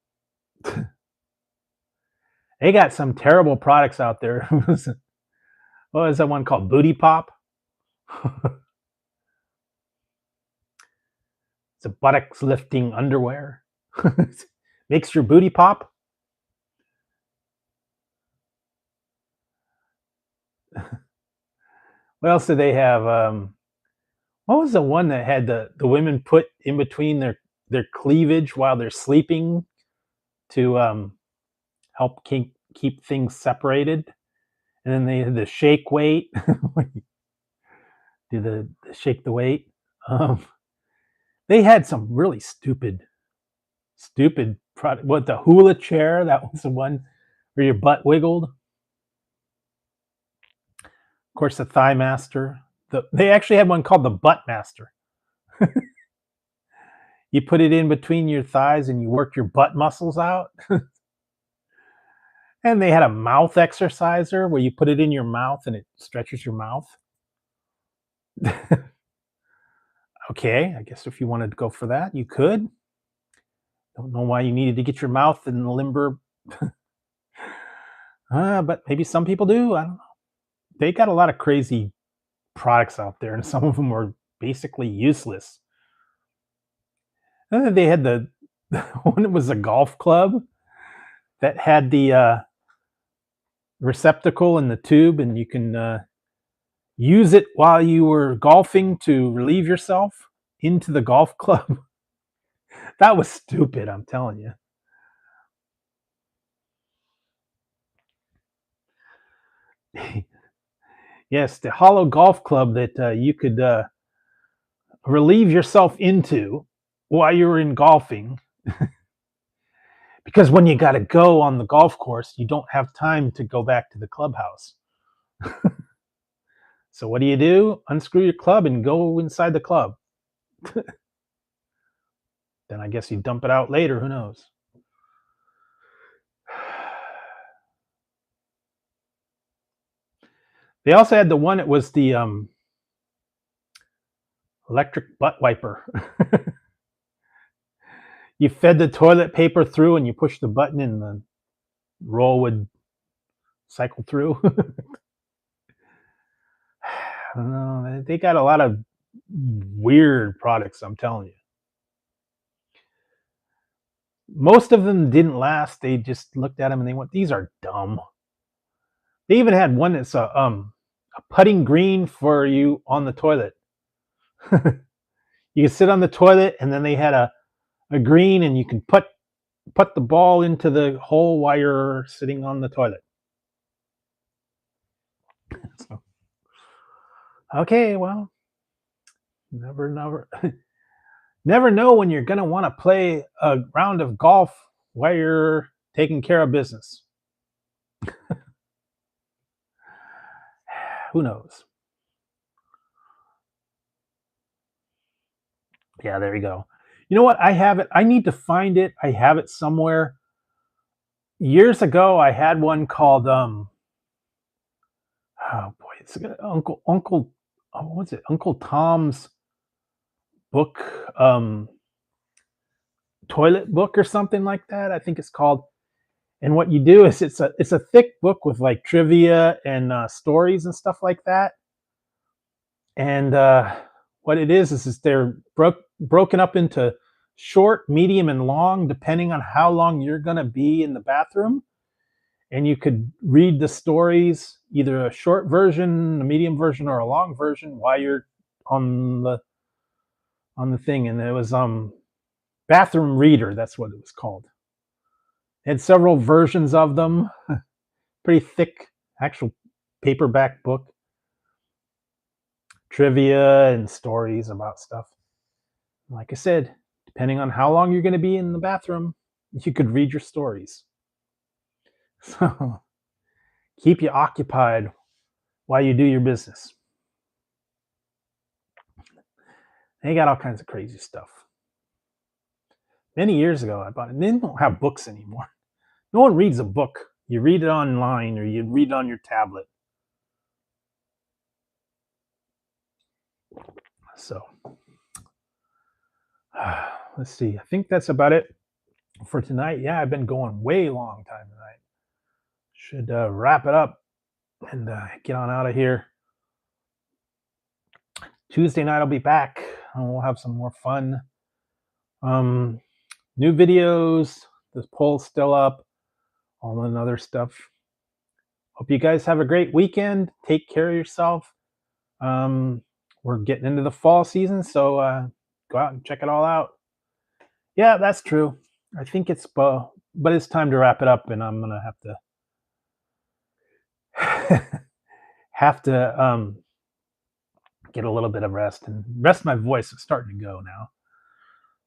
They got some terrible products out there. What was that one called? Booty Pop? It's a buttocks lifting underwear. Makes your booty pop. What else do they have? What was the one that had the women put in between their cleavage while they're sleeping to help keep things separated? And then they had the shake weight. Do the shake the weight. They had some really stupid product. What, the hula chair? That was the one where your butt wiggled. Of course, the Thigh Master. They actually had one called the Butt Master. You put it in between your thighs and you work your butt muscles out. And they had a mouth exerciser where you put it in your mouth and it stretches your mouth. Okay, I guess if you wanted to go for that, you could. Don't know why you needed to get your mouth in limber. But maybe some people do. I don't know. They got a lot of crazy products out there, and some of them are basically useless. They had the One was a golf club that had the receptacle and the tube, and you can use it while you were golfing to relieve yourself into the golf club. That was stupid, I'm telling you. Yes, the hollow golf club that you could relieve yourself into while you were in golfing. Because when you got to go on the golf course, you don't have time to go back to the clubhouse. So what do? Unscrew your club and go inside the club. Then I guess you dump it out later. Who knows? They also had the one that was the electric butt wiper. You fed the toilet paper through and you push the button and the roll would cycle through. I don't know. They got a lot of weird products, I'm telling you. Most of them didn't last. They just looked at them and they went, these are dumb. They even had one that's a putting green for you on the toilet. You can sit on the toilet, and then they had a green, and you can put the ball into the hole while you're sitting on the toilet. So, okay, well, never know when you're gonna want to play a round of golf while you're taking care of business. Who knows? Yeah, there you go. You know what? I have it. I need to find it. I have it somewhere. Years ago, I had one called oh boy, it's Uncle oh, what's it? Uncle Tom's book, toilet book or something like that. I think it's called. And what you do is it's a thick book with like trivia and stories and stuff like that. And what it is they're broken up into short, medium, and long, depending on how long you're going to be in the bathroom. And you could read the stories, either a short version, a medium version, or a long version while you're on the thing. And it was bathroom reader. That's what it was called. It had several versions of them. Pretty thick, actual paperback book. Trivia and stories about stuff. Like I said, depending on how long you're going to be in the bathroom, you could read your stories. So keep you occupied while you do your business. They got all kinds of crazy stuff. Many years ago, I bought it. They don't have books anymore. No one reads a book. You read it online or you read it on your tablet. So let's see. I think that's about it for tonight. Yeah, I've been going way long time tonight. Should wrap it up and get on out of here. Tuesday night I'll be back and we'll have some more fun. New videos. The poll's still up. All that other stuff. Hope you guys have a great weekend. Take care of yourself. We're getting into the fall season, so go out and check it all out. Yeah, that's true. I think it's, but it's time to wrap it up, and I'm gonna have to get a little bit of rest and rest my voice. It's starting to go now.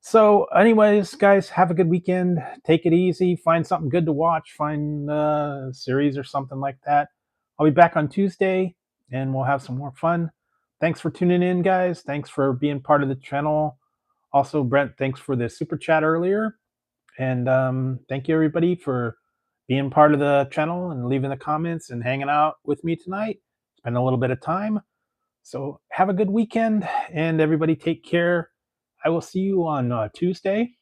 So, anyways, guys, have a good weekend. Take it easy. Find something good to watch. Find a series or something like that. I'll be back on Tuesday, and we'll have some more fun. Thanks for tuning in, guys. Thanks for being part of the channel. Also, Brent, thanks for the super chat earlier. And thank you, everybody, for being part of the channel and leaving the comments and hanging out with me tonight. Spend a little bit of time. So have a good weekend, and everybody take care. I will see you on Tuesday,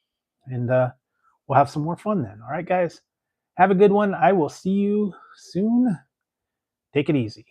and we'll have some more fun then. All right, guys. Have a good one. I will see you soon. Take it easy.